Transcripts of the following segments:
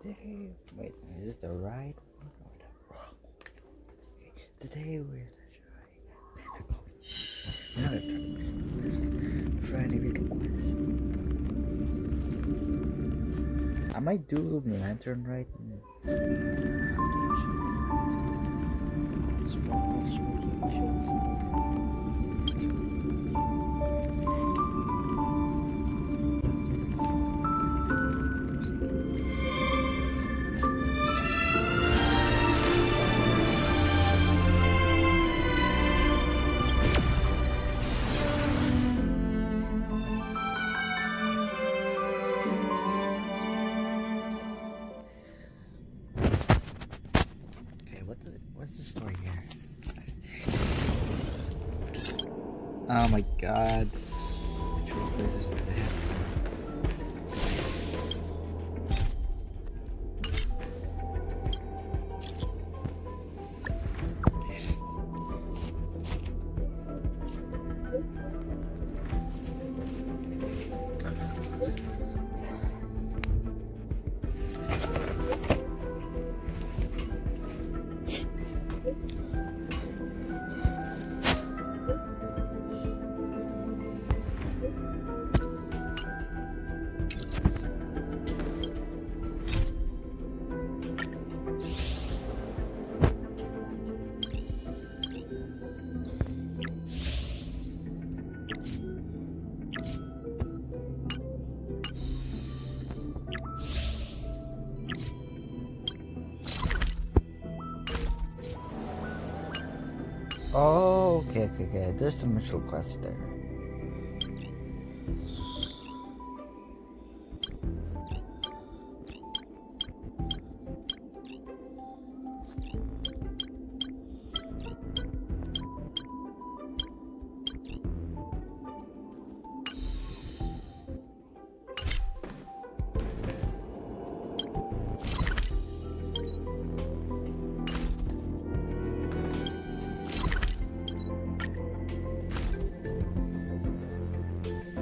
Today, wait, is it the right one or the wrong one? Okay, today we're gonna try any little quest. I might do the lantern right. What's the story here? Oh my god. The trailblazers are dead. Oh, okay. There's some ritual quests there.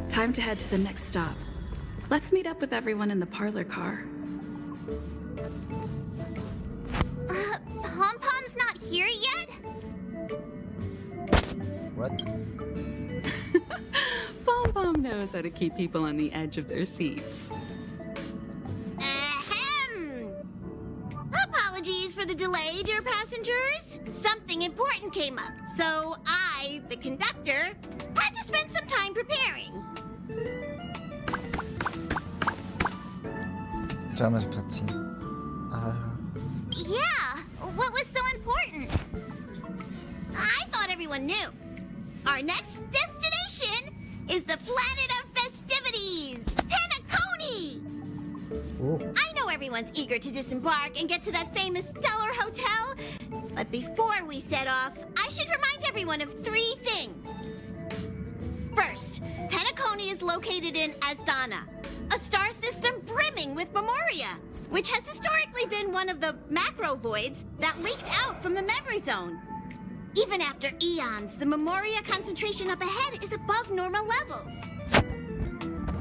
Time to head to the next stop. Let's meet up with everyone in the parlor car. Pom-Pom's not here yet? What? Pom-Pom knows how to keep people on the edge of their seats. Ahem! Apologies for the delay, dear passengers. Something important came up, so I, the conductor, had to spend some time preparing. Thomas cutscene. Yeah, what was so important? I thought everyone knew. Our next destination is the planet of festivities, Penacony! Ooh. I know everyone's eager to disembark and get to that famous Stellar Hotel, but before we set off, I should remind everyone of 3 things. First, Penacony is located in Asdana, a star system brimming with memoria, which has historically been one of the macro voids that leaked out from the memory zone. Even after eons, the memoria concentration up ahead is above normal levels.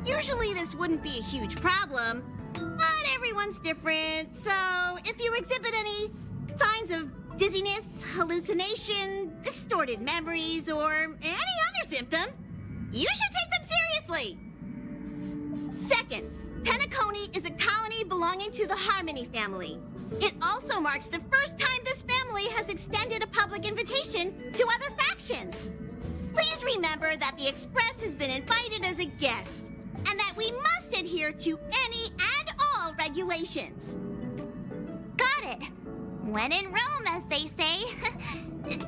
Usually this wouldn't be a huge problem, but everyone's different, so if you exhibit any signs of dizziness, hallucination, distorted memories, or any other symptoms, you should take them seriously. Second, Penacony is a colony belonging to the Harmony family. It also marks the first time this family has extended a public invitation to other factions. Please remember that the Express has been invited as a guest, and that we must adhere to any and all regulations. Got it. When in Rome, as they say.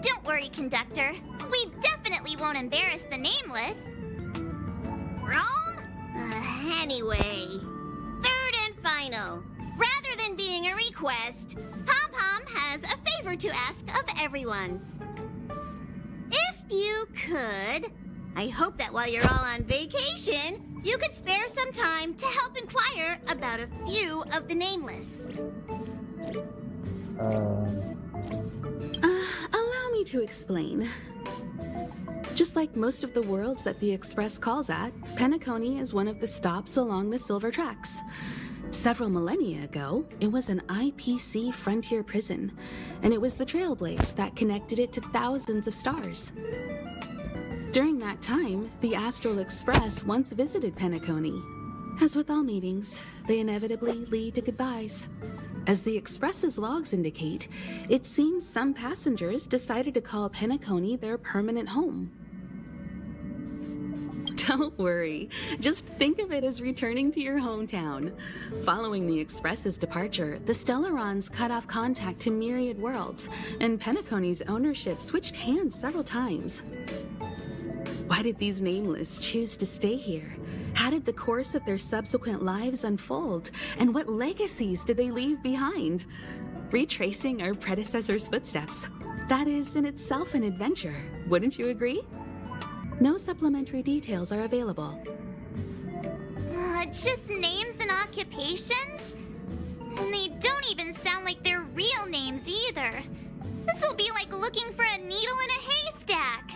Don't worry, conductor. We definitely won't embarrass the nameless. Rome? Anyway, third and final. Rather than being a request, Pom-Pom has a favor to ask of everyone. If you could, I hope that while you're all on vacation, you could spare some time to help inquire about a few of the nameless. Allow me to explain. Just like most of the worlds that the Express calls at, Penacony is one of the stops along the Silver Tracks. Several millennia ago, it was an IPC frontier prison, and it was the trailblaze that connected it to thousands of stars. During that time, the Astral Express once visited Penacony. As with all meetings, they inevitably lead to goodbyes. As the Express's logs indicate, it seems some passengers decided to call Penacony their permanent home. Don't worry, just think of it as returning to your hometown. Following the Express's departure, the Stellarons cut off contact to myriad worlds, and Penacony's ownership switched hands several times. Why did these nameless choose to stay here? How did the course of their subsequent lives unfold? And what legacies did they leave behind? Retracing our predecessors' footsteps. That is in itself an adventure, wouldn't you agree? No supplementary details are available. Just names and occupations? And they don't even sound like they're real names either. This'll be like looking for a needle in a haystack.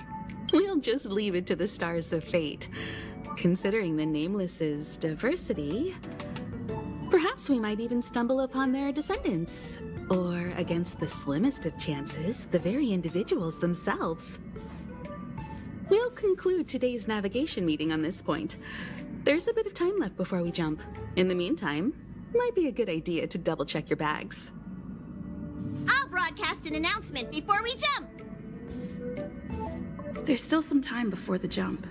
We'll just leave it to the stars of fate. Considering the Nameless's diversity, perhaps we might even stumble upon their descendants. Or, against the slimmest of chances, the very individuals themselves. We'll conclude today's navigation meeting on this point. There's a bit of time left before we jump. In the meantime, might be a good idea to double-check your bags. I'll broadcast an announcement before we jump. There's still some time before the jump.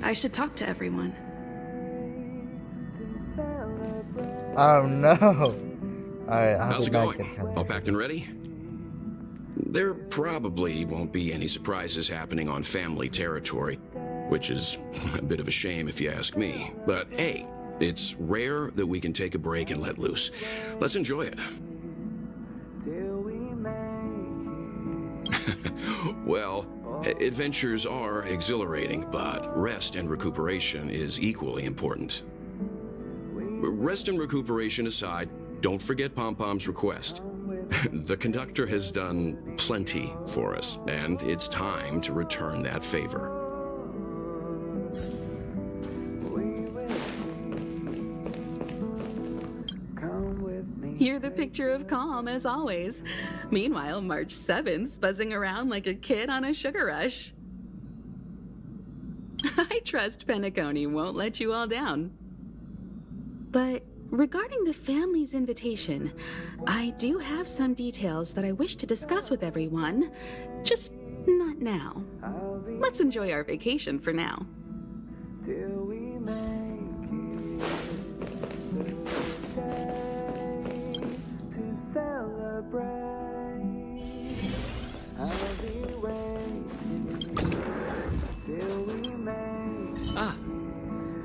I should talk to everyone. Oh no! Alright, How's it going? All packed and ready? There probably won't be any surprises happening on family territory, which is a bit of a shame if you ask me. But hey, it's rare that we can take a break and let loose. Let's enjoy it. Well, adventures are exhilarating, but rest and recuperation is equally important. Rest and recuperation aside, don't forget Pom-Pom's request. The conductor has done plenty for us, and it's time to return that favor. You're the picture of calm, as always. Meanwhile, March 7th's buzzing around like a kid on a sugar rush. I trust Penacony won't let you all down. But regarding the family's invitation, I do have some details that I wish to discuss with everyone, just not now. Let's enjoy our vacation for now.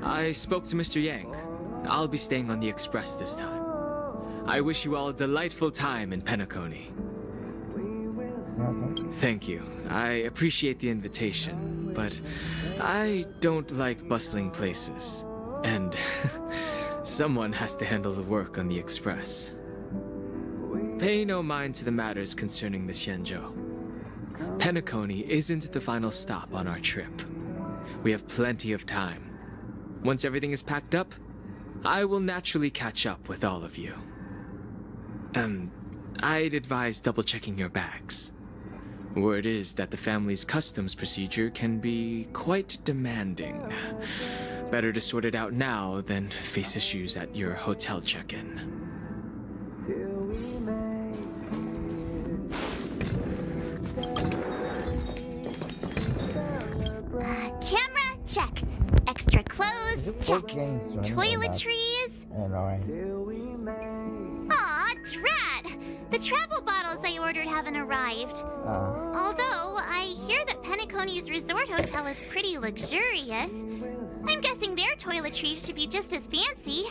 I spoke to Mr. Yang. I'll be staying on the Express this time. I wish you all a delightful time in Penacony. Thank you. I appreciate the invitation, but I don't like bustling places. And someone has to handle the work on the Express. Pay no mind to the matters concerning the Xianzhou. Penacony isn't the final stop on our trip. We have plenty of time. Once everything is packed up, I will naturally catch up with all of you. I'd advise double-checking your bags. Word is that the family's customs procedure can be quite demanding. Better to sort it out now than face issues at your hotel check-in. Camera, check. Extra clothes, check. Toiletries. Aw, drat! The travel bottles I ordered haven't arrived. Although, I hear that Penacony's resort hotel is pretty luxurious. I'm guessing their toiletries should be just as fancy.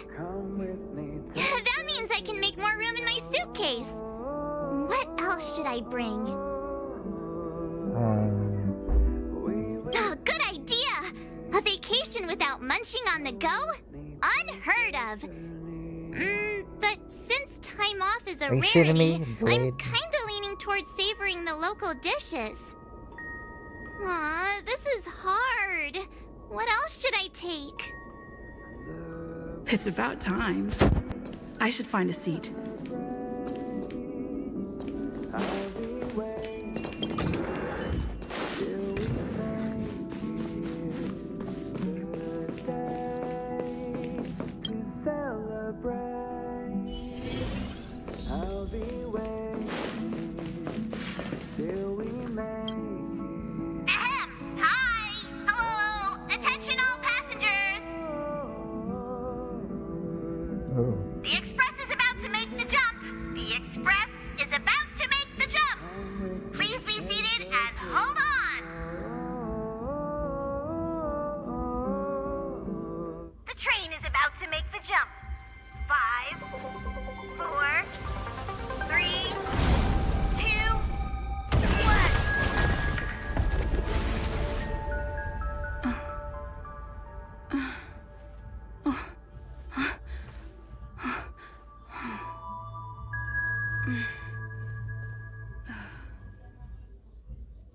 That means I can make more room in my suitcase. What else should I bring? Good idea! A vacation without munching on the go? Unheard of. But since time off is a rarity, I'm kinda leaning towards savoring the local dishes. Aw, this is hard. What else should I take? It's about time. I should find a seat.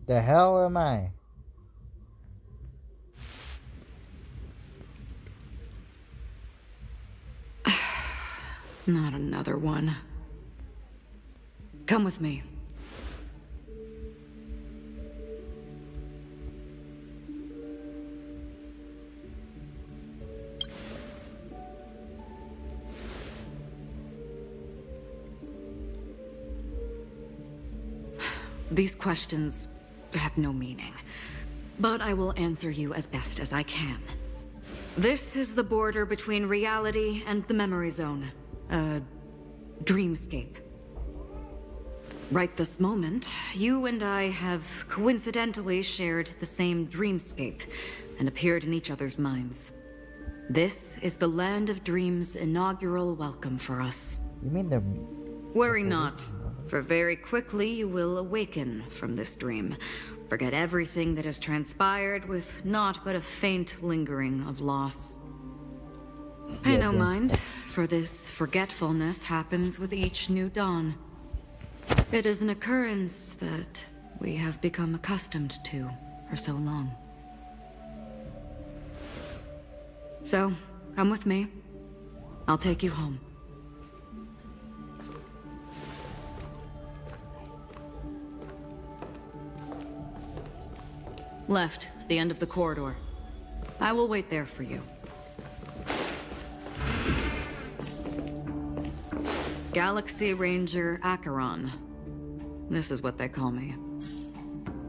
The hell am I? Not another one. Come with me. These questions have no meaning, but I will answer you as best as I can. This is the border between reality and the memory zone, a dreamscape. Right this moment, you and I have coincidentally shared the same dreamscape and appeared in each other's minds. This is the Land of Dreams' inaugural welcome for us. You mean the... Worry not, for very quickly you will awaken from this dream. Forget everything that has transpired with naught but a faint lingering of loss. Pay no mind, for this forgetfulness happens with each new dawn. It is an occurrence that we have become accustomed to for so long. So, come with me. I'll take you home. Left, to the end of the corridor. I will wait there for you. Galaxy Ranger Acheron. This is what they call me.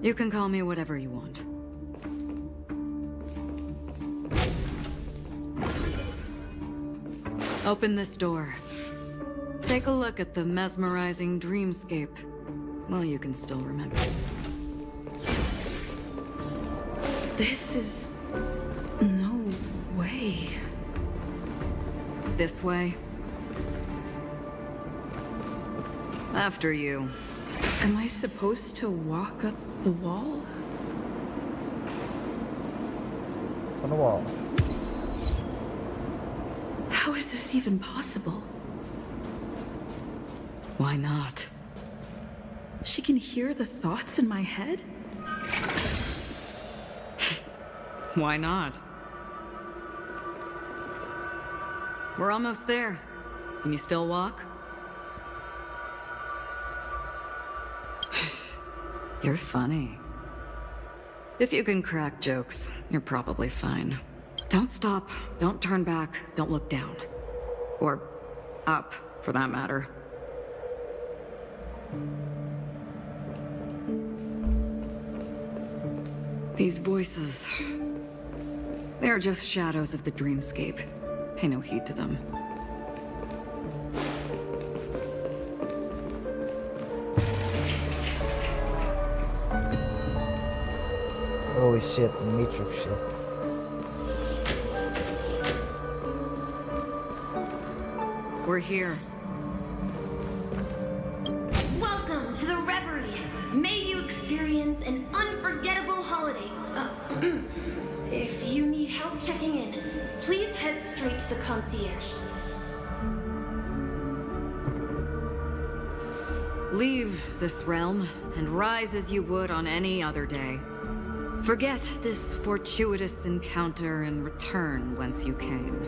You can call me whatever you want. Open this door. Take a look at the mesmerizing dreamscape. Well, you can still remember. This is... no way. This way. After you. Am I supposed to walk up the wall? On the wall. How is this even possible? Why not? She can hear the thoughts in my head? Why not? We're almost there. Can you still walk? You're funny. If you can crack jokes, you're probably fine. Don't stop, don't turn back, don't look down. Or up, for that matter. These voices... they are just shadows of the dreamscape. Pay no heed to them. Holy shit, Matrix shit. We're here. Welcome to the Reverie. May you experience an unforgettable holiday. If you need help checking in, please head straight to the concierge. Leave this realm and rise as you would on any other day. Forget this fortuitous encounter and return whence you came.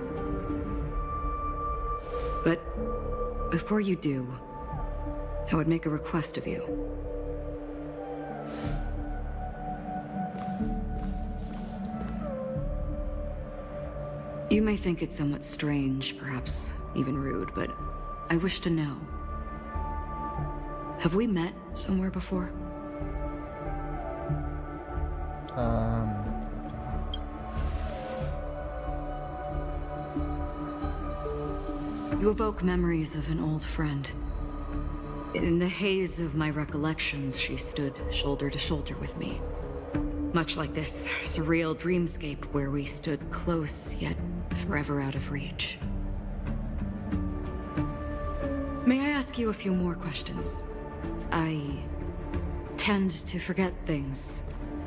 But before you do, I would make a request of you. You may think it somewhat strange, perhaps even rude, but I wish to know. Have we met somewhere before? You evoke memories of an old friend. In the haze of my recollections, she stood shoulder to shoulder with me. Much like this surreal dreamscape where we stood close, yet forever out of reach. May I ask you a few more questions? I tend to forget things,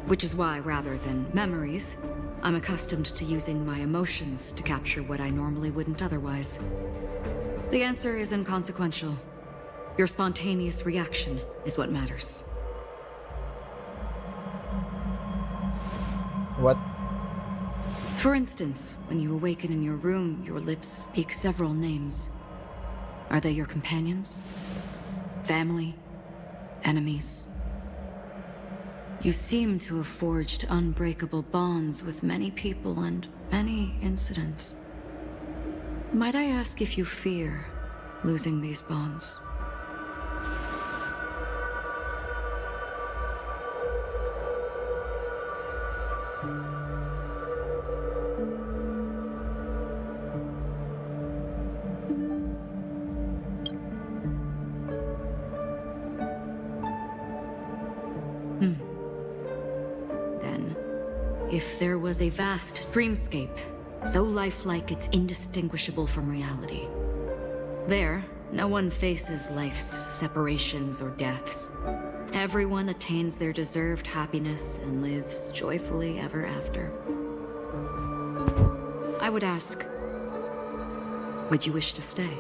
which is why, rather than memories, I'm accustomed to using my emotions to capture what I normally wouldn't otherwise. The answer is inconsequential. Your spontaneous reaction is what matters. What? For instance, when you awaken in your room, your lips speak several names. Are they your companions? Family? Enemies? You seem to have forged unbreakable bonds with many people and many incidents. Might I ask if you fear losing these bonds? Then, if there was a vast dreamscape, so lifelike it's indistinguishable from reality. There, no one faces life's separations or deaths. Everyone attains their deserved happiness and lives joyfully ever after. I would ask, would you wish to stay?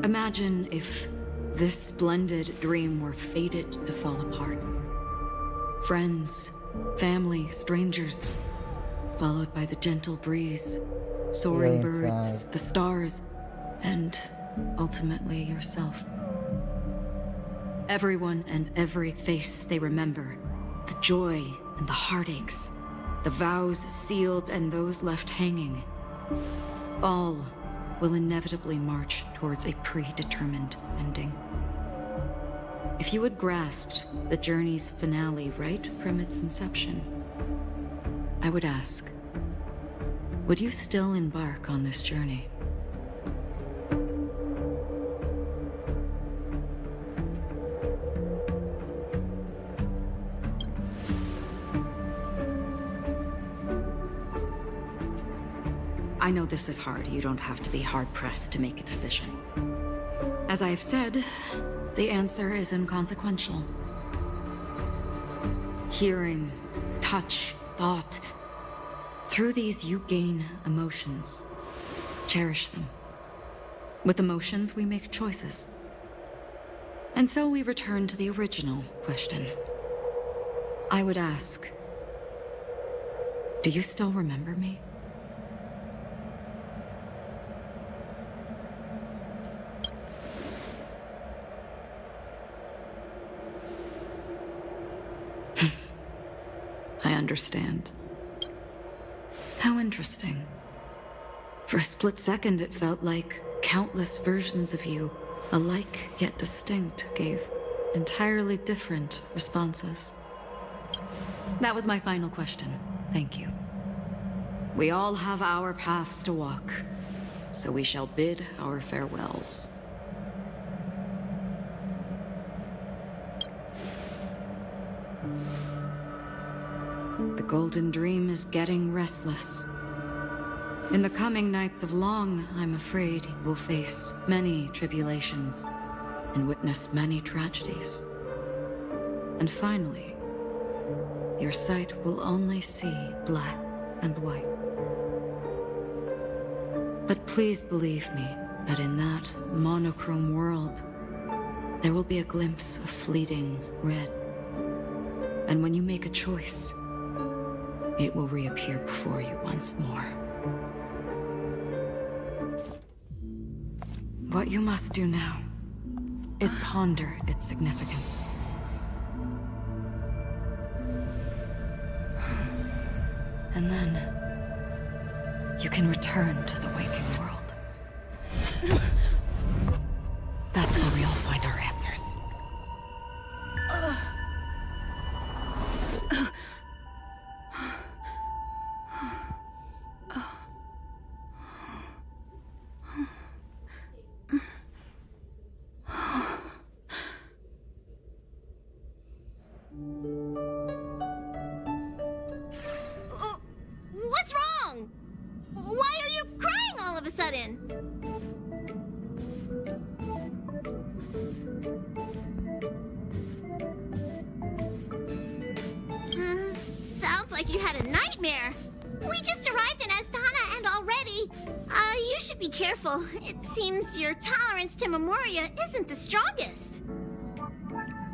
Imagine if this splendid dream were fated to fall apart. Friends, family, strangers, followed by the gentle breeze, soaring birds, the stars, and ultimately yourself. Everyone and every face they remember, the joy and the heartaches, the vows sealed and those left hanging, all will inevitably march towards a predetermined ending. If you had grasped the journey's finale right from its inception, I would ask, would you still embark on this journey? I know this is hard. You don't have to be hard-pressed to make a decision. As I've said, the answer is inconsequential. Hearing, touch, thought. Through these you gain emotions. Cherish them. With emotions, we make choices. And so we return to the original question. I would ask, do you still remember me? I understand. How interesting. For a split second, it felt like countless versions of you, alike yet distinct, gave entirely different responses. That was my final question. Thank you. We all have our paths to walk, so we shall bid our farewells. The Golden Dream is getting restless. In the coming nights of Long, I'm afraid you will face many tribulations and witness many tragedies. And finally, your sight will only see black and white. But please believe me that in that monochrome world, there will be a glimpse of fleeting red. And when you make a choice, it will reappear before you once more. What you must do now is ponder its significance. And then you can return to the waking world. That's where we all find our answers. What's wrong? Why are you crying all of a sudden? Sounds like you had a nightmare. We just arrived in Astana and already... you should be careful. It seems your tolerance to Memoria isn't the strongest.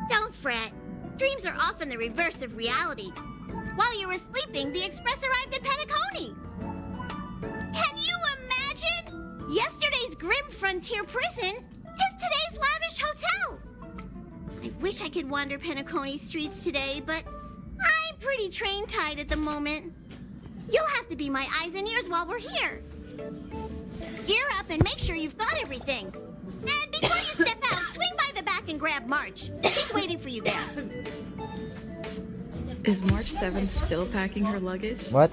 Don't fret. Dreams are often the reverse of reality. While you were sleeping, the express arrived at Penacony. Can you imagine? Yesterday's grim frontier prison is today's lavish hotel. I wish I could wander Penacony streets today, but I'm pretty train-tied at the moment. You'll have to be my eyes and ears while we're here. Gear up and make sure you've got everything. And before you step out, swing by the back and grab March. She's waiting for you there. Is March 7th still packing her luggage? What?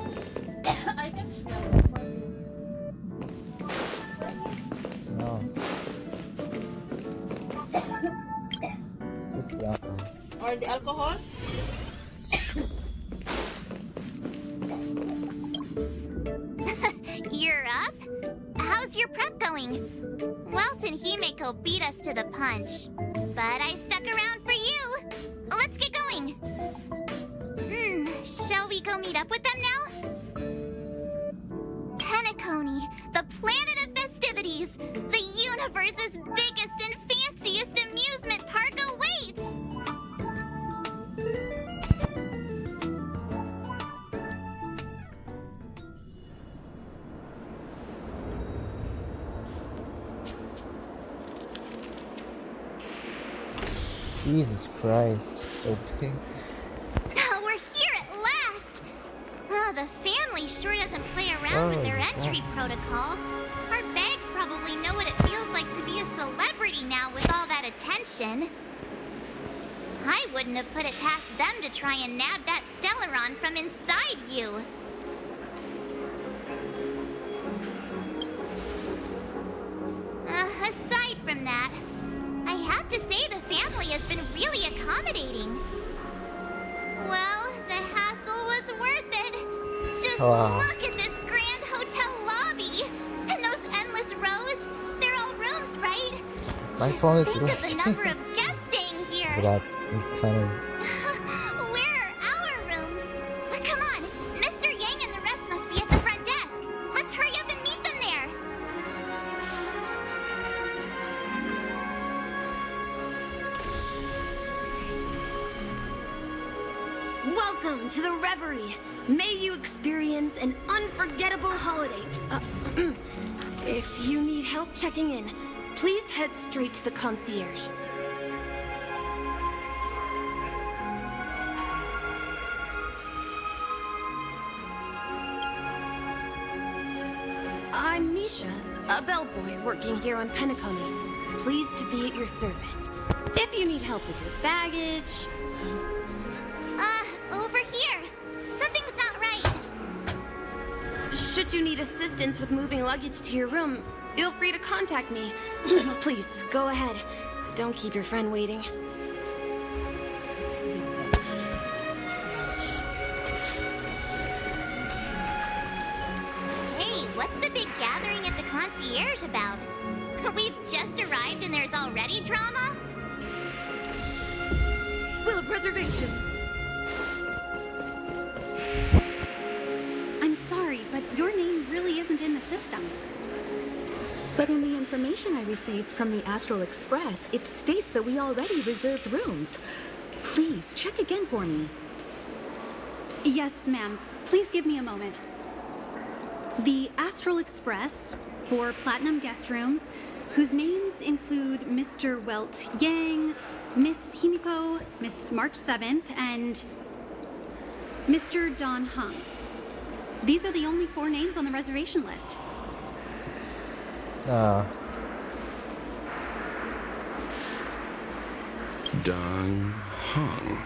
No. Just the alcohol. Or the alcohol? You're up? How's your prep going? Welt and Himeko beat us to the punch. But I stuck around for you. Let's get going. Shall we go meet up with them now? Penacony, the planet of festivities. The universe's biggest and fanciest amusement park awaits. Jesus Christ, so big. We're here at last! The family sure doesn't play around with their entry protocols. Our bags probably know what it feels like to be a celebrity now with all that attention. I wouldn't have put it past them to try and nab that Stellaron from inside you. Aside from that, I have to say the family has been really accommodating. Well, the hassle was worth it. Just look at this grand hotel lobby. And those endless rows. They're all rooms, right? My Just phone is think of the number of guests staying here. got a ton of... Where are our rooms? Come on, Mr. Yang and the rest must be at the front desk. Let's hurry up and meet them there. Welcome to the Reverie. May you experience an unforgettable holiday. If you need help checking in, please head straight to the concierge. I'm Misha, a bellboy working here on Penacony. Pleased to be at your service. If you need help with your baggage... Over here. Something's not right. Should you need assistance with moving luggage to your room, feel free to contact me. Please, go ahead. Don't keep your friend waiting. Hey, what's the big gathering at the concierge about? We've just arrived and there's already drama? Will of reservation. I'm sorry, but your name really isn't in the system. But in the information I received from the Astral Express, it states that we already reserved rooms. Please, check again for me. Yes, ma'am. Please give me a moment. The Astral Express, 4 platinum guest rooms, whose names include Mr. Welt Yang, Miss Himiko, Miss March 7th, and Mr. Don Hung. These are the only 4 names on the reservation list. Don Hung.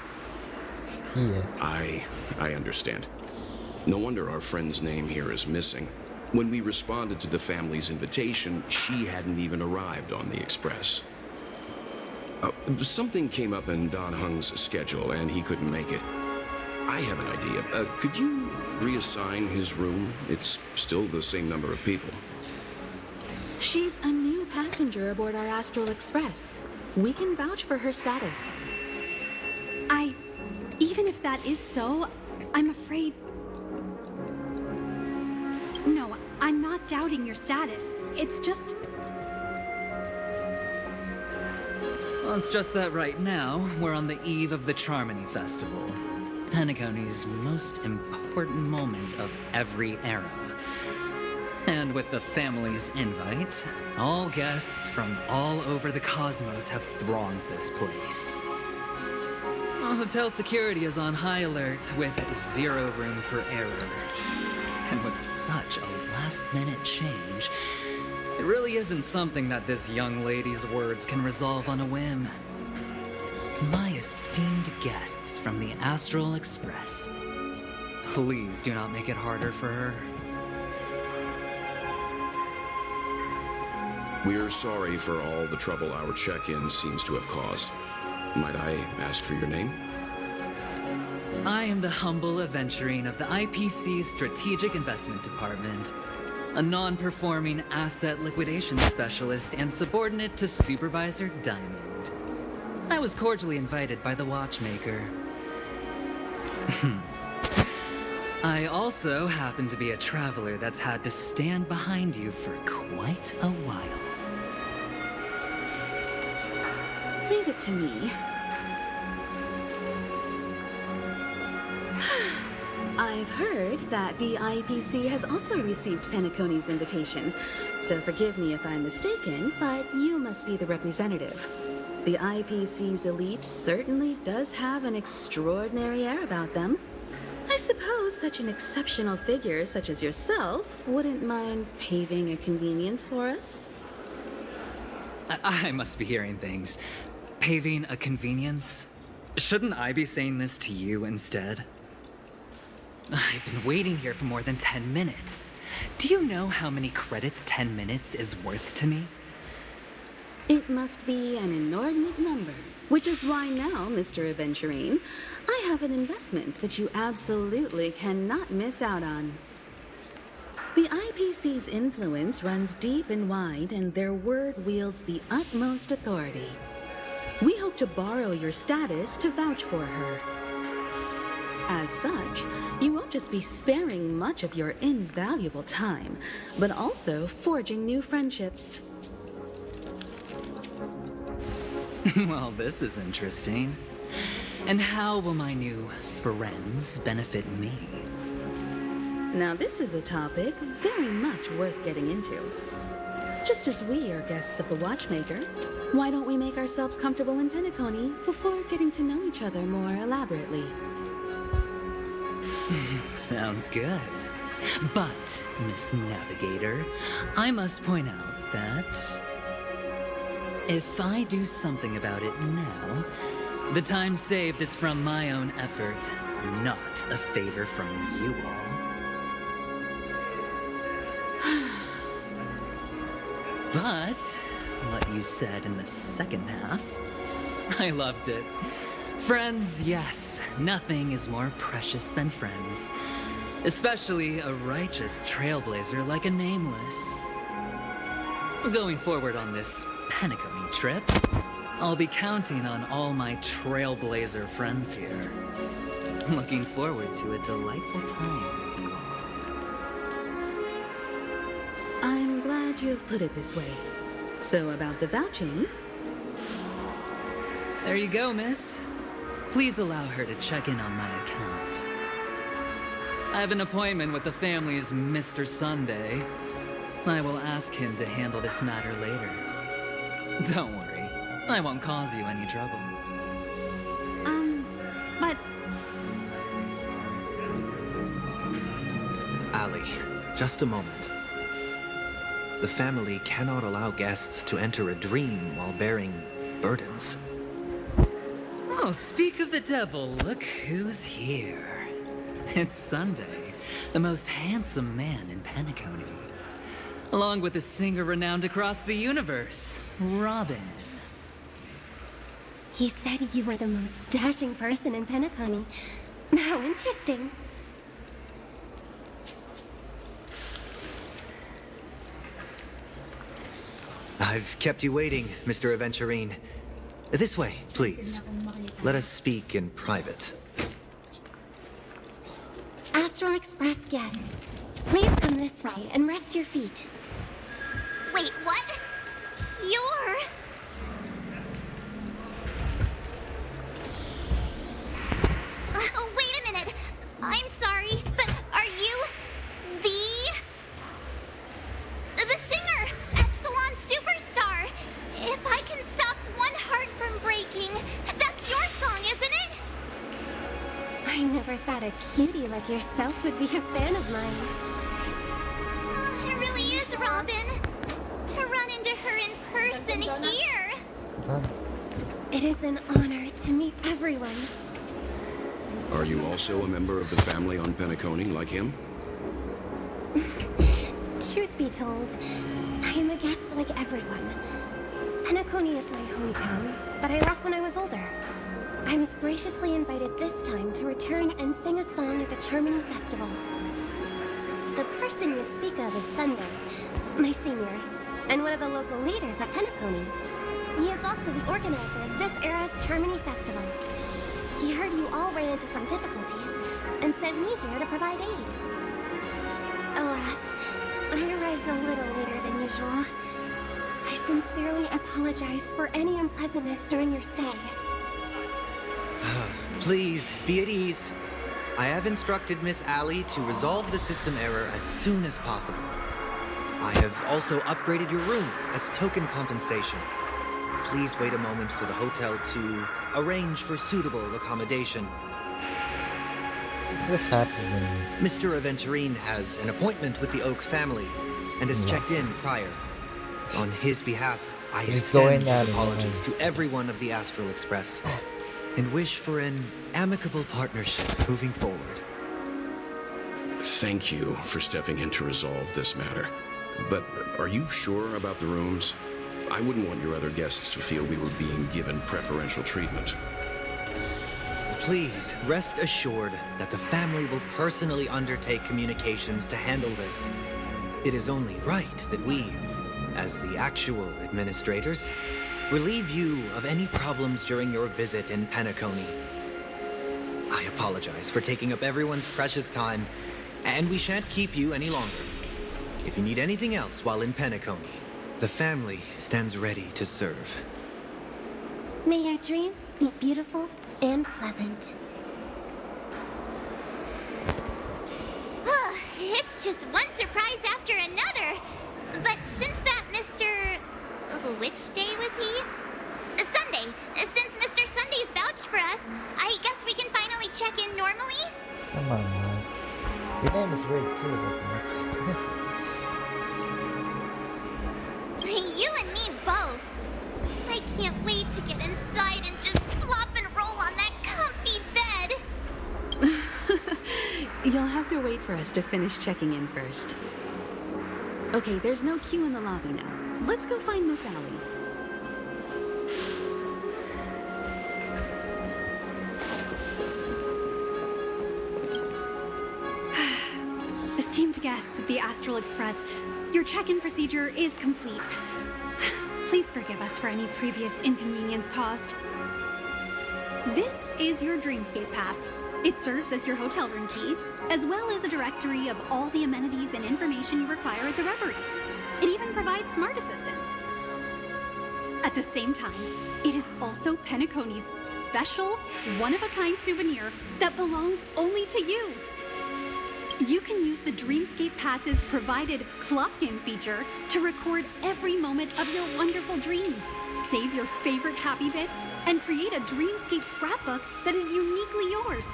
Yeah. I understand. No wonder our friend's name here is missing. When we responded to the family's invitation, she hadn't even arrived on the Express. Something came up in Don Hung's schedule, and he couldn't make it. I have an idea. Could you reassign his room? It's still the same number of people. She's a new passenger aboard our Astral Express. We can vouch for her status. Even if that is so, I'm afraid... No, I'm not doubting your status. It's just... Well, it's just that right now, we're on the eve of the Charmony Festival. Penacony's most important moment of every era. And with the family's invite, all guests from all over the cosmos have thronged this place. Hotel security is on high alert with 0 room for error. And with such a last-minute change, it really isn't something that this young lady's words can resolve on a whim. My esteemed guests from the Astral Express, please do not make it harder for her. We're sorry for all the trouble our check-in seems to have caused. Might I ask for your name? I am the humble aventurine of the IPC's Strategic Investment Department, a non-performing asset liquidation specialist and subordinate to Supervisor Diamond. I was cordially invited by the watchmaker. I also happen to be a traveler that's had to stand behind you for quite a while. Leave it to me. I've heard that the IPC has also received Penacony's invitation, so forgive me if I'm mistaken, but you must be the representative. The IPC's elite certainly does have an extraordinary air about them. I suppose such an exceptional figure such as yourself wouldn't mind paving a convenience for us? I must be hearing things. Paving a convenience? Shouldn't I be saying this to you instead? I've been waiting here for more than 10 minutes. Do you know how many credits 10 minutes is worth to me? It must be an inordinate number, which is why now, Mr. Aventurine, I have an investment that you absolutely cannot miss out on. The IPC's influence runs deep and wide, and their word wields the utmost authority. We hope to borrow your status to vouch for her. As such, you won't just be sparing much of your invaluable time, but also forging new friendships. Well, this is interesting. And how will my new friends benefit me? Now this is a topic very much worth getting into. Just as we are guests of the Watchmaker, why don't we make ourselves comfortable in Penacony before getting to know each other more elaborately? Sounds good. But, Miss Navigator, I must point out that if I do something about it now, the time saved is from my own effort, not a favor from you all. But what you said in the second half, I loved it. Friends, yes, nothing is more precious than friends. Especially a righteous trailblazer like a Nameless. Going forward on this Penacony trip, I'll be counting on all my trailblazer friends here. Looking forward to a delightful time with you all. I'm glad glad you have put it this way. So about the vouching... There you go, miss. Please allow her to check in on my account. I have an appointment with the family's Mr. Sunday. I will ask him to handle this matter later. Don't worry, I won't cause you any trouble. But... Ali, just a moment. The family cannot allow guests to enter a dream while bearing burdens. Oh, speak of the devil, look who's here. It's Sunday, the most handsome man in Penacony. Along with a singer renowned across the universe, Robin. He said you were the most dashing person in Penacony. How interesting. I've kept you waiting, Mr. Aventurine. This way, please. Let us speak in private. Astral Express guests, please come this way and rest your feet. Wait, what? You're... wait a minute. I'm sorry, but are you... the singer, Epsilon Superstar? If I can stop one heart from breaking, that's your song, isn't it? I never thought a cutie like yourself would be a fan of mine. It really is, Robin. To run into her in person here. It is an honor to meet everyone. Are you also a member of the family on Penacony like him? Truth be told, I am a guest like everyone. Penacony is my hometown, but I left when I was older. I was graciously invited this time to return and sing a song at the Charmony Festival. The person you speak of is Sunday, my senior, and one of the local leaders at Penacony. He is also the organizer of this era's Charmony Festival. He heard you all ran into some difficulties, and sent me here to provide aid. Alas, I arrived a little later than usual. I sincerely apologize for any unpleasantness during your stay. Please, be at ease. I have instructed Miss Ali to resolve the system error as soon as possible. I have also upgraded your rooms as token compensation. Please wait a moment for the hotel to arrange for suitable accommodation. This happens in... Mr. Aventurine has an appointment with the Oak family and has checked in prior. On his behalf, I extend his apologies to everyone of the Astral Express and wish for an amicable partnership moving forward. Thank you for stepping in to resolve this matter. But are you sure about the rooms? I wouldn't want your other guests to feel we were being given preferential treatment. Please, rest assured that the family will personally undertake communications to handle this. It is only right that we, as the actual administrators, relieve you of any problems during your visit in Penacony. I apologize for taking up everyone's precious time, and we shan't keep you any longer. If you need anything else while in Penacony, the family stands ready to serve. May your dreams be beautiful and pleasant. It's just one surprise after another. But since that Mr... which day was he? Sunday. Since Mr. Sunday's vouched for us, I guess we can finally check in normally? Come on, man. Your name is weird too, but You and me both. I can't wait to get inside and just flop and roll on that comfy bed. You'll have to wait for us to finish checking in first. Okay, there's no queue in the lobby now. Let's go find Miss Allie. Esteemed guests of the Astral Express, your check-in procedure is complete. Please forgive us for any previous inconvenience caused. This is your Dreamscape Pass. It serves as your hotel room key, as well as a directory of all the amenities and information you require at the Reverie. It even provides smart assistants. At the same time, it is also Penacony's special, one-of-a-kind souvenir that belongs only to you. You can use the Dreamscape Pass's provided clock-in feature to record every moment of your wonderful dream, save your favorite happy bits, and create a Dreamscape scrapbook that is uniquely yours.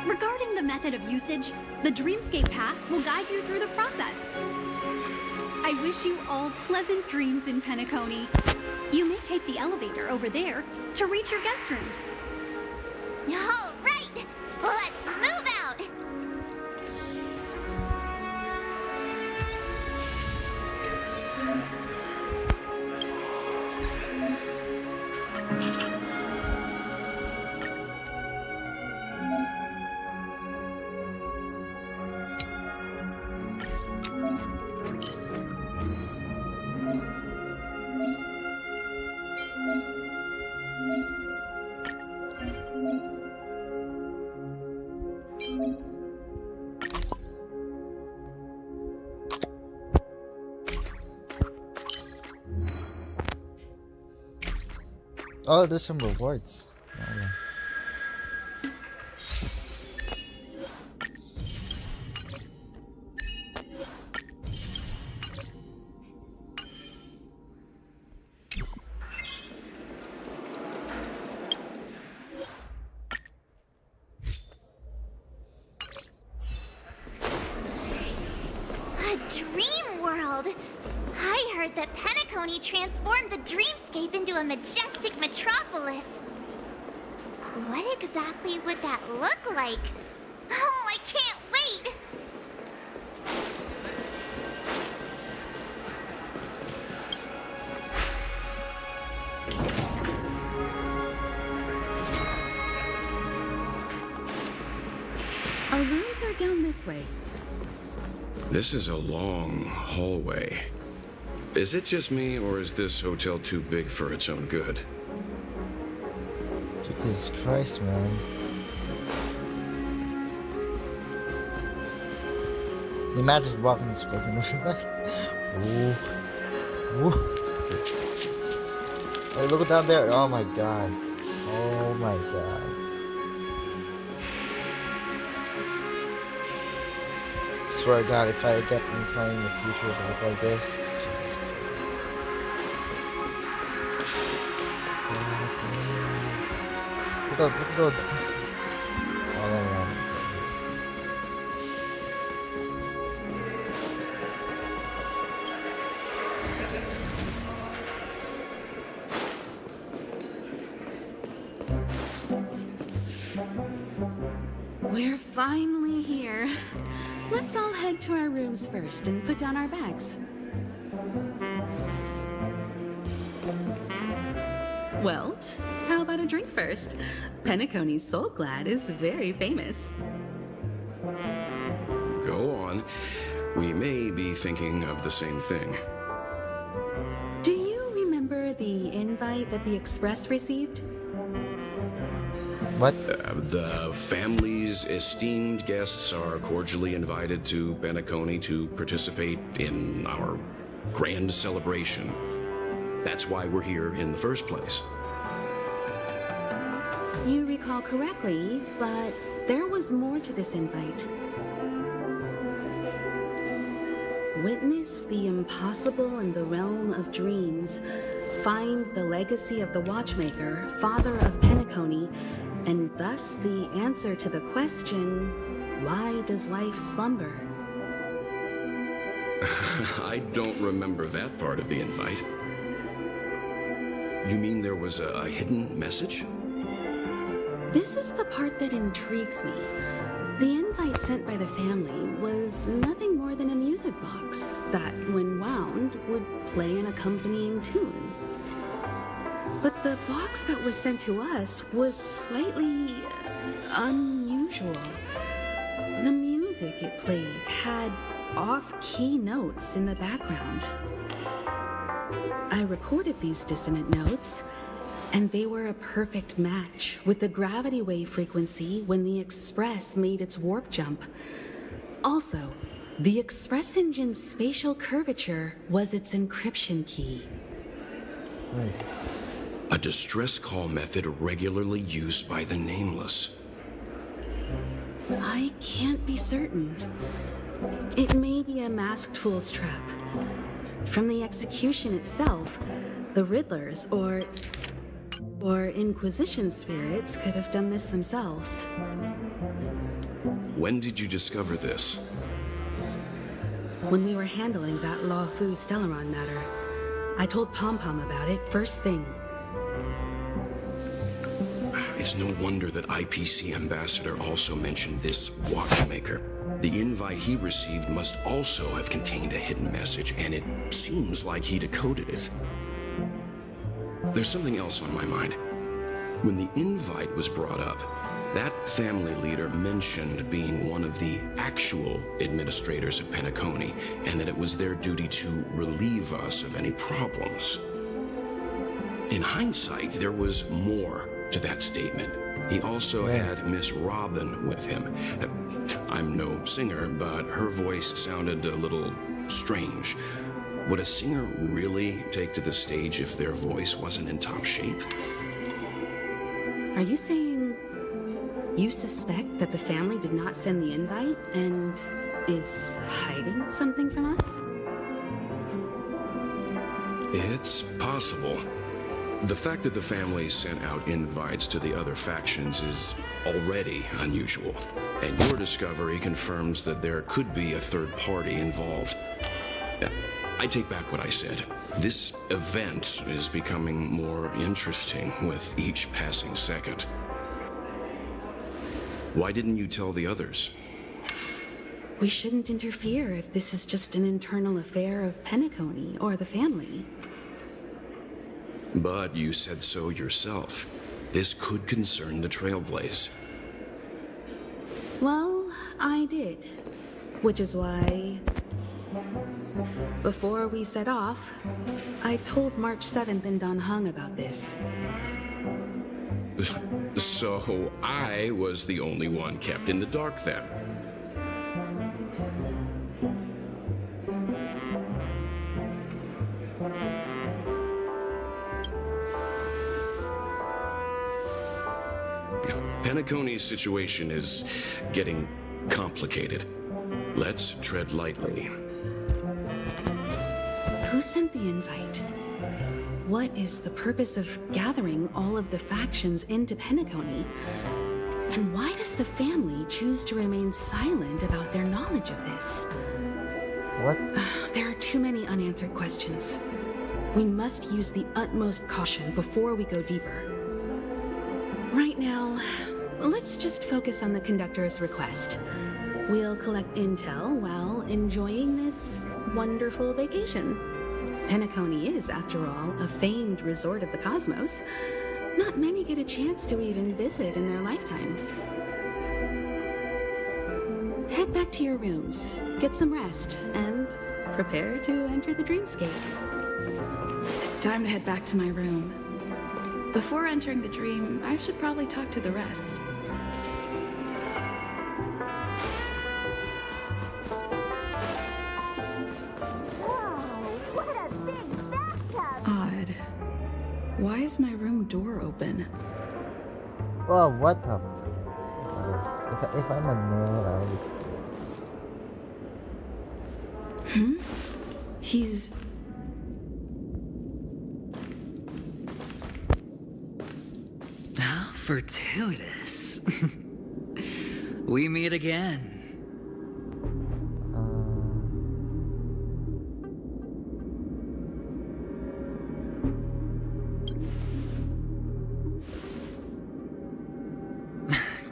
Regarding the method of usage, the Dreamscape Pass will guide you through the process. I wish you all pleasant dreams in Penacony. You may take the elevator over there to reach your guest rooms. All right, let's move out. Oh, there's some rewards. A dream world! I heard that Penacony transformed the dreamscape into a majestic metropolis. What exactly would that look like? Oh, I can't wait! Our rooms are down this way. This is a long hallway. Is it just me, or is this hotel too big for its own good? Jesus Christ, man. Imagine walking this place and like, ooh. Ooh. Hey, look down there. Oh my god. Oh my god. Swear to God, if I get me playing in the future and look like this, Jesus Christ. Look at those. Oh, never mind. We're finally here. Let's all head to our rooms first and put down our bags. Welt, how about a drink first? Penacony's Soul Glad is very famous. Go on. We may be thinking of the same thing. Do you remember the invite that the Express received? What? The family's esteemed guests are cordially invited to Penacony to participate in our grand celebration. That's why we're here in the first place. You recall correctly, but there was more to this invite. Witness the impossible in the realm of dreams. Find the legacy of the Watchmaker, father of Penacony, and thus the answer to the question, why does life slumber? I don't remember that part of the invite. You mean there was a hidden message? This is the part that intrigues me. The invite sent by the family was nothing more than a music box that, when wound, would play an accompanying tune. But the box that was sent to us was slightly unusual. The music it played had off-key notes in the background. I recorded these dissonant notes, and they were a perfect match with the gravity wave frequency when the Express made its warp jump. Also, The Express Engine's spatial curvature was its encryption key. A distress call method regularly used by the Nameless. I can't be certain. It may be a masked fool's trap. From the execution itself, the Riddlers or Inquisition spirits could have done this themselves. When did you discover this? When we were handling that Law Fu Stellaron matter, I told Pom Pom about it first thing. It's no wonder that IPC Ambassador also mentioned this watchmaker. The invite he received must also have contained a hidden message, and it seems like he decoded it. There's something else on my mind. When the invite was brought up, that family leader mentioned being one of the actual administrators of Penacony, and that it was their duty to relieve us of any problems. In hindsight, there was more to that statement. He also had Miss Robin with him. I'm no singer, but her voice sounded a little strange. Would a singer really take to the stage if their voice wasn't in top shape? Are you saying you suspect that the family did not send the invite and is hiding something from us? It's possible. The fact that the family sent out invites to the other factions is already unusual, and your discovery confirms that there could be a third party involved. I take back what I said. This event is becoming more interesting with each passing second. Why didn't you tell the others? We shouldn't interfere if this is just an internal affair of Penacony or the family. But you said so yourself. This could concern the Trailblaze. Well, I did. Which is why, before we set off, I told March 7th in Dan Heng about this. So I was the only one kept in the dark then. Penacony's situation is getting complicated. Let's tread lightly. Who sent the invite? What is the purpose of gathering all of the factions into Penacony? And why does the family choose to remain silent about their knowledge of this? What? There are too many unanswered questions. We must use the utmost caution before we go deeper. Right now, let's just focus on the conductor's request. We'll collect intel while enjoying this wonderful vacation. Penacony is, after all, a famed resort of the cosmos. Not many get a chance to even visit in their lifetime. Head back to your rooms, get some rest, and prepare to enter the dreamscape. It's time to head back to my room. Before entering the dream, I should probably talk to the rest. Odd. Why is my room door open? Oh, what the? If I'm a male, He's... How fortuitous. We meet again.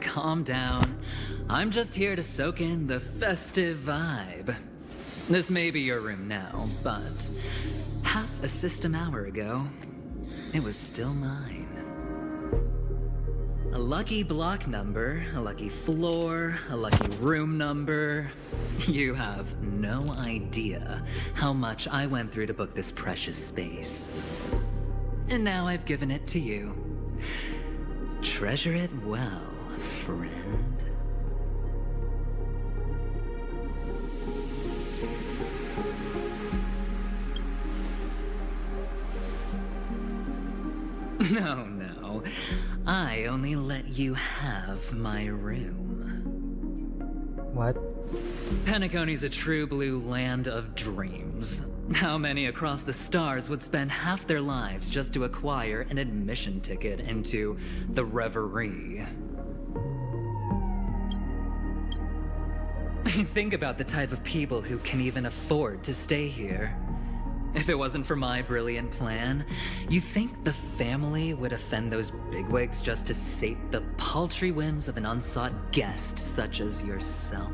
Calm down. I'm just here to soak in the festive vibe. This may be your room now, but half a system hour ago, it was still mine. A lucky block number, a lucky floor, a lucky room number. You have no idea how much I went through to book this precious space. And now I've given it to you. Treasure it well, friend. No. I only let you have my room. What? Penacony's a true blue land of dreams. How many across the stars would spend half their lives just to acquire an admission ticket into the Reverie? Think about the type of people who can even afford to stay here. If it wasn't for my brilliant plan, you think the family would offend those bigwigs just to sate the paltry whims of an unsought guest such as yourself?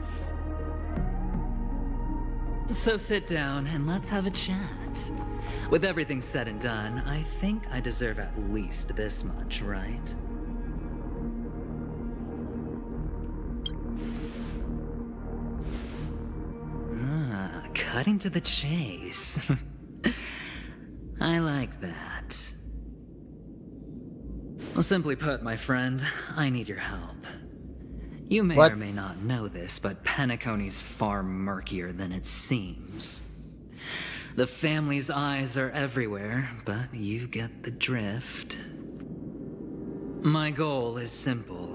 So sit down and let's have a chat. With everything said and done, I think I deserve at least this much, right? Cutting to the chase. I like that. Well, simply put, my friend, I need your help. You may or may not know this, but Penacony's far murkier than it seems. The family's eyes are everywhere, but you get the drift. My goal is simple.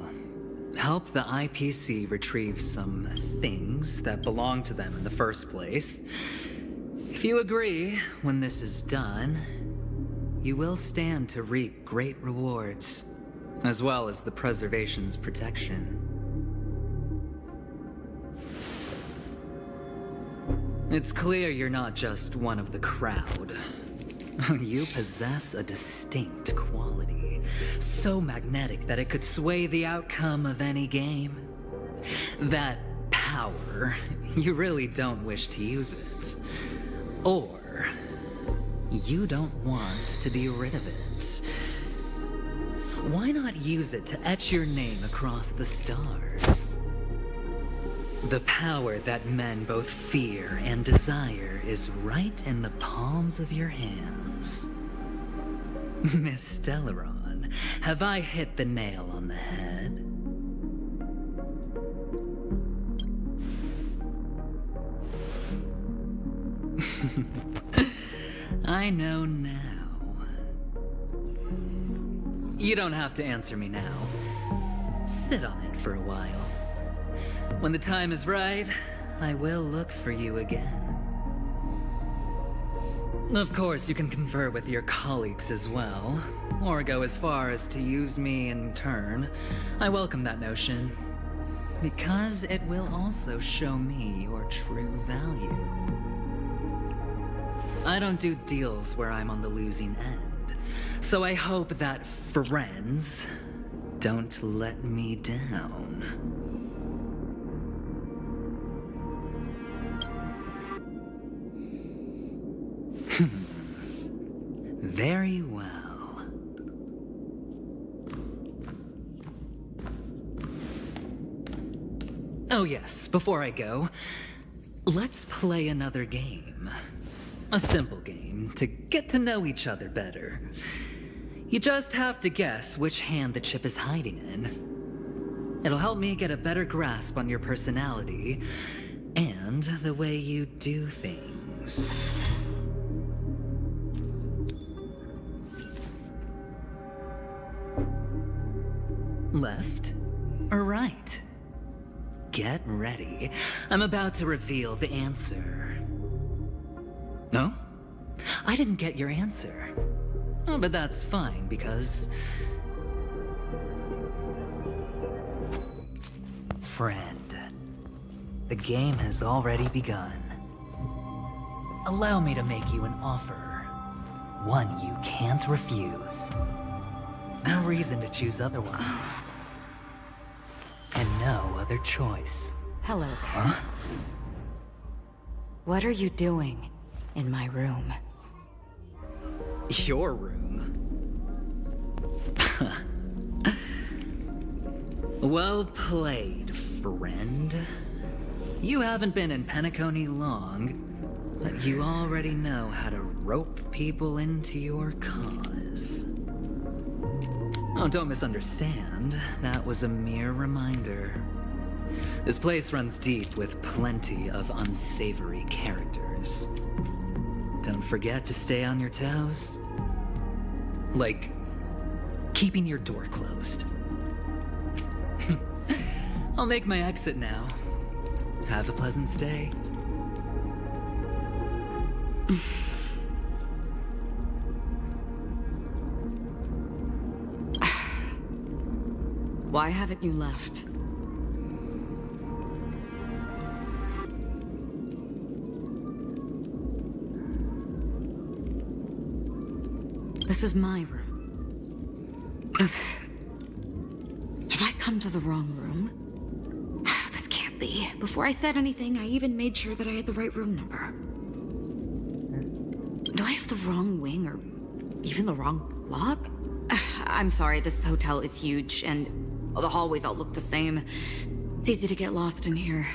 Help the IPC retrieve some things that belong to them in the first place. If you agree, when this is done, you will stand to reap great rewards, as well as the preservation's protection. It's clear you're not just one of the crowd. You possess a distinct quality, so magnetic that it could sway the outcome of any game. That power, you really don't wish to use it. Or, you don't want to be rid of it. Why not use it to etch your name across the stars? The power that men both fear and desire is right in the palms of your hands. Miss Stellaron, have I hit the nail on the head? I know now. You don't have to answer me now. Sit on it for a while. When the time is right, I will look for you again. Of course, you can confer with your colleagues as well, or go as far as to use me in turn. I welcome that notion, because it will also show me your true value. I don't do deals where I'm on the losing end, so I hope that friends don't let me down. Very well. Oh yes, before I go, let's play another game. A simple game to get to know each other better. You just have to guess which hand the chip is hiding in. It'll help me get a better grasp on your personality and the way you do things. Left or right? Get ready. I'm about to reveal the answer. No? I didn't get your answer. Oh, but that's fine, because... Friend, the game has already begun. Allow me to make you an offer. One you can't refuse. No reason to choose otherwise. And no other choice. Hello there. Huh? What are you doing in my room? Your room? Well played, friend. You haven't been in Penacony long, but you already know how to rope people into your cause. Oh, don't misunderstand. That was a mere reminder. This place runs deep with plenty of unsavory characters. Don't forget to stay on your toes. Like, keeping your door closed. I'll make my exit now. Have a pleasant stay. Why haven't you left? This is my room. Have I come to the wrong room? This can't be. Before I said anything, I even made sure that I had the right room number. Do I have the wrong wing or even the wrong lock? I'm sorry, this hotel is huge and the hallways all look the same. It's easy to get lost in here.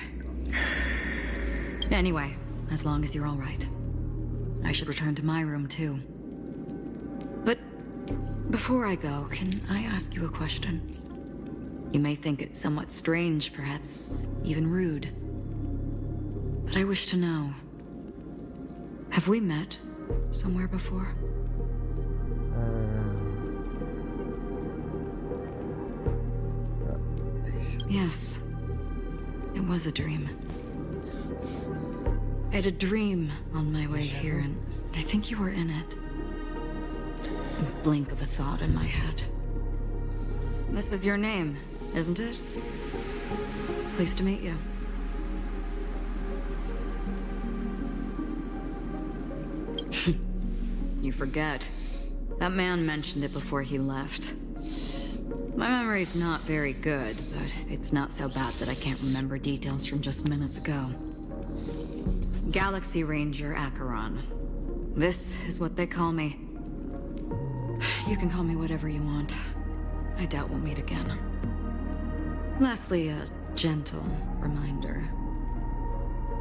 Anyway, as long as you're all right. I should return to my room too. But before I go, can I ask you a question? You may think it somewhat strange, perhaps even rude. But I wish to know, have we met somewhere before? Yes, it was a dream. I had a dream on my way here, and I think you were in it. A blink of a thought in my head. This is your name, isn't it? Pleased to meet you. You forget. That man mentioned it before he left. My memory's not very good, but it's not so bad that I can't remember details from just minutes ago. Galaxy Ranger Acheron. This is what they call me. You can call me whatever you want. I doubt we'll meet again. Lastly, a gentle reminder.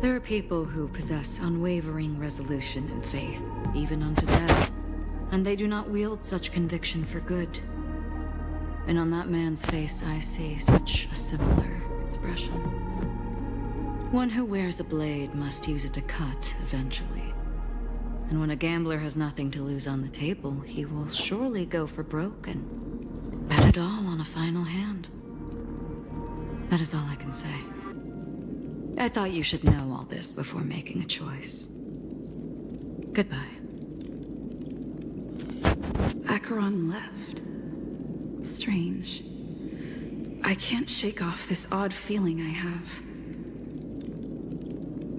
There are people who possess unwavering resolution and faith, even unto death, and they do not wield such conviction for good. And on that man's face, I see such a similar expression. One who wears a blade must use it to cut eventually. And when a gambler has nothing to lose on the table, he will surely go for broke and bet it all on a final hand. That is all I can say. I thought you should know all this before making a choice. Goodbye. Acheron left. Strange. I can't shake off this odd feeling I have.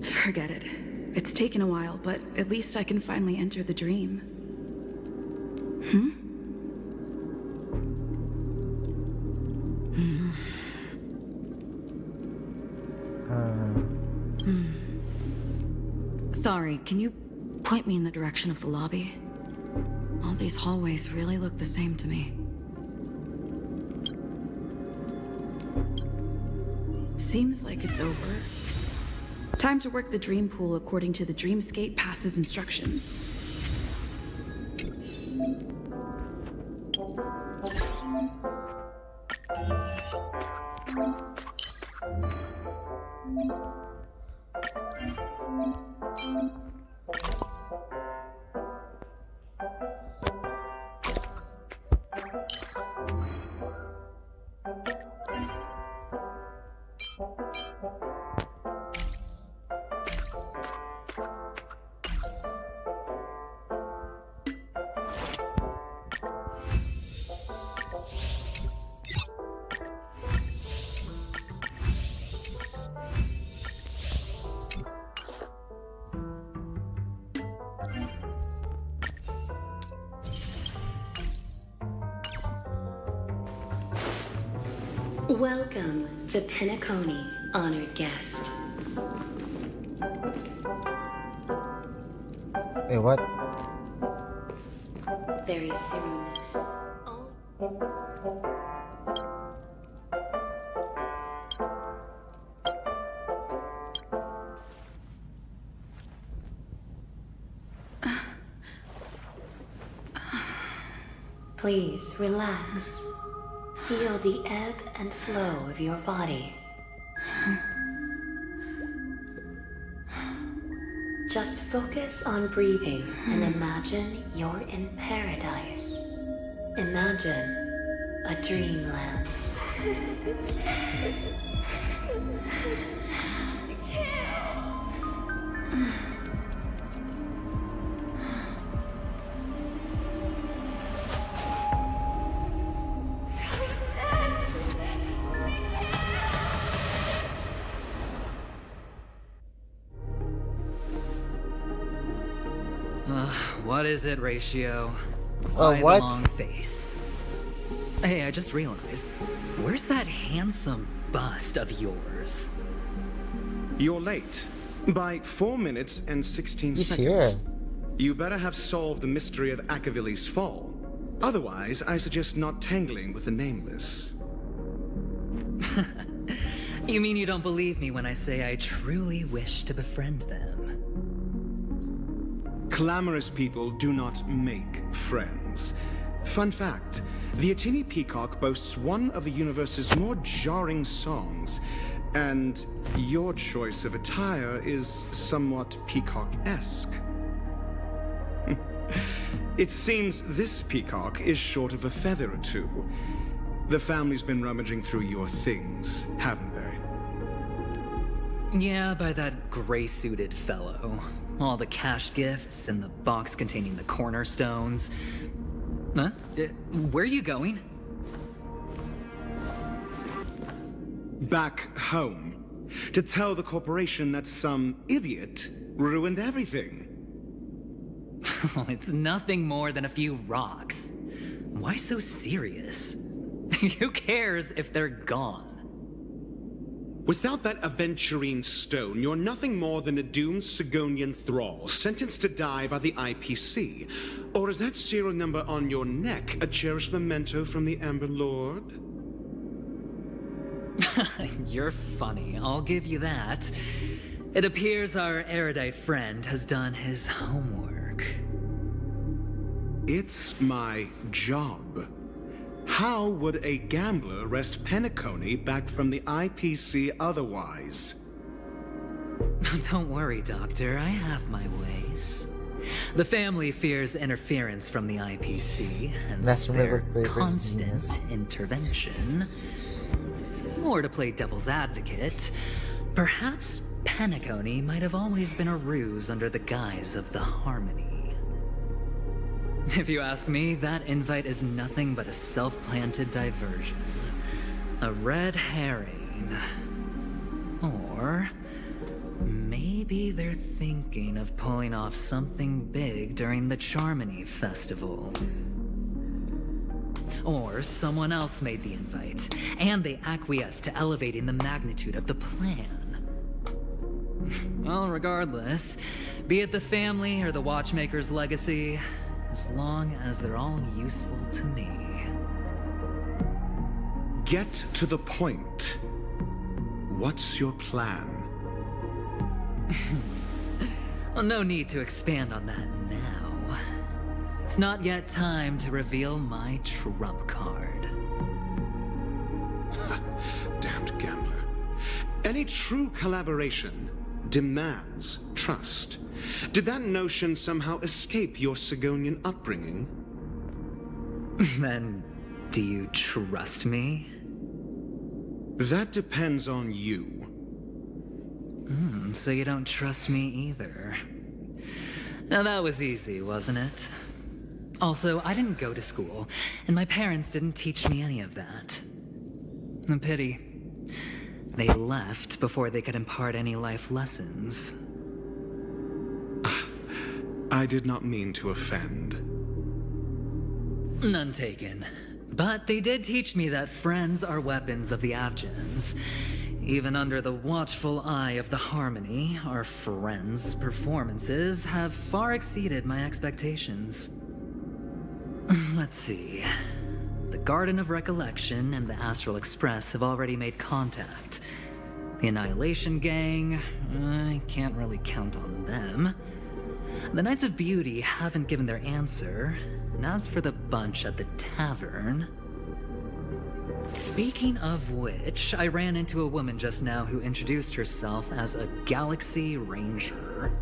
Forget it. It's taken a while, but at least I can finally enter the dream. Sorry, can you point me in the direction of the lobby? All these hallways really look the same to me. Seems like it's over. Time to work the dream pool according to the Dreamscape Pass's instructions. Welcome to Penacony, honored guest. Hey, what? Very soon. Please relax. Feel the ebb and flow of your body. Just focus on breathing and imagine you're in paradise. Imagine dreamland. What is it, Ratio? What? The long face. Hey, I just realized. Where's that handsome bust of yours? You're late. By 4 minutes and 16 He's seconds. here. You better have solved the mystery of Akavili's fall. Otherwise, I suggest not tangling with the Nameless. You mean you don't believe me when I say I truly wish to befriend them? Clamorous people do not make friends. Fun fact, the Atini Peacock boasts one of the universe's more jarring songs, and your choice of attire is somewhat peacock-esque. It seems this peacock is short of a feather or two. The family's been rummaging through your things, haven't they? Yeah, by that gray-suited fellow. All the cash gifts and the box containing the cornerstones. Huh? Where are you going? Back home. To tell the corporation that some idiot ruined everything. It's nothing more than a few rocks. Why so serious? Who cares if they're gone? Without that aventurine stone, you're nothing more than a doomed Sigonian thrall, sentenced to die by the IPC. Or is that serial number on your neck a cherished memento from the Amber Lord? You're funny, I'll give you that. It appears our erudite friend has done his homework. It's my job. How would a gambler wrest Penacony back from the IPC otherwise? Don't worry, Doctor. I have my ways. The family fears interference from the IPC, and their constant intervention. Or to play devil's advocate, perhaps Penacony might have always been a ruse under the guise of the Harmony. If you ask me, that invite is nothing but a self-planted diversion. A red herring. Or maybe they're thinking of pulling off something big during the Charmony Festival. Or someone else made the invite, and they acquiesced to elevating the magnitude of the plan. Well, regardless, be it the family or the Watchmaker's legacy, as long as they're all useful to me. Get to the point. What's your plan? Well, no need to expand on that now. It's not yet time to reveal my trump card. Damned gambler. Any true collaboration demands trust. Did that notion somehow escape your Sigonian upbringing? Then, do you trust me? That depends on you. So you don't trust me either. Now that was easy, wasn't it? Also, I didn't go to school, and my parents didn't teach me any of that. A pity. They left before they could impart any life lessons. I did not mean to offend. None taken. But they did teach me that friends are weapons of the Avgens. Even under the watchful eye of the Harmony, our friends' performances have far exceeded my expectations. Let's see. The Garden of Recollection and the Astral Express have already made contact. The Annihilation Gang, I can't really count on them. The Knights of Beauty haven't given their answer, and as for the bunch at the tavern... Speaking of which, I ran into a woman just now who introduced herself as a Galaxy Ranger.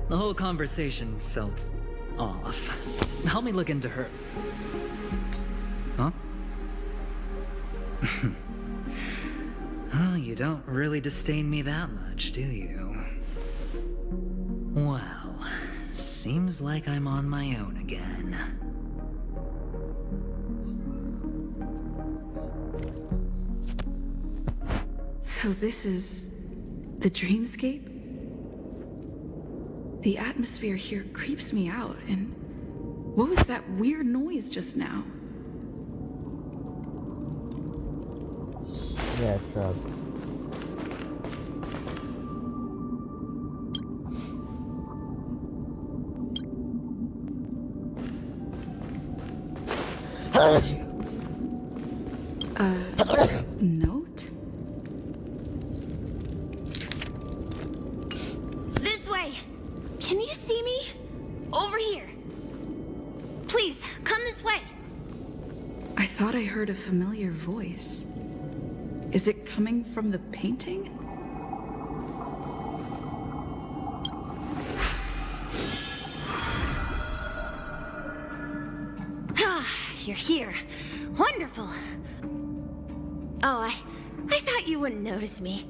The whole conversation felt off. Help me look into her. Huh? Well, you don't really disdain me that much, do you? Well, seems like I'm on my own again. So this is the dreamscape? The atmosphere here creeps me out, and what was that weird noise just now? Yeah, shrub. Note? This way! Can you see me? Over here. Please, come this way. I thought I heard a familiar voice. Is it coming from the painting? Ah, you're here. Wonderful. Oh, I thought you wouldn't notice me.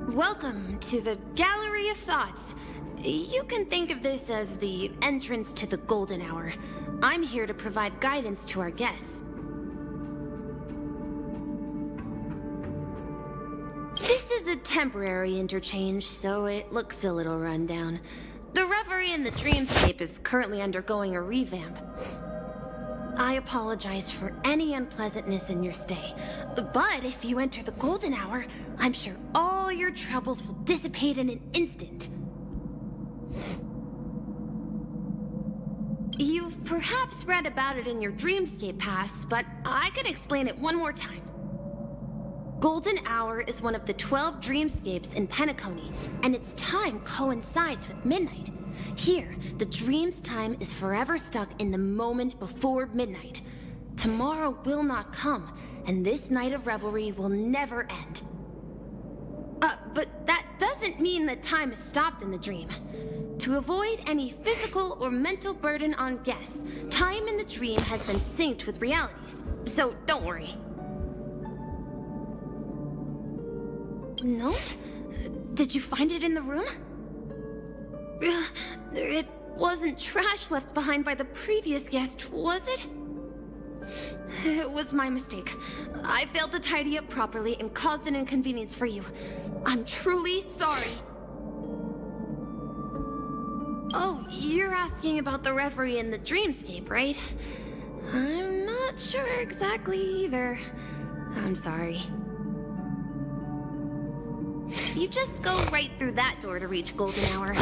Welcome to the Gallery of Thoughts. You can think of this as the entrance to the Golden Hour. I'm here to provide guidance to our guests. This is a temporary interchange, so it looks a little rundown. The Reverie in the Dreamscape is currently undergoing a revamp. I apologize for any unpleasantness in your stay, but if you enter the Golden Hour, I'm sure all your troubles will dissipate in an instant. You've perhaps read about it in your Dreamscape Pass, but I can explain it one more time. Golden Hour is one of the 12 dreamscapes in Penacony, and its time coincides with midnight. Here, the dream's time is forever stuck in the moment before midnight. Tomorrow will not come, and this night of revelry will never end. But that doesn't mean that time is stopped in the dream. To avoid any physical or mental burden on guests, time in the dream has been synced with realities, so don't worry. Note? Did you find it in the room? It wasn't trash left behind by the previous guest, was it? It was my mistake. I failed to tidy up properly and caused an inconvenience for you. I'm truly sorry. Oh, you're asking about the reverie in the dreamscape, right? I'm not sure exactly either. I'm sorry. You just go right through that door to reach Golden Hour.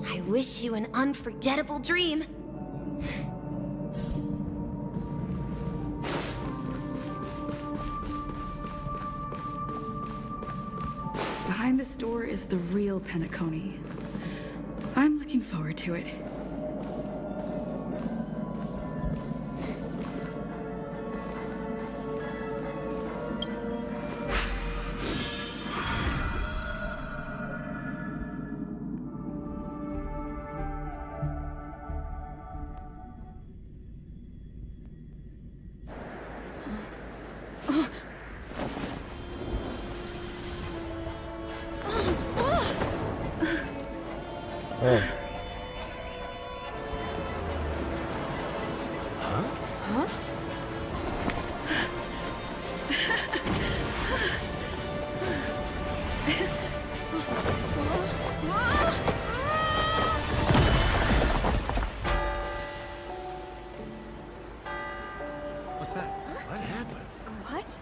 I wish you an unforgettable dream. Behind this door is the real Penacony. I'm looking forward to it. What's that? What happened? What?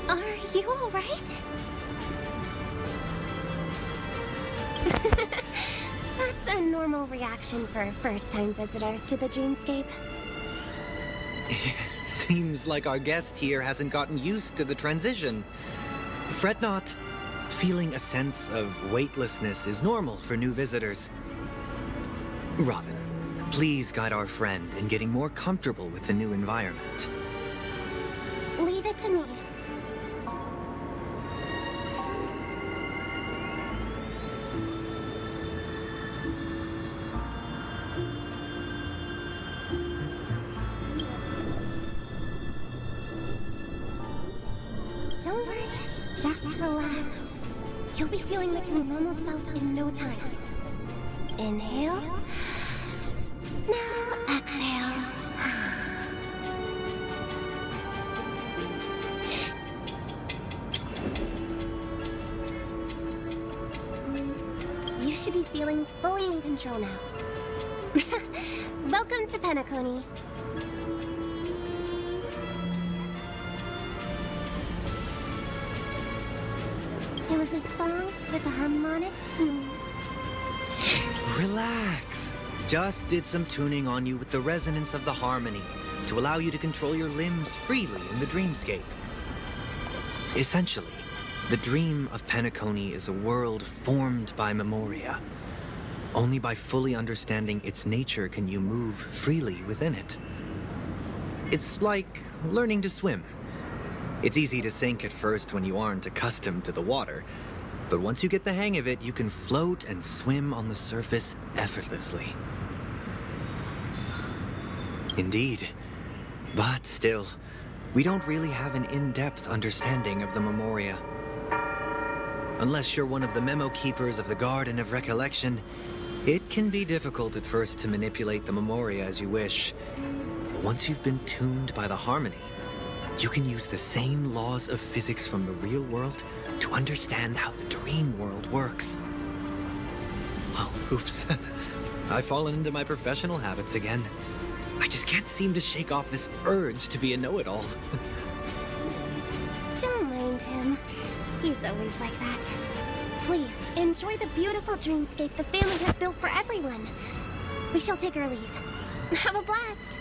Are you all right? That's a normal reaction for first-time visitors to the dreamscape. Seems like our guest here hasn't gotten used to the transition. Fret not. Feeling a sense of weightlessness is normal for new visitors. Robin, please guide our friend in getting more comfortable with the new environment. Leave it to me. Don't worry, just relax. You'll be feeling like your normal self in no time. Inhale. Now exhale. You should be feeling fully in control now. Welcome to Penacony. It was a song with a harmonic tune. Relax. Just did some tuning on you with the resonance of the harmony to allow you to control your limbs freely in the dreamscape. Essentially, the dream of Penacony is a world formed by memoria. Only by fully understanding its nature can you move freely within it. It's like learning to swim. It's easy to sink at first when you aren't accustomed to the water, but once you get the hang of it, you can float and swim on the surface effortlessly. Indeed. But still, we don't really have an in-depth understanding of the memoria. Unless you're one of the memo keepers of the Garden of Recollection, it can be difficult at first to manipulate the memoria as you wish. But once you've been tuned by the harmony, you can use the same laws of physics from the real world to understand how the dream world works. Oh, oops. I've fallen into my professional habits again. I just can't seem to shake off this urge to be a know-it-all. Don't mind him. He's always like that. Please, enjoy the beautiful dreamscape the family has built for everyone. We shall take our leave. Have a blast!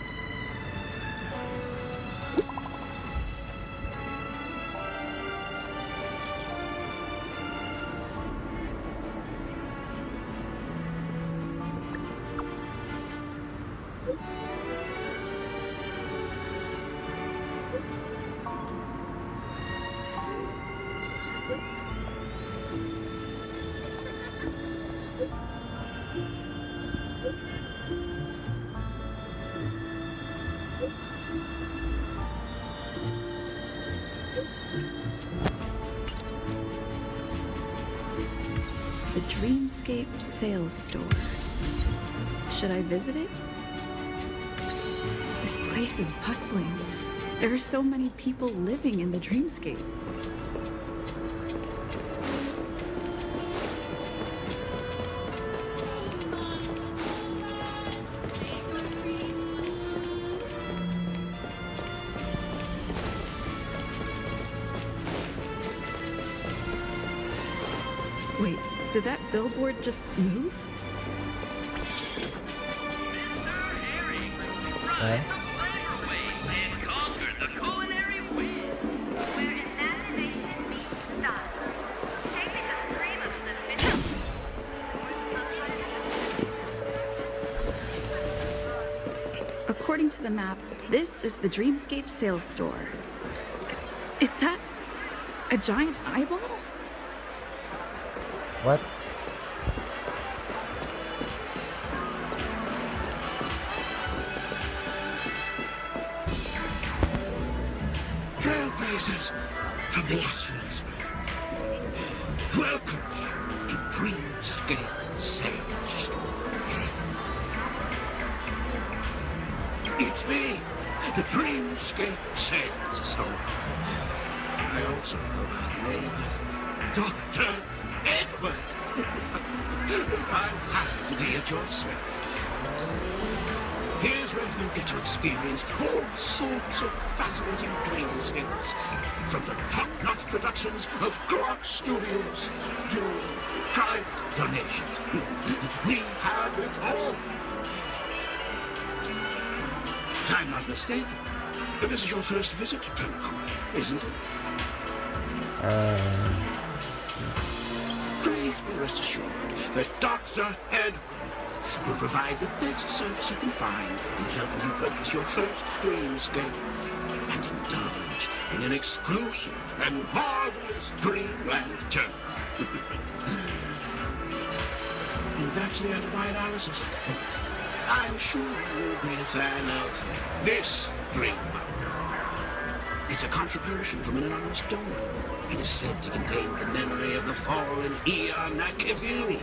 The Dreamscape Sales Store. Should I visit it? This place is bustling. There are so many people living in the Dreamscape. Wait, did that billboard just move? What? According to the map, this is the Dreamscape Sales Store. Is that a giant eyeball? What? Trailblazers from the Astral Experience. Welcome to Dreamscape Sales Store. It's me, the Dreamscape Sales Store. I also go by the name of Dr. Edward. I'm happy to be at your service. Here's where you get to experience all sorts of fascinating dreamscapes. From the top-notch productions of Glock Studios to private donation. We have it all. If I'm not mistaken, this is your first visit to Penacony, isn't it? Please be rest assured that Dr. Edward will provide the best service you can find in helping you purchase your first dreamscape and indulge in an exclusive and marvelous dreamland journey. And that's the end of my analysis. I'm sure you'll be a fan of this dream. It It's a contribution from an anonymous donor. It is said to contain the memory of the fallen Eon Nakavili.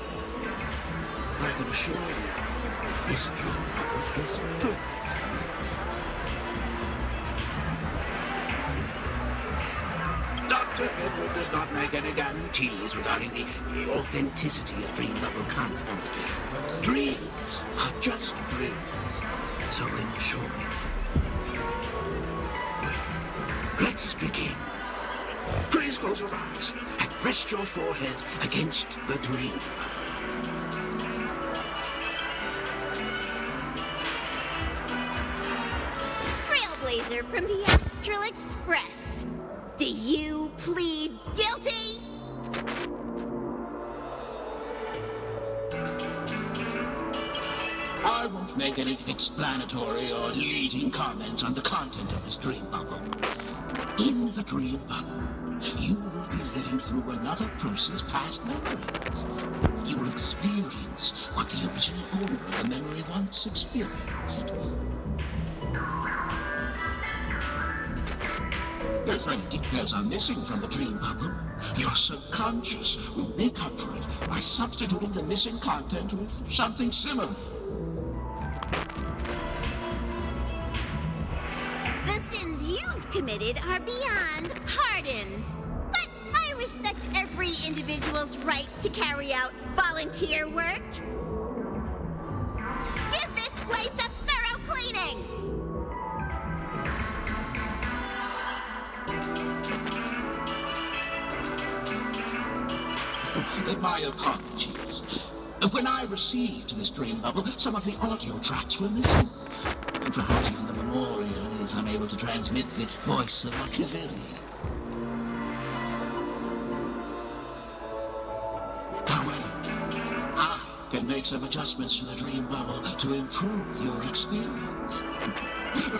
I can assure you that this dream bubble is perfect. Dr. Edward does not make any guarantees regarding the authenticity of dream bubble content. Dreams are just dreams, so enjoy them. Let's begin. Please close your eyes and rest your foreheads against the dream bubble. Trailblazer from the Astral Express. Do you plead guilty? I won't make any explanatory or leading comments on the content of this dream bubble. In the dream bubble, you will be living through another person's past memories. You will experience what the original owner of the memory once experienced. If any details are missing from the dream bubble, your subconscious will make up for it by substituting the missing content with something similar. The sins you've committed are beyond pardon. But I respect every individual's right to carry out volunteer work. Give this place a thorough cleaning! My apologies. When I received this dream bubble, some of the audio tracks were missing. And perhaps even the memorial is unable to transmit the voice of Machiavelli. However, I can make some adjustments to the dream bubble to improve your experience.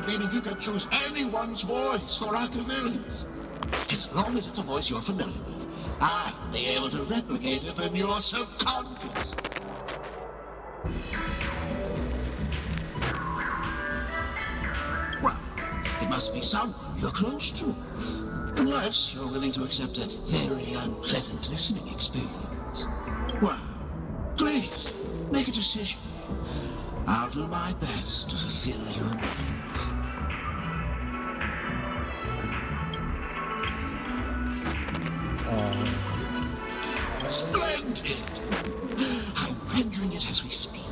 Meaning you can choose anyone's voice for Machiavelli's. As long as it's a voice you're familiar with, I'll be able to replicate it in your subconscious. Well, it must be someone you're close to. Unless you're willing to accept a very unpleasant listening experience. Well, please, make a decision. I'll do my best to fulfill your needs. Splendid! I'm rendering it as we speak.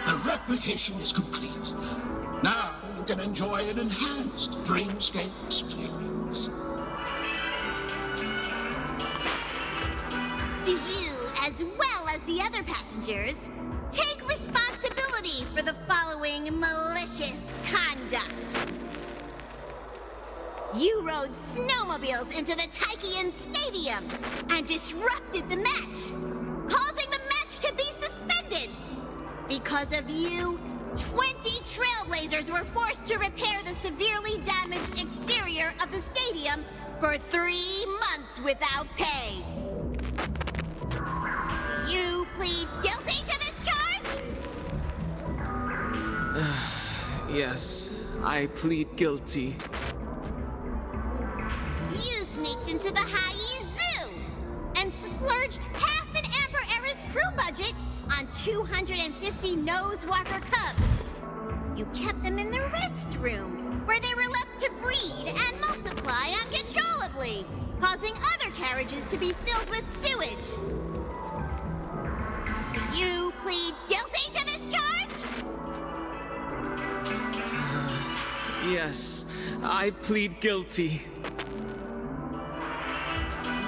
The replication is complete. Now you can enjoy an enhanced dreamscape experience. Do you, as well as the other passengers, take responsibility for the following malicious conduct? You rode snowmobiles into the Taikian Stadium and disrupted the match, causing the match to be suspended. Because of you, 20 Trailblazers were forced to repair the severely damaged exterior of the stadium for 3 months without pay. Do you plead guilty to this charge? Yes, I plead guilty. You sneaked into the High Zoo and splurged half an Amber Era's crew budget on 250 Nosewalker cubs. You kept them in the restroom, where they were left to breed and multiply uncontrollably, causing other carriages to be filled with sewage. Do you plead guilty to this charge? Yes, I plead guilty.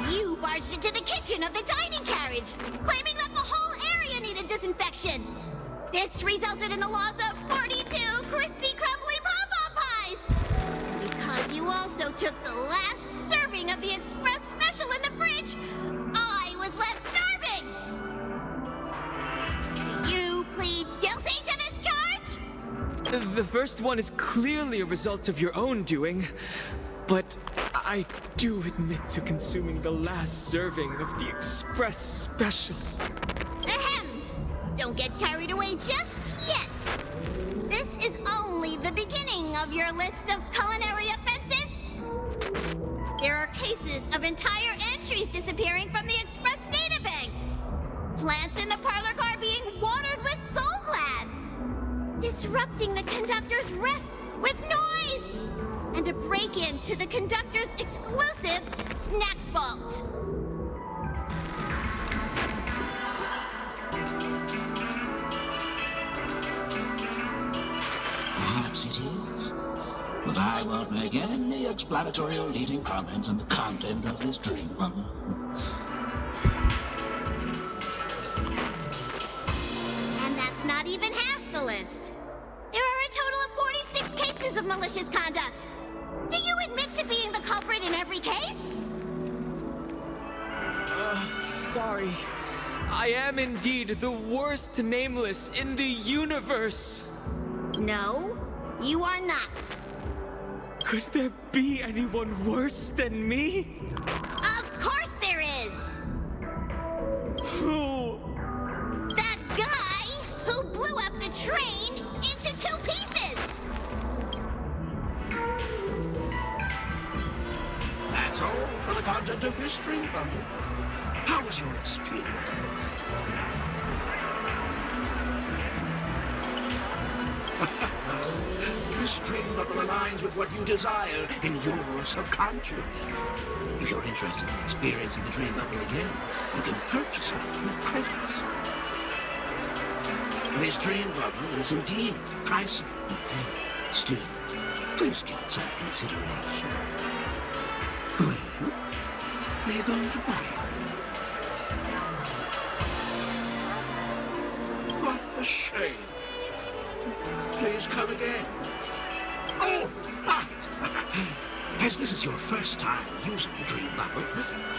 You barged into the kitchen of the dining carriage, claiming that the whole area needed disinfection. This resulted in the loss of 42 crispy, crumbly pom-pom pies. And because you also took the last serving of the express special in the fridge, I was left starving. Do you plead guilty to this charge? The first one is clearly a result of your own doing, but I do admit to consuming the last serving of the express special. Ahem! Don't get carried away just yet. This is only the beginning of your list of culinary offenses? There are cases of entire entries disappearing from the Express data bank. Plants in the parlor car being watered with Soul Glad. Disrupting the conductor's rest with noise. And a break-in to the conductor's exclusive snack vault. Perhaps it is, but I won't make any explanatory or leading comments on the content of this dream bubble. And that's not even half the list. There are a total of 46 cases of malicious conduct. Do you admit to being the culprit in every case? Sorry. I am indeed the worst nameless in the universe. No, you are not. Could there be anyone worse than me? Of course there is. Who? That guy who blew up the train into 2 pieces. That's all for the content of this dream bubble. How was your experience? This dream bubble aligns with what you desire in your subconscious. If you're interested in experiencing the dream bubble again, you can purchase it with credits. This dream bubble is indeed pricey. Still, please give it some consideration. Well, are you going to buy it? What a shame. Please come again. Oh, right. As this is your first time using the dream bubble,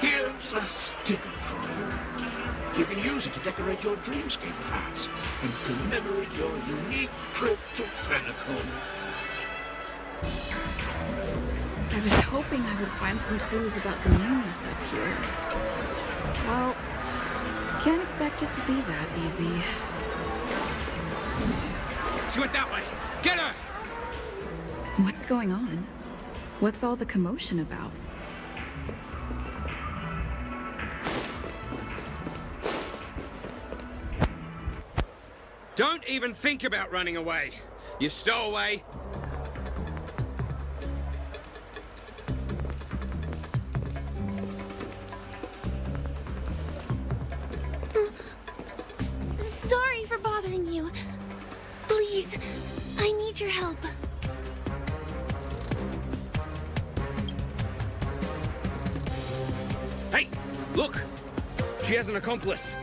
here's a sticker for you. You can use it to decorate your dreamscape pass and commemorate your unique trip to Penacony. I was hoping I would find some clues about the nameless up here. Well, can't expect it to be that easy. She went that way. Get her! What's going on? What's all the commotion about? Don't even think about running away. You stowaway. Sorry for bothering you. Please, I need your help. Hey, look! She has an accomplice.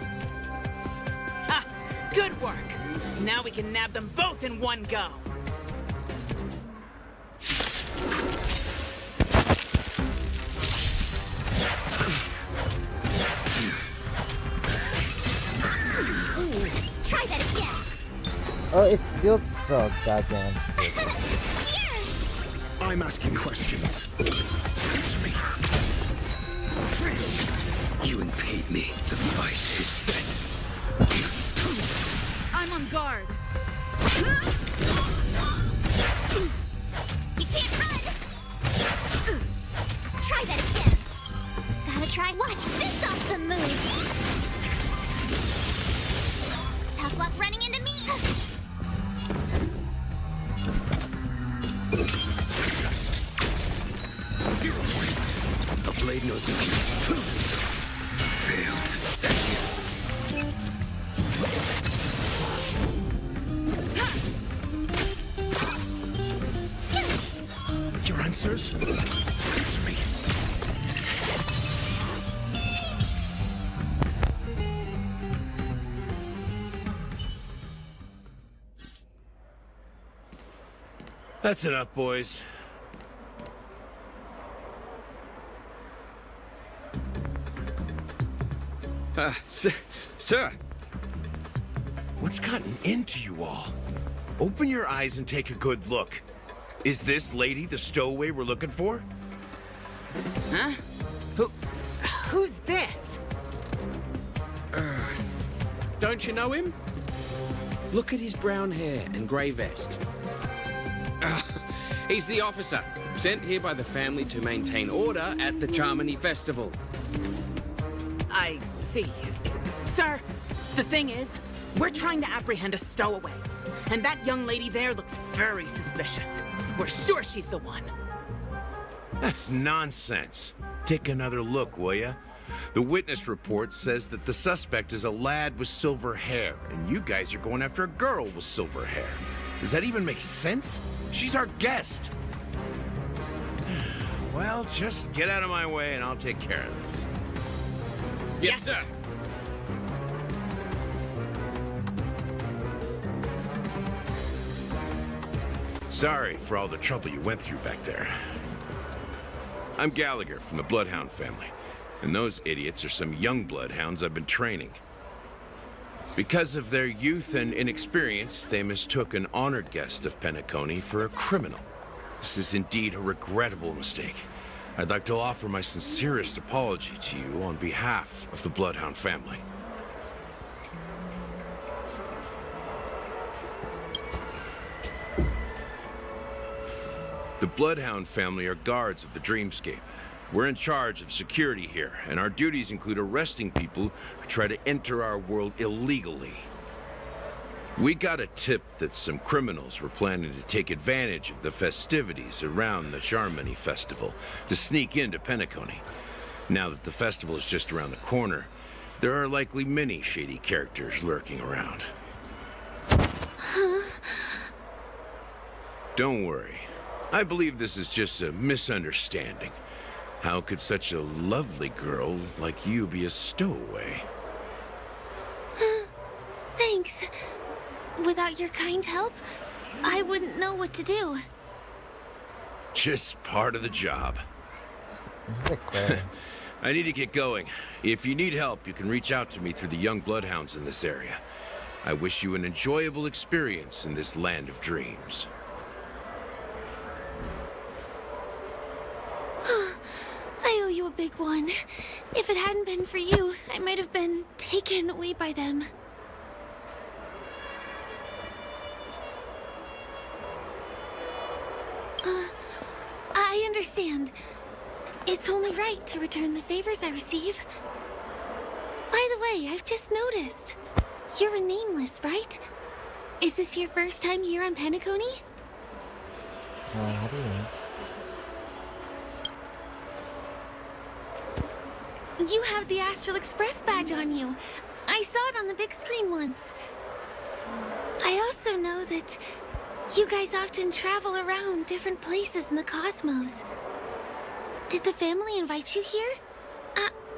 Ha! Good work! Now we can nab them both in one go. Try that again. Oh, it's still so goddamn. I'm asking questions. Answer me. You impede me. The fight is set. I'm on guard. You can't run. Try that again. Gotta try. Watch this awesome move. Tough luck running into me. Just 0 points. A blade knows no peace. Failed to set you. Your answers? Answer me. That's enough, boys. Sir. What's gotten into you all? Open your eyes and take a good look. Is this lady the stowaway we're looking for? Huh? Who's this? Don't you know him? Look at his brown hair and grey vest. He's the officer, sent here by the family to maintain order at the Charmony Festival. I see. Sir, the thing is, we're trying to apprehend a stowaway. And that young lady there looks very suspicious. We're sure she's the one. That's nonsense. Take another look, will ya? The witness report says that the suspect is a lad with silver hair, and you guys are going after a girl with silver hair. Does that even make sense? She's our guest. Well, just get out of my way and I'll take care of this. Yes, sir. Sorry for all the trouble you went through back there. I'm Gallagher from the Bloodhound family, and those idiots are some young bloodhounds I've been training. Because of their youth and inexperience, they mistook an honored guest of Penacony for a criminal. This is indeed a regrettable mistake. I'd like to offer my sincerest apology to you on behalf of the Bloodhound family. The Bloodhound family are guards of the Dreamscape. We're in charge of security here, and our duties include arresting people who try to enter our world illegally. We got a tip that some criminals were planning to take advantage of the festivities around the Charmony Festival to sneak into Penacony. Now that the festival is just around the corner, there are likely many shady characters lurking around. Don't worry. I believe this is just a misunderstanding. How could such a lovely girl like you be a stowaway? Thanks. Without your kind help, I wouldn't know what to do. Just part of the job. I need to get going. If you need help, you can reach out to me through the young bloodhounds in this area. I wish you an enjoyable experience in this land of dreams. I owe you a big one. If it hadn't been for you, I might have been taken away by them. I understand. It's only right to return the favors I receive. By the way, I've just noticed. You're a nameless, right? Is this your first time here on Penacony? How do you know? You have the Astral Express badge on you. I saw it on the big screen once. I also know that you guys often travel around different places in the cosmos. Did the family invite you here?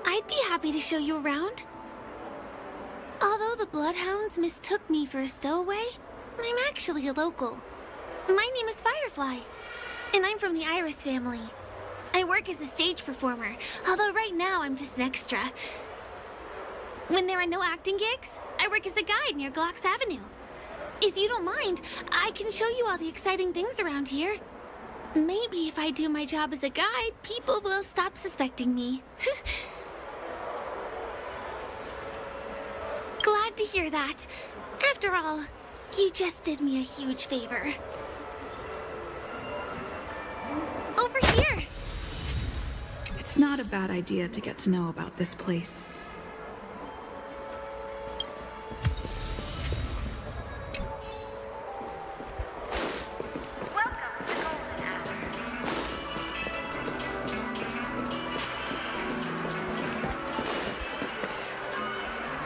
I'd be happy to show you around. Although the Bloodhounds mistook me for a stowaway, I'm actually a local. My name is Firefly, and I'm from the Iris family. I work as a stage performer, although right now I'm just an extra. When there are no acting gigs, I work as a guide near Glox Avenue. If you don't mind, I can show you all the exciting things around here. Maybe if I do my job as a guide, people will stop suspecting me. Glad to hear that. After all, you just did me a huge favor. Over here! It's not a bad idea to get to know about this place.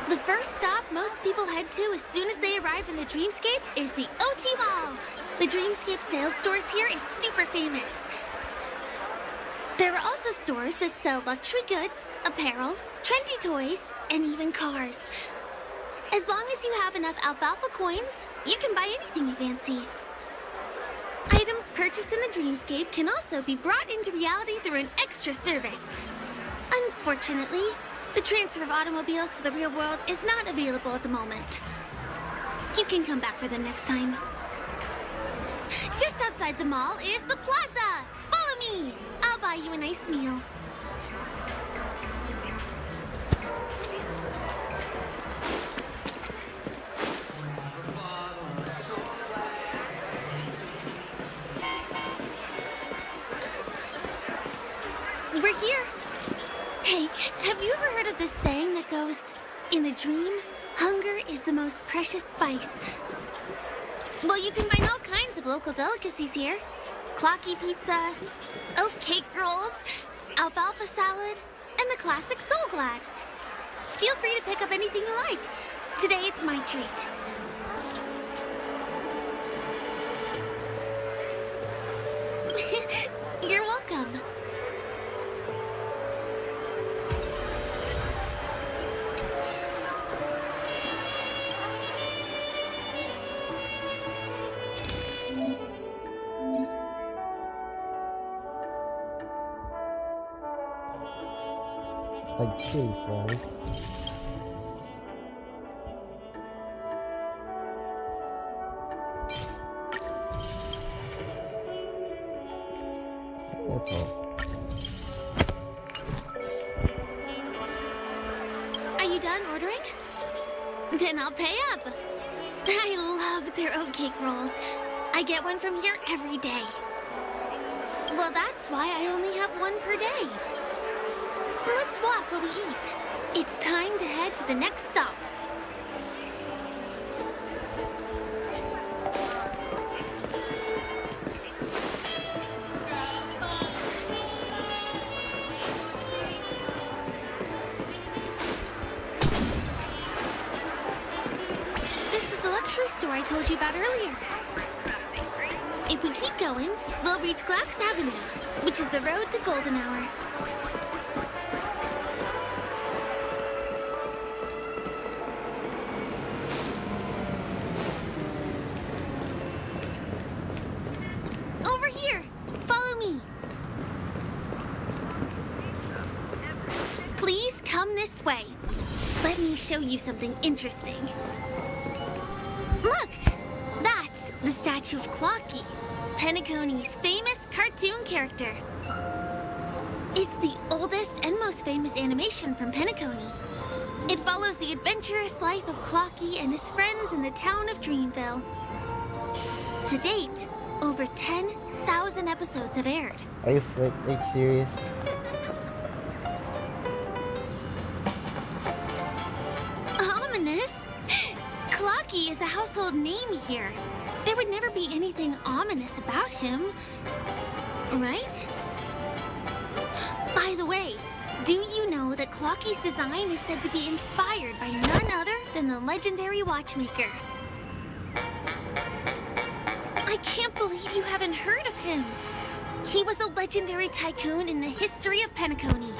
The first stop most people head to as soon as they arrive in the Dreamscape is the OT Mall. The Dreamscape sales stores here is super famous. There are also stores that sell luxury goods, apparel, trendy toys, and even cars. As long as you have enough alfalfa coins, you can buy anything you fancy. Items purchased in the Dreamscape can also be brought into reality through an extra service. Unfortunately, the transfer of automobiles to the real world is not available at the moment. You can come back for them next time. Just outside the mall is the plaza! Follow me! I'll buy you a nice meal. We're here. Hey, have you ever heard of this saying that goes, in a dream, hunger is the most precious spice? Well, you can find all kinds of local delicacies here. Clocky pizza, oat cake rolls, alfalfa salad, and the classic Soul Glad. Feel free to pick up anything you like. Today it's my treat. You're welcome. Like chili fries. That's all. Are you done ordering? Then I'll pay up. I love their oat cake rolls. I get one from here every day. Well, that's why I only have one per day. Let's walk while we eat. It's time to head to the next stop. This is the luxury store I told you about earlier. If we keep going, we'll reach Glax Avenue, which is the road to Golden Hour. Over here! Follow me! Please come this way. Let me show you something interesting. Look! That's the statue of Clocky, Penacony's famous cartoon character. It's the oldest and most famous animation from Penacony. It follows the adventurous life of Clocky and his friends in the town of Dreamville. To date, over 10,000 episodes have aired. Are you like serious? Ominous? Clocky is a household name here. There would never be anything ominous about him, right? By the way, do you know that Clocky's design is said to be inspired by none other than the legendary watchmaker? I can't believe you haven't heard of him. He was a legendary tycoon in the history of Penacony,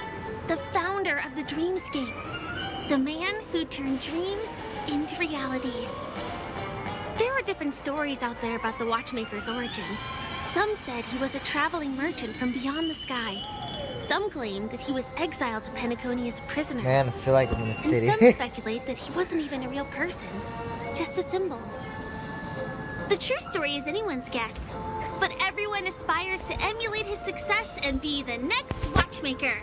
the founder of the dreamscape, the man who turned dreams into reality. There are different stories out there about the watchmaker's origin. Some said he was a traveling merchant from beyond the sky. Some claim that he was exiled to Penacony as a prisoner. Man, I feel like I'm in a city. And some speculate that he wasn't even a real person, just a symbol. The true story is anyone's guess, but everyone aspires to emulate his success and be the next watchmaker.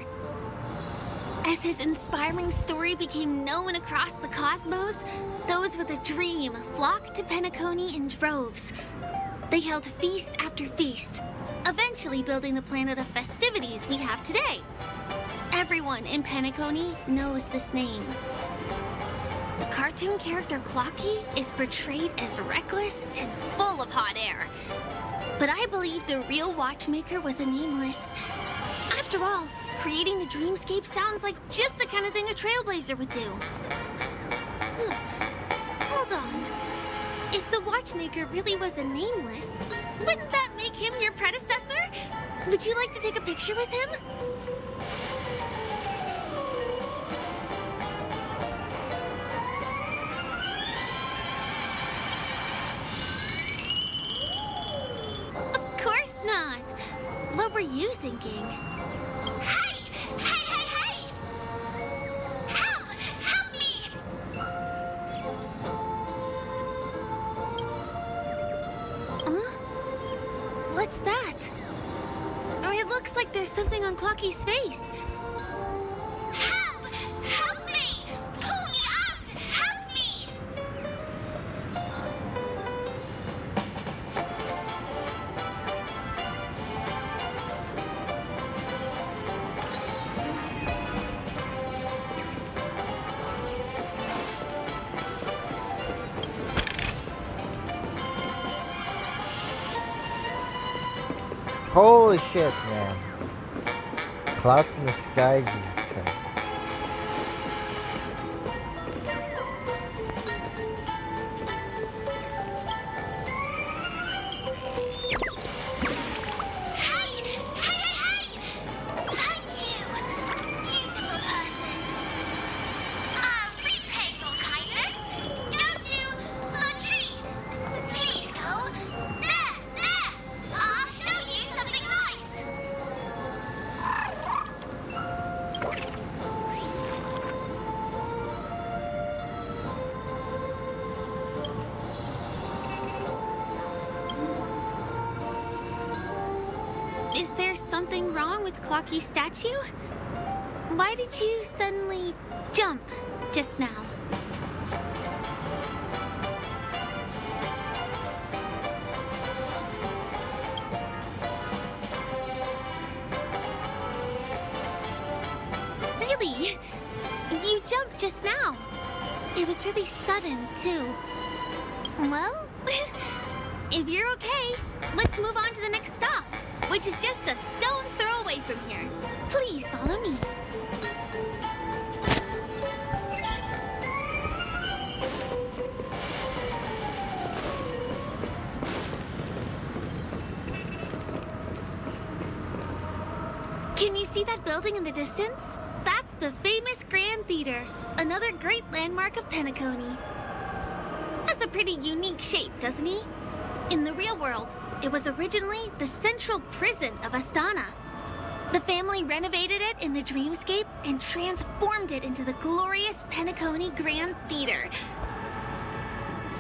As his inspiring story became known across the cosmos, those with a dream flocked to Penacony in droves. They held feast after feast, eventually building the planet of festivities we have today. Everyone in Penacony knows this name. The cartoon character Clocky is portrayed as reckless and full of hot air. But I believe the real watchmaker was a nameless. After all, creating the dreamscape sounds like just the kind of thing a trailblazer would do. Hold on. If the watchmaker really was a nameless, wouldn't that make him your predecessor? Would you like to take a picture with him? Of course not. What were you thinking? Hey! Hey, hey, hey! Help! Help me! What's that? It looks like there's something on Clocky's face. Help! Help me! Pull me out! Help me! Holy shit, man. Clouds in the sky, Jesus Christ. Is there something wrong with Clocky's statue? Why did you suddenly jump just now? Really? You jumped just now. It was really sudden, too. Well, if you're okay, let's move on to the next stop, which is just a stone's throw away from here. Please follow me. Can you see that building in the distance? That's the famous Grand Theater, another great landmark of Penacony. Has a pretty unique shape, doesn't he? In the real world, it was originally the central prison of Astana. The family renovated it in the dreamscape and transformed it into the glorious Penacony Grand Theater.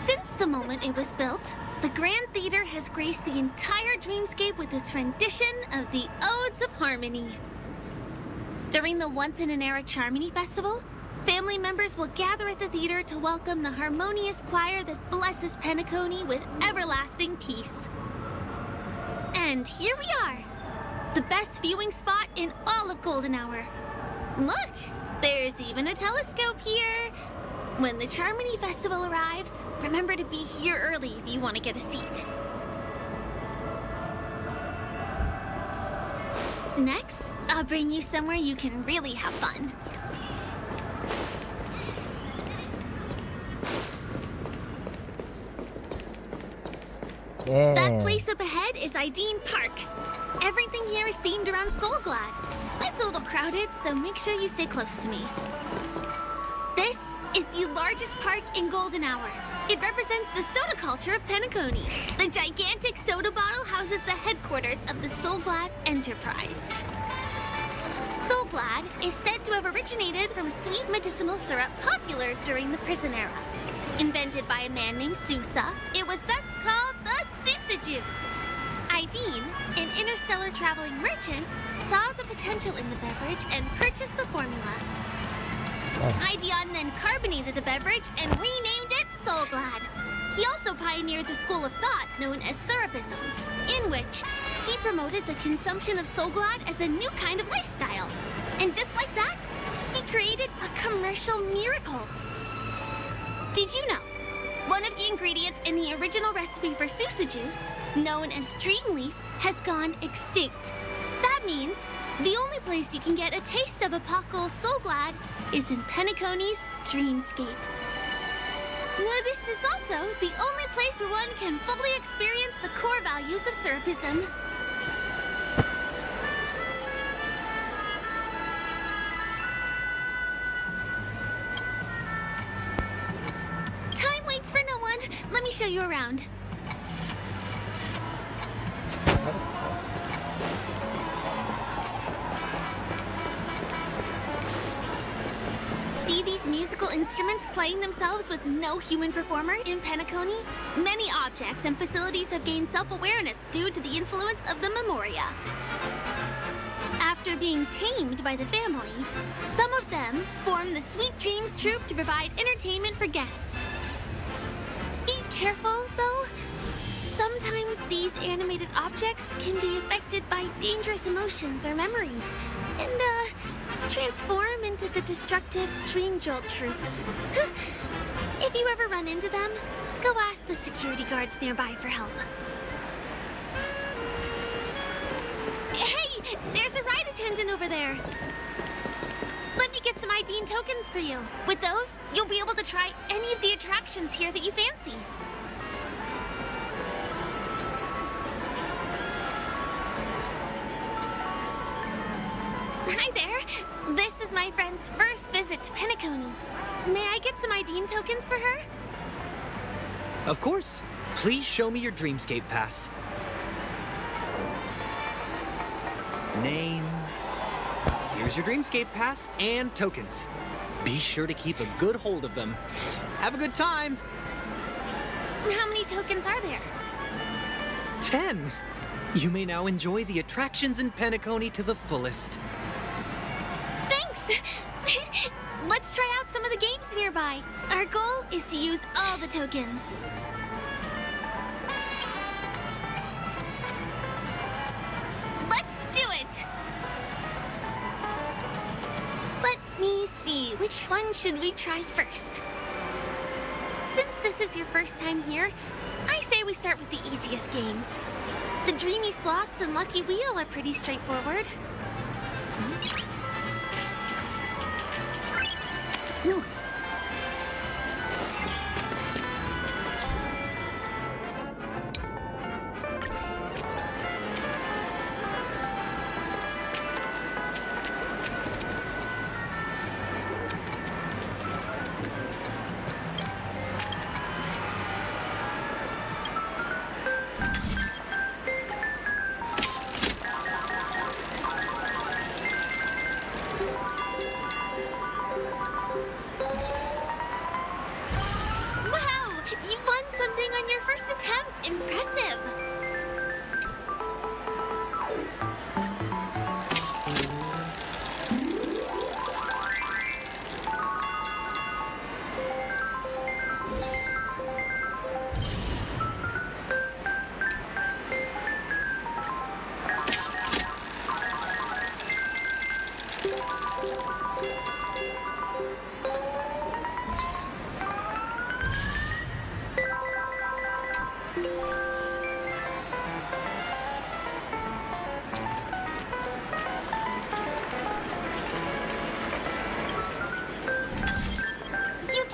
Since the moment it was built, the Grand Theater has graced the entire dreamscape with its rendition of the Odes of Harmony. During the once-in-an-era Charmony Festival, family members will gather at the theater to welcome the harmonious choir that blesses Penacony with everlasting peace. And here we are, the best viewing spot in all of Golden Hour. Look, there's even a telescope here. When the Charmony Festival arrives, remember to be here early if you want to get a seat. Next, I'll bring you somewhere you can really have fun. Yeah. That place up ahead is Ideen Park. Everything here is themed around Soulglad. It's a little crowded, so make sure you stay close to me. This is the largest park in Golden Hour. It represents the soda culture of Penacony. The gigantic soda bottle houses the headquarters of the Soulglad Enterprise. Soulglad is said to have originated from a sweet medicinal syrup popular during the prison era. Invented by a man named Sousa, it was thus called the Sousa Juice. Ideen, an interstellar traveling merchant, saw the potential in the beverage and purchased the formula. Ideon then carbonated the beverage and renamed it Soulglad. He also pioneered the school of thought known as Syrupism, in which he promoted the consumption of Soulglad as a new kind of lifestyle. And just like that, he created a commercial miracle. Did you know? One of the ingredients in the original recipe for Sousa Juice, known as Dreamleaf, has gone extinct. That means the only place you can get a taste of Apocal Soulglad is in Penacony's Dreamscape. Now, this is also the only place where one can fully experience the core values of Syrupism. Time waits for no one. Let me show you around. See these musical instruments playing themselves with no human performer in Penacony? Many objects and facilities have gained self-awareness due to the influence of the Memoria. After being tamed by the family, some of them form the Sweet Dreams Troupe to provide entertainment for guests. Be careful, though. Sometimes these animated objects can be affected by dangerous emotions or memories, and, transform into the destructive Dream Jolt Troupe. If you ever run into them, go ask the security guards nearby for help. attendant over there. Let me get some ID and tokens for you. With those, you'll be able to try any of the attractions here that you fancy. Hi there. This is my friend's first visit to Penacony. May I get some ID and tokens for her? Of course. Please show me your Dreamscape pass. Name. Here's your Dreamscape pass and tokens. Be sure to keep a good hold of them. Have a good time. How many tokens are there? 10. You may now enjoy the attractions in Penacony to the fullest. Thanks! Let's try out some of the games nearby. Our goal is to use all the tokens. Let's do it! Let me see, which one should we try first? Since this is your first time here, I say we start with the easiest games. The Dreamy Slots and Lucky Wheel are pretty straightforward. Nice. Impressive!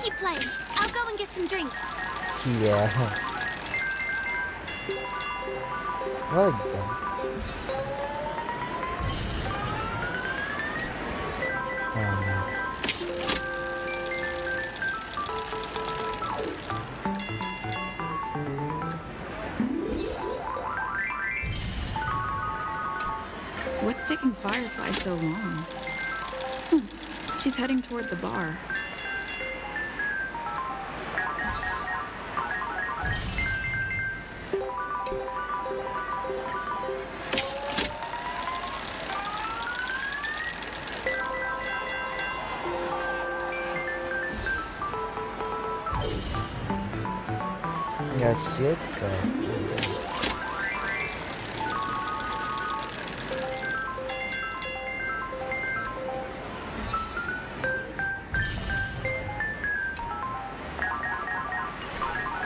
Keep playing. I'll go and get some drinks. Yeah. What the? Oh no. What's taking Firefly so long? She's heading toward the bar. Yeah, shit stuff.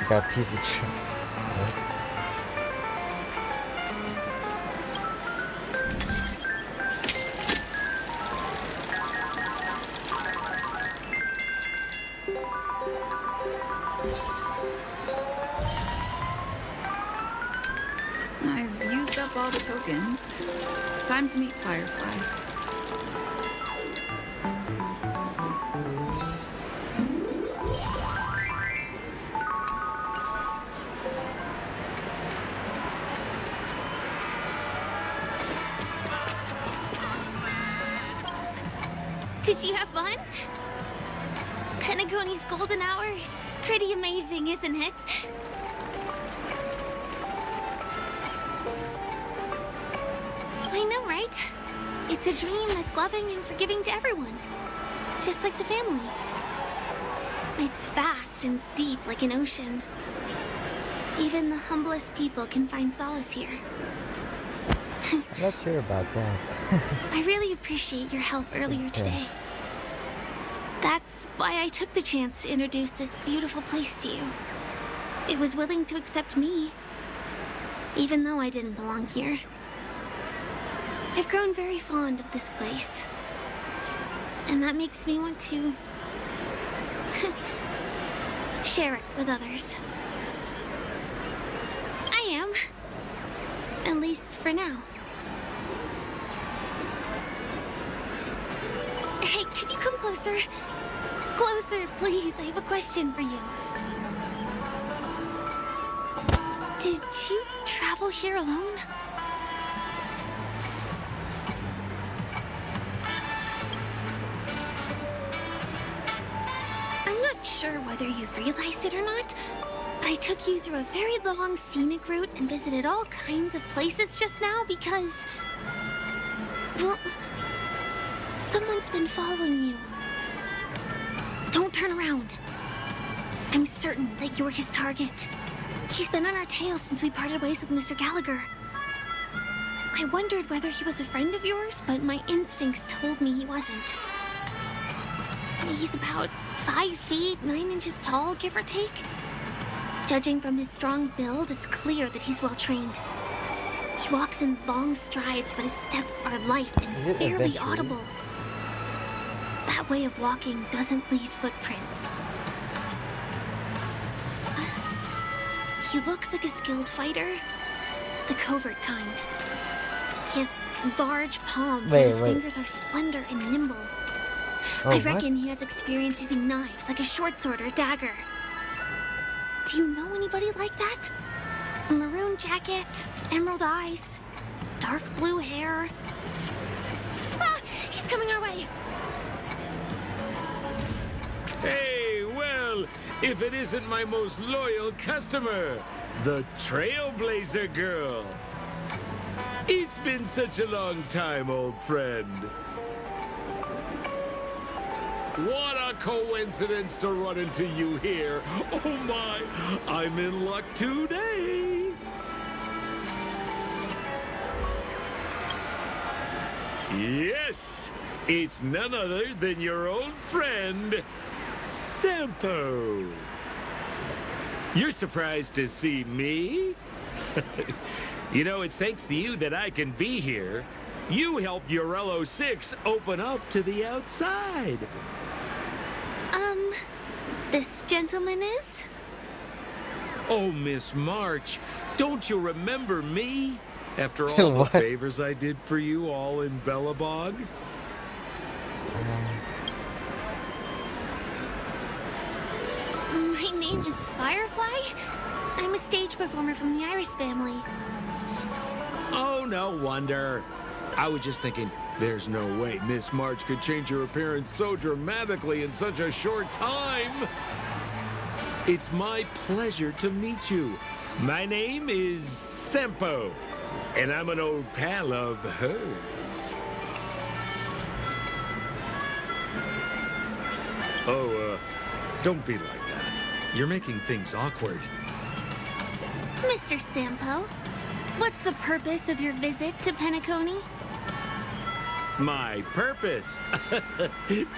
That piece of shit. I've used up all the tokens. Time to meet Firefly. Did you have fun? Penacony's golden hour is pretty amazing, isn't it? I know, right? It's a dream that's loving and forgiving to everyone. Just like the family. It's vast and deep like an ocean. Even the humblest people can find solace here. I'm not sure about that. I really appreciate your help earlier today. That's why I took the chance to introduce this beautiful place to you. It was willing to accept me, even though I didn't belong here. I've grown very fond of this place. And that makes me want to share it with others. I am. At least for now. Hey, could you come closer? Closer, please. I have a question for you. Did you travel here alone? I'm not sure whether you've realized it or not, but I took you through a very long scenic route and visited all kinds of places just now because... well, someone's been following you. Don't turn around. I'm certain that you're his target. He's been on our tail since we parted ways with Mr. Gallagher. I wondered whether he was a friend of yours, but my instincts told me he wasn't. He's about 5 feet, 9 inches tall, give or take. Judging from his strong build, it's clear that he's well trained. He walks in long strides, but his steps are light and barely audible. That way of walking doesn't leave footprints. He looks like a skilled fighter, the covert kind. He has large palms and his fingers are slender and nimble. I reckon he has experience using knives like a short sword or a dagger. Do you know anybody like that? A maroon jacket, emerald eyes, dark blue hair. Ah! He's coming our way! Hey, well, if it isn't my most loyal customer, the Trailblazer girl. It's been such a long time, old friend. What a coincidence to run into you here. Oh my, I'm in luck today. Yes, it's none other than your old friend, Sampo. You're surprised to see me? You know, it's thanks to you that I can be here. You helped Urello 6 open up to the outside. This gentleman is? Oh, Miss March, don't you remember me? After all the favors I did for you all in Bellabog? My name is Firefly. I'm a stage performer from the Iris family. Oh, no wonder. I was just thinking, there's no way Miss March could change her appearance so dramatically in such a short time. It's my pleasure to meet you. My name is Sampo, and I'm an old pal of hers. Oh, don't be like that. You're making things awkward. Mr. Sampo, what's the purpose of your visit to Penacony? My purpose?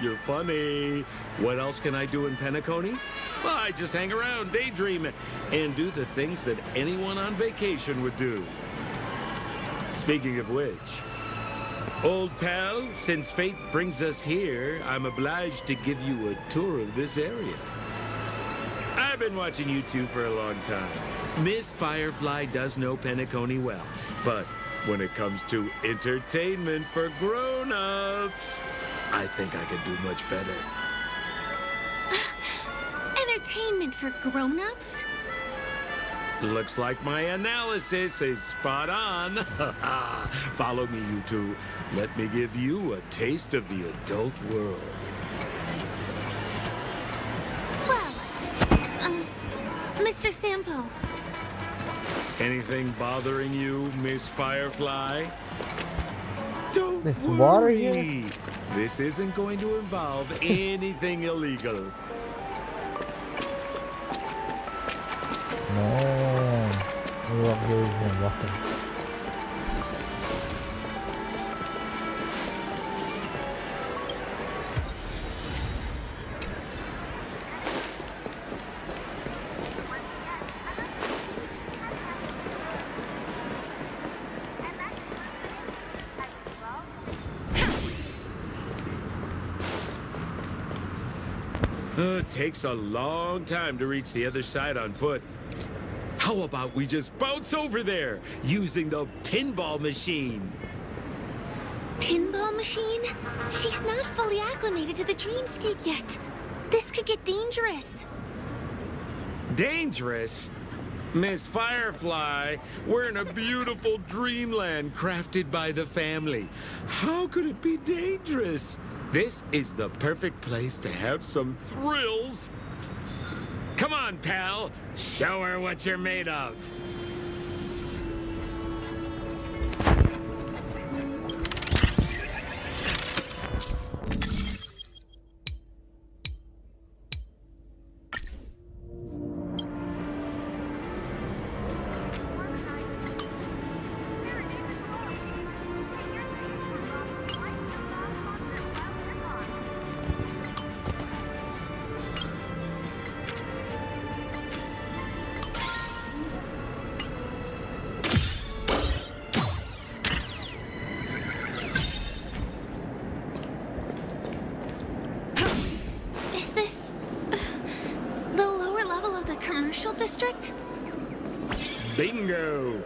You're funny. What else can I do in Penacony? Well, I just hang around, daydream, and do the things that anyone on vacation would do. Speaking of which, old pal, since fate brings us here, I'm obliged to give you a tour of this area. I've been watching you two for a long time. Miss Firefly does know Penacony well, but when it comes to entertainment for grown-ups, I think I can do much better. Entertainment for grown-ups? Looks like my analysis is spot on. Follow me, you two. Let me give you a taste of the adult world. Well, Mr. Sampo. Anything bothering you, Miss Firefly? Don't Miss Water worry. here? This isn't going to involve anything illegal. No. We walk here and walk. It takes a long time to reach the other side on foot. How about we just bounce over there using the pinball machine? Pinball machine? She's not fully acclimated to the dreamscape yet. This could get dangerous. Dangerous? Miss Firefly, we're in a beautiful dreamland crafted by the family. How could it be dangerous? This is the perfect place to have some thrills. Come on, pal. Show her what you're made of. District? Bingo!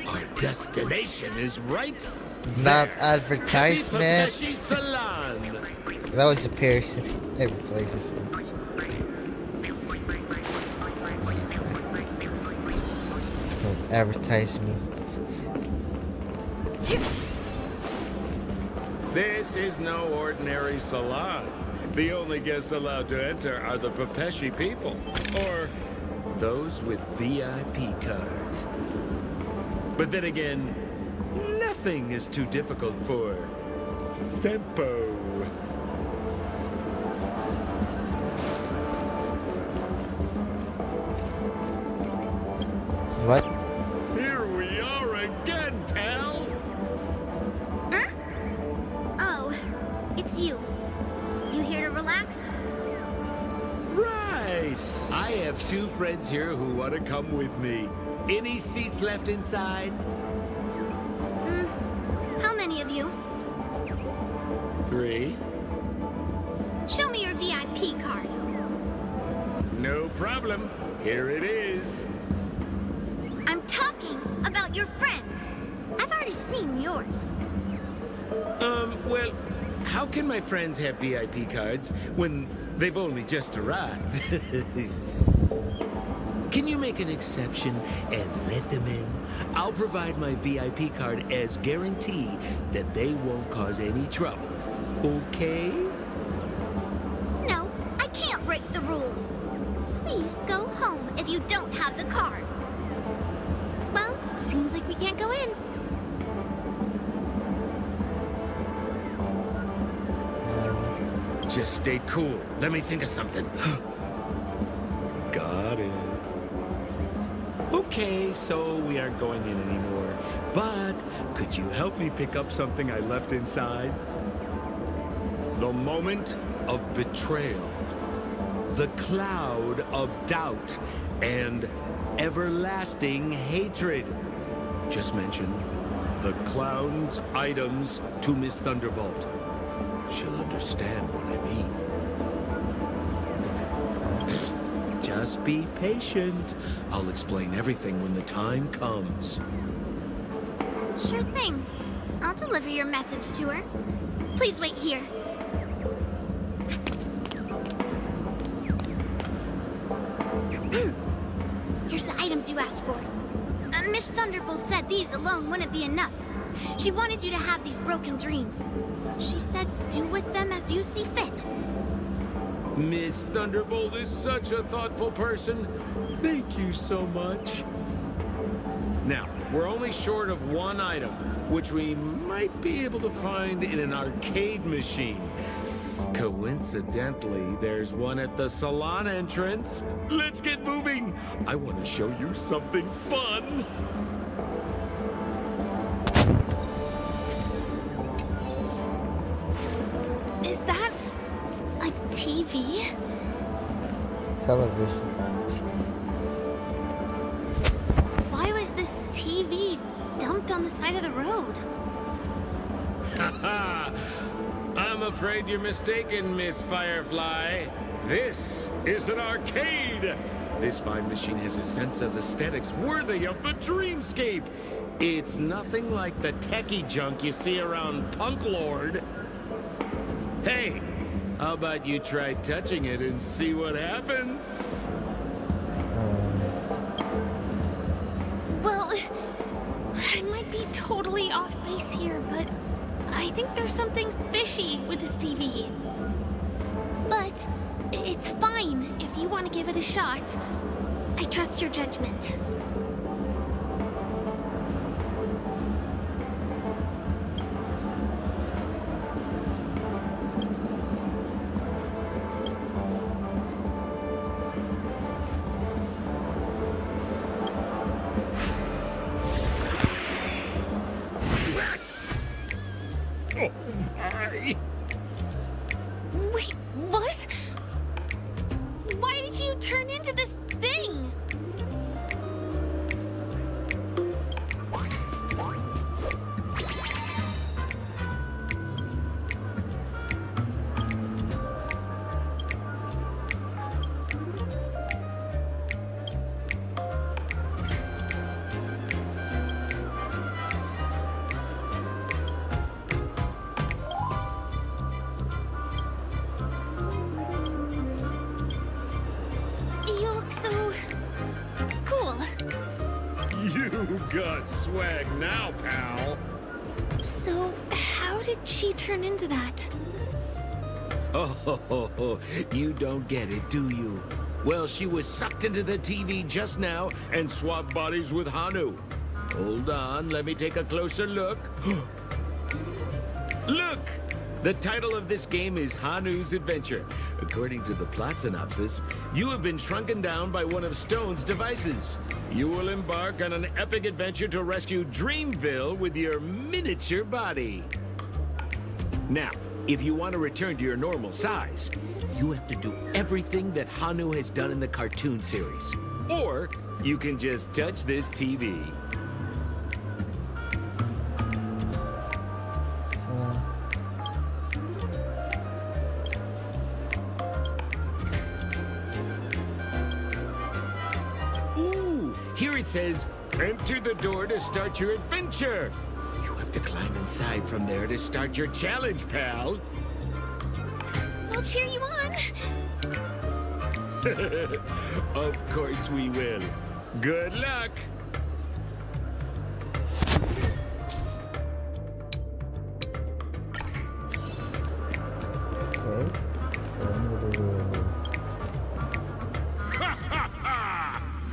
Our destination is right Not there. advertisement. Happy Papeshi Salon. That always appears in every place. Don't advertise me. This is no ordinary salon. The only guests allowed to enter are the Papeshi people, or those with VIP cards. But then again, nothing is too difficult for Sempo. What? Here we are again, pal! Huh? Oh, it's you. You here to relax? Right! I have two friends here who want to come with me. Any seats left inside? How many of you? 3. Show me your VIP card. No problem. Here it is. I'm talking about your friends. I've already seen yours. Well, how can my friends have VIP cards when they've only just arrived? Can you make an exception and let them in? I'll provide my VIP card as guarantee that they won't cause any trouble. Okay? No, I can't break the rules. Please go home if you don't have the card. Well, seems like we can't go in. Just stay cool. Let me think of something. Got it. Okay, so we aren't going in anymore. But could you help me pick up something I left inside? The moment of betrayal. The cloud of doubt and everlasting hatred. Just mention the clown's items to Miss Thunderbolt. She'll understand what I mean. Just be patient. I'll explain everything when the time comes. Sure thing. I'll deliver your message to her. Please wait here. Here's the items you asked for. Miss Thunderbolt said these alone wouldn't be enough. She wanted you to have these broken dreams. She said do with them as you see fit. Miss Thunderbolt is such a thoughtful person. Thank you so much. Now, we're only short of one item, which we might be able to find in an arcade machine. Coincidentally, there's one at the salon entrance. Let's get moving. I want to show you something fun. Is that a TV? Television. Why was this TV dumped on the side of the road? Haha! I'm I'm afraid you're mistaken, Miss Firefly. This is an arcade. This fine machine has a sense of aesthetics worthy of the dreamscape. It's nothing like the techie junk you see around Punk Lord. Hey, how about you try touching it and see what happens? Well, I might be totally off base here, but I think there's something fishy with this TV. But it's fine if you want to give it a shot. I trust your judgment. Oh my! Wait, what? Why did you turn into this thing? You look so cool. You got swag now, pal. So, how did she turn into that? Oh, you don't get it, do you? Well, she was sucked into the TV just now and swapped bodies with Hanu. Hold on, let me take a closer look. Look! The title of this game is Hanu's Adventure. According to the plot synopsis, you have been shrunken down by one of Stone's devices. You will embark on an epic adventure to rescue Dreamville with your miniature body. Now, if you want to return to your normal size, you have to do everything that Hanu has done in the cartoon series. Or you can just touch this TV. Ooh, here it says, enter the door to start your adventure. You have to climb inside from there to start your challenge, pal. We'll cheer you on. Of course we will. Good luck.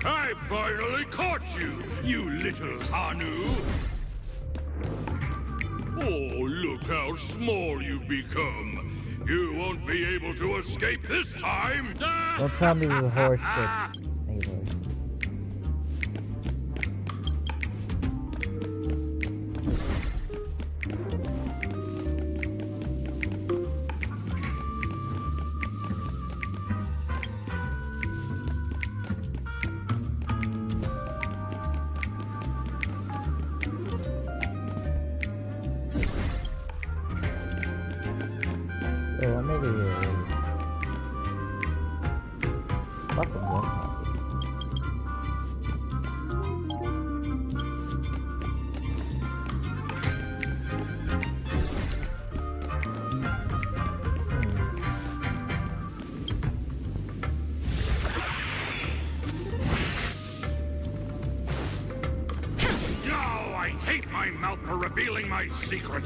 I finally caught you, you little Hanu! Oh, look how small you've become. You won't be able to escape this time! Don't tell me this is horse shit. Anyway. Oh, maybe fucking one copy. No, I hate my mouth for revealing my secret.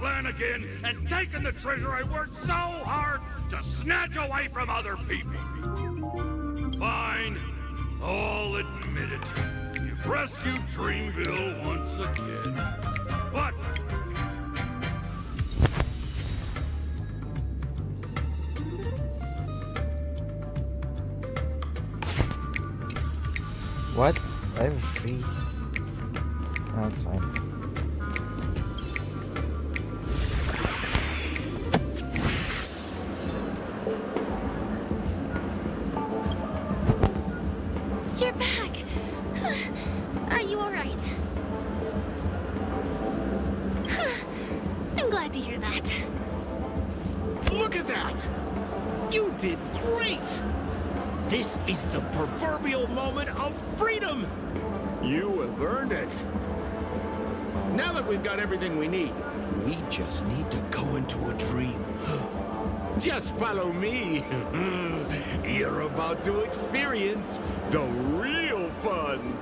plan again and taken the treasure I worked so hard to snatch away from other people. Fine. I'll admit it. You've rescued Dreamville once again. But what? I'm free. No, it's fine. You're back! Are you alright? I'm glad to hear that. Look at that! You did great! This is the proverbial moment of freedom! You have earned it. Now that we've got everything we need, we just need to go into a dream. Just follow me. You're about to experience the real fun.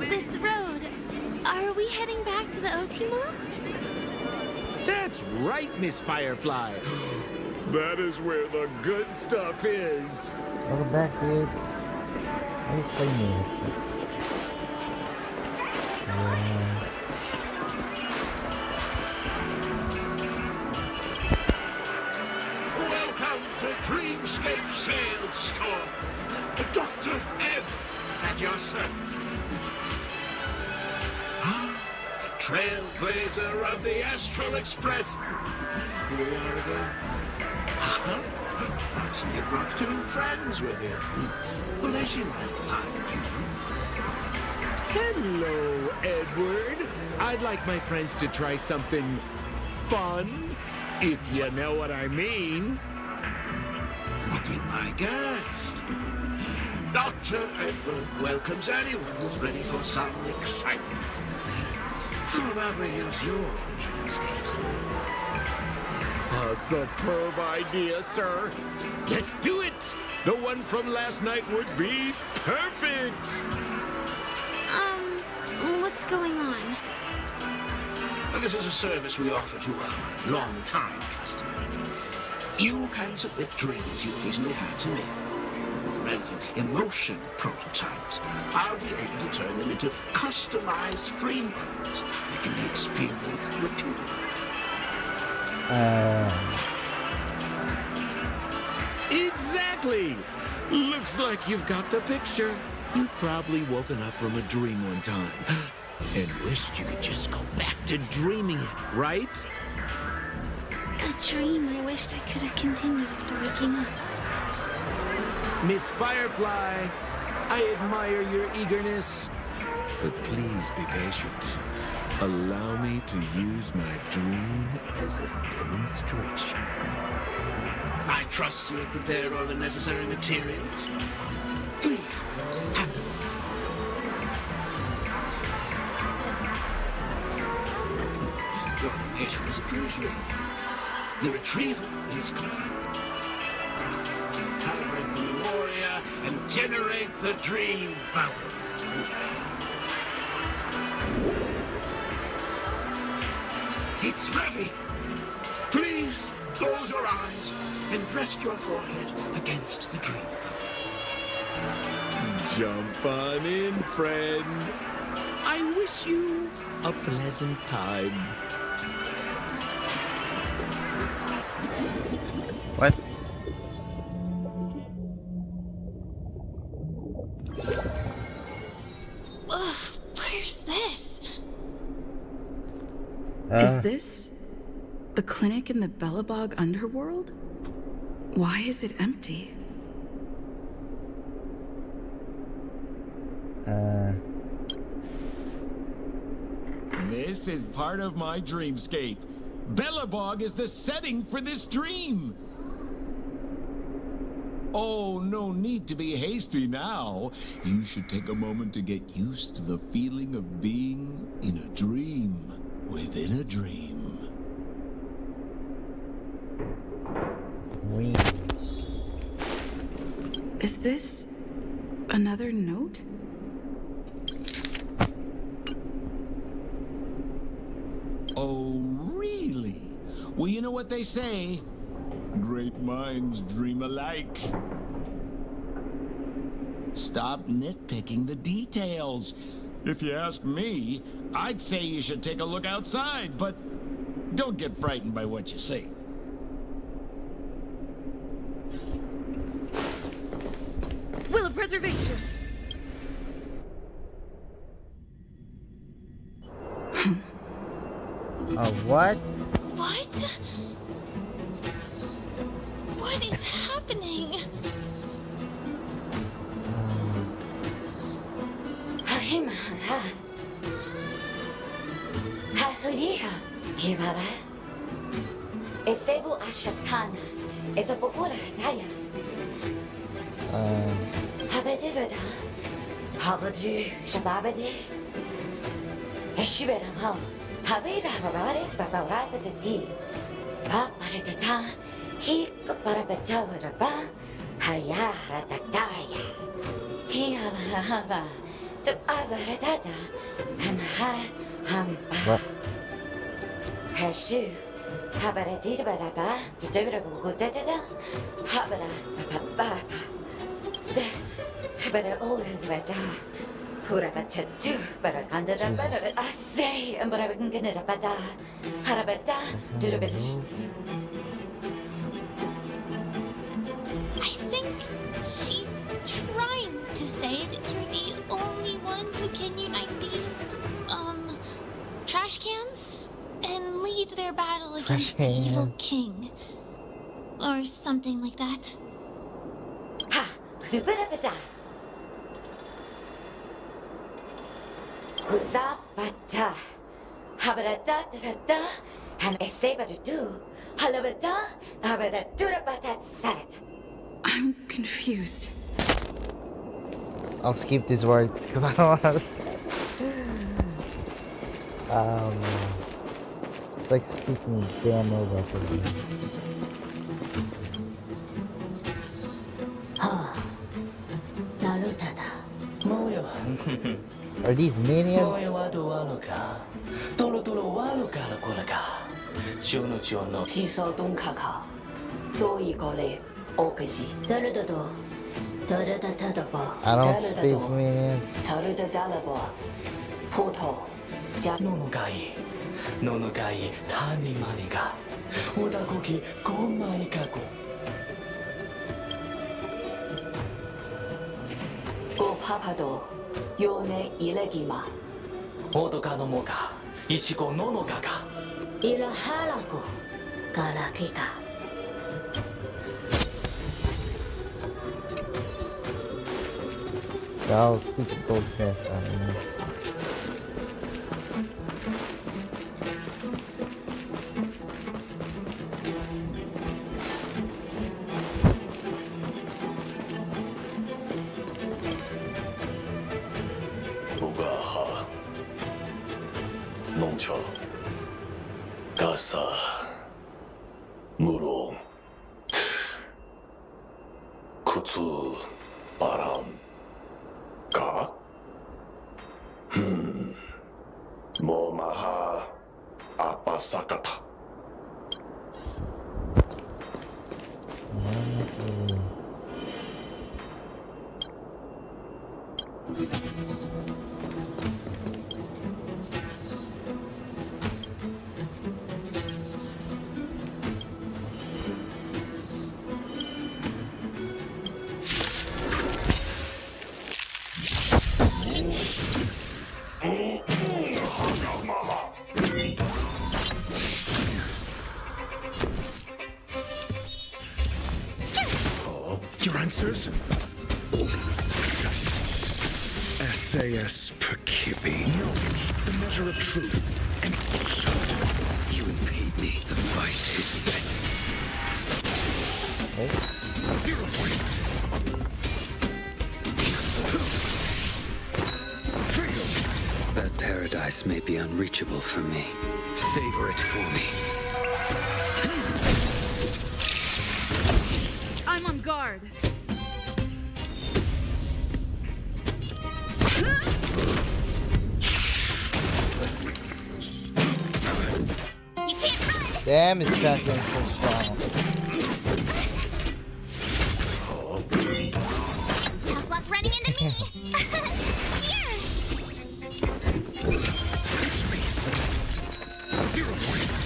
This road, are we heading back to the OT Mall? That's right, Miss Firefly. That is where the good stuff is. Welcome back, dude. Nice playing you. welcome to Dreamscape Sales Store. Dr. M at your service. Trailblazer of the Astral Express. Here we are again. So you brought two friends with you. Well, as you might find. Hello, Edward. I'd like my friends to try something fun, if you know what I mean. Be my guest. Dr. Edward welcomes anyone who's ready for some excitement. How about we use your dreamscapes? A superb idea, sir. Let's do it. The one from last night would be perfect. What's going on? Well, this is a service we offer to our long-time customers. You can submit dreams you've recently had to me. With relevant emotion prototypes, I'll be able to turn them into customized dream bubbles that can be experienced repeatedly. Exactly. Looks like you've got the picture. You've probably woken up from a dream one time and wished you could just go back to dreaming it, right? A dream I wished I could have continued after waking up. Miss Firefly, I admire your eagerness, but please be patient. Allow me to use my dream as a demonstration. I trust you have prepared all the necessary materials. Please, hand them over to me. Your donation is appreciated. The retrieval is complete. Calibrate the Memoria and generate the dream bubble. It's ready. Please close your eyes and rest your forehead against the dream bubble. Jump on in, friend. I wish you a pleasant time. What? Where's this? Is this the clinic in the Bellabog underworld? Why is it empty? This is part of my dreamscape. Bellabog is the setting for this dream. Oh, no need to be hasty now. You should take a moment to get used to the feeling of being in a dream within a dream. Is this another note? Oh, really? Well, you know what they say. Great minds dream alike. Stop nitpicking the details. If you ask me, I'd say you should take a look outside, but don't get frightened by what you see. Will of preservation. What? What? What is happening? I think she's trying to say that you're the only one who can unite these, trash cans and lead their battle against the evil king. Or something like that. Ha! Superapata! Husapata! Habarata da and Esebadu! Halabata! Habadaturapata sarat! I'm confused. I'll skip these words because I don't want to. It's like speaking damn Roblox. Are these minions? I don't speak minions. Go papado, yone ilegima. Odoka no moka, ichiko no no kaka. Ila halaku, galakika. I'll speak gold chest. I don't know. 농처, 가사, 무롱, 쿠츠, 바람, 가? 모마하, 아빠사카타. answers? SAS per Kibbe. Knowledge, the measure of truth, and falsehood. You impede me. The fight is set. 0 points. That paradise may be unreachable for me. Savor it for me. I'm on guard. You can't run! Damn, his shotgun's so strong. Tough luck running into me! Here! 0 points.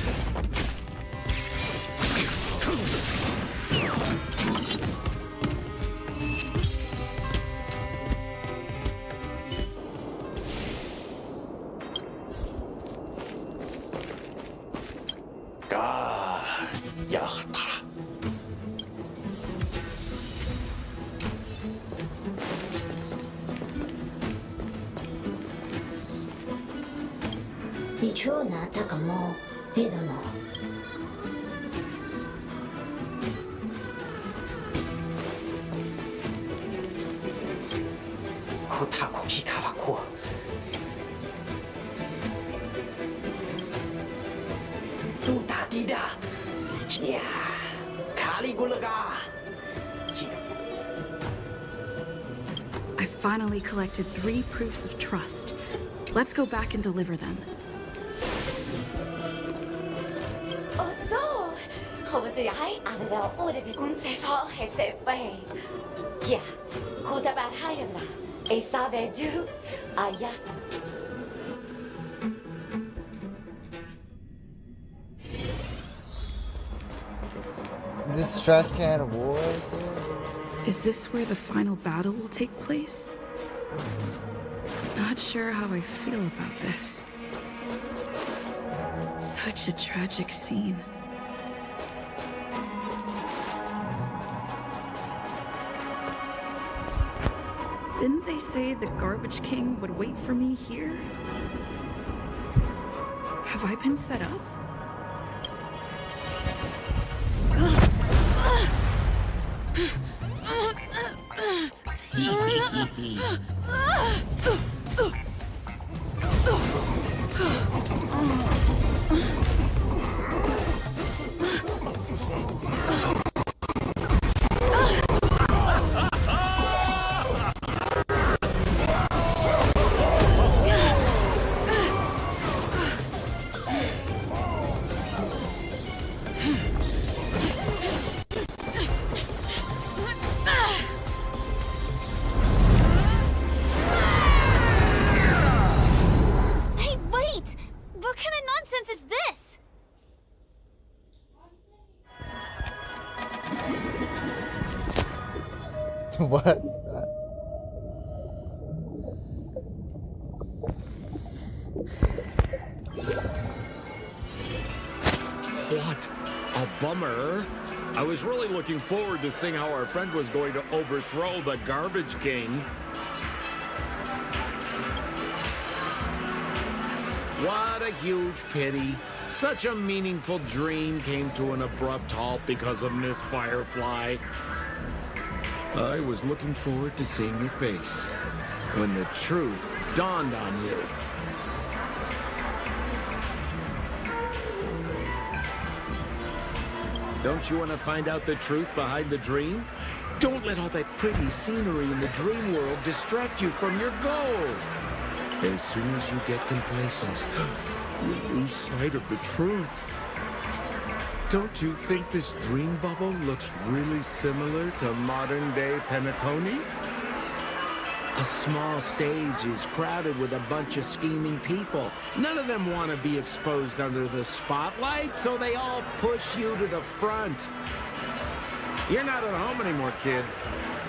I finally collected 3 proofs of trust. Let's go back and deliver them. This trash can of war is here? Is this where the final battle will take place? Not sure how I feel about this. Such a tragic scene. Didn't they say the Garbage King would wait for me here? Have I been set up? What? What a bummer. I was really looking forward to seeing how our friend was going to overthrow the Garbage King. What a huge pity. Such a meaningful dream came to an abrupt halt because of Miss Firefly. I was looking forward to seeing your face when the truth dawned on you. Don't you want to find out the truth behind the dream? Don't let all that pretty scenery in the dream world distract you from your goal. As soon as you get complacent, you lose sight of the truth. Don't you think this dream bubble looks really similar to modern-day Penacony? A small stage is crowded with a bunch of scheming people. None of them want to be exposed under the spotlight, so they all push you to the front. You're not at home anymore, kid.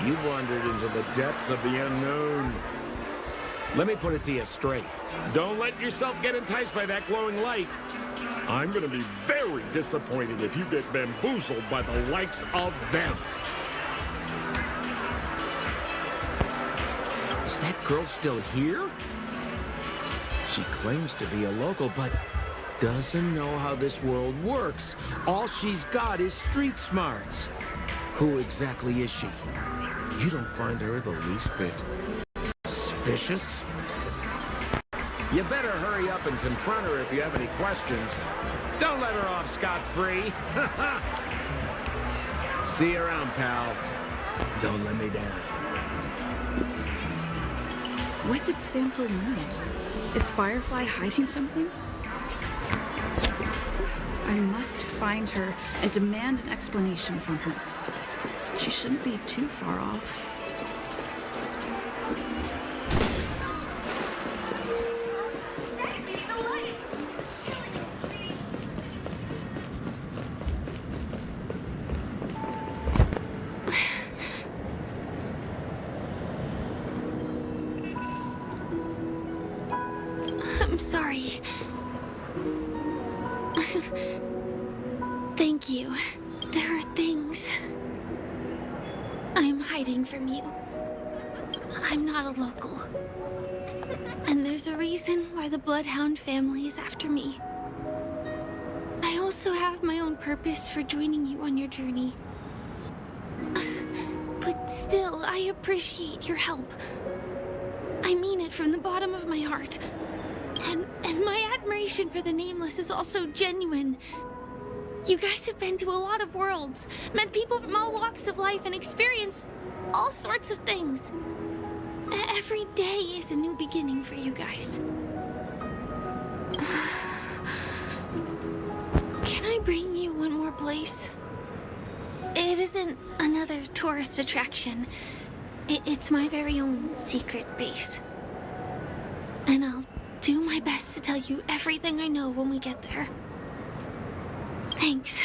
You've wandered into the depths of the unknown. Let me put it to you straight. Don't let yourself get enticed by that glowing light. I'm gonna be very disappointed if you get bamboozled by the likes of them. girl's still here? She claims to be a local, but doesn't know how this world works. All she's got is street smarts. Who exactly is she? You don't find her the least bit suspicious? You better hurry up and confront her if you have any questions. Don't let her off scot-free. See you around, pal. Don't let me down. What did Sample mean? Is Firefly hiding something? I must find her and demand an explanation from her. She shouldn't be too far off. I'm sorry. Thank you. There are things I'm hiding from you. I'm not a local. And there's a reason why the Bloodhound family is after me. I also have my own purpose for joining you on your journey. But still, I appreciate your help. I mean it from the bottom of my heart. And my admiration for the Nameless is also genuine. You guys have been to a lot of worlds, met people from all walks of life, and experienced all sorts of things. Every day is a new beginning for you guys. Can I bring you one more place? It isn't another tourist attraction. It's my very own secret base. And I'll do my best to tell you everything I know when we get there. Thanks.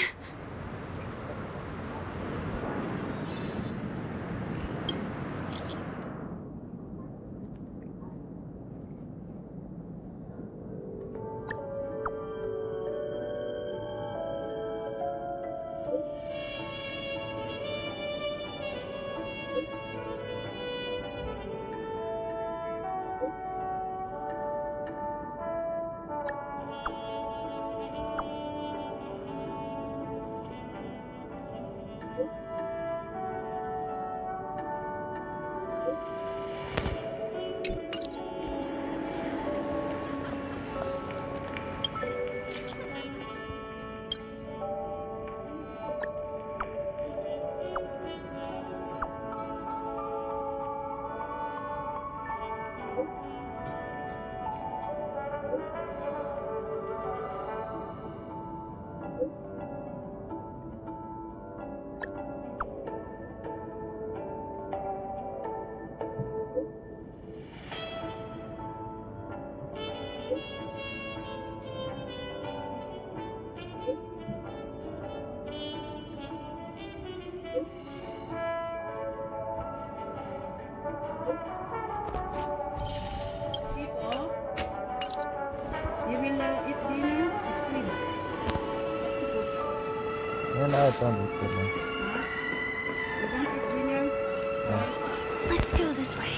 Let's go this way.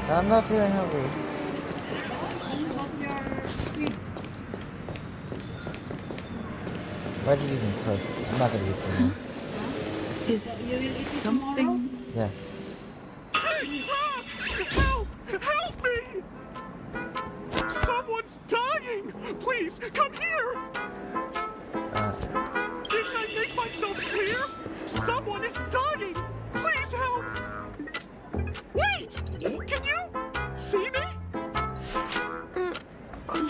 I'm not feeling hungry. Why did you even cook? I'm not gonna eat for now. Is something... Yeah. Help! Help me! Someone's dying! Please, come here! Didn't I make myself clear? Someone is dying! Please help! Wait! Can you see me?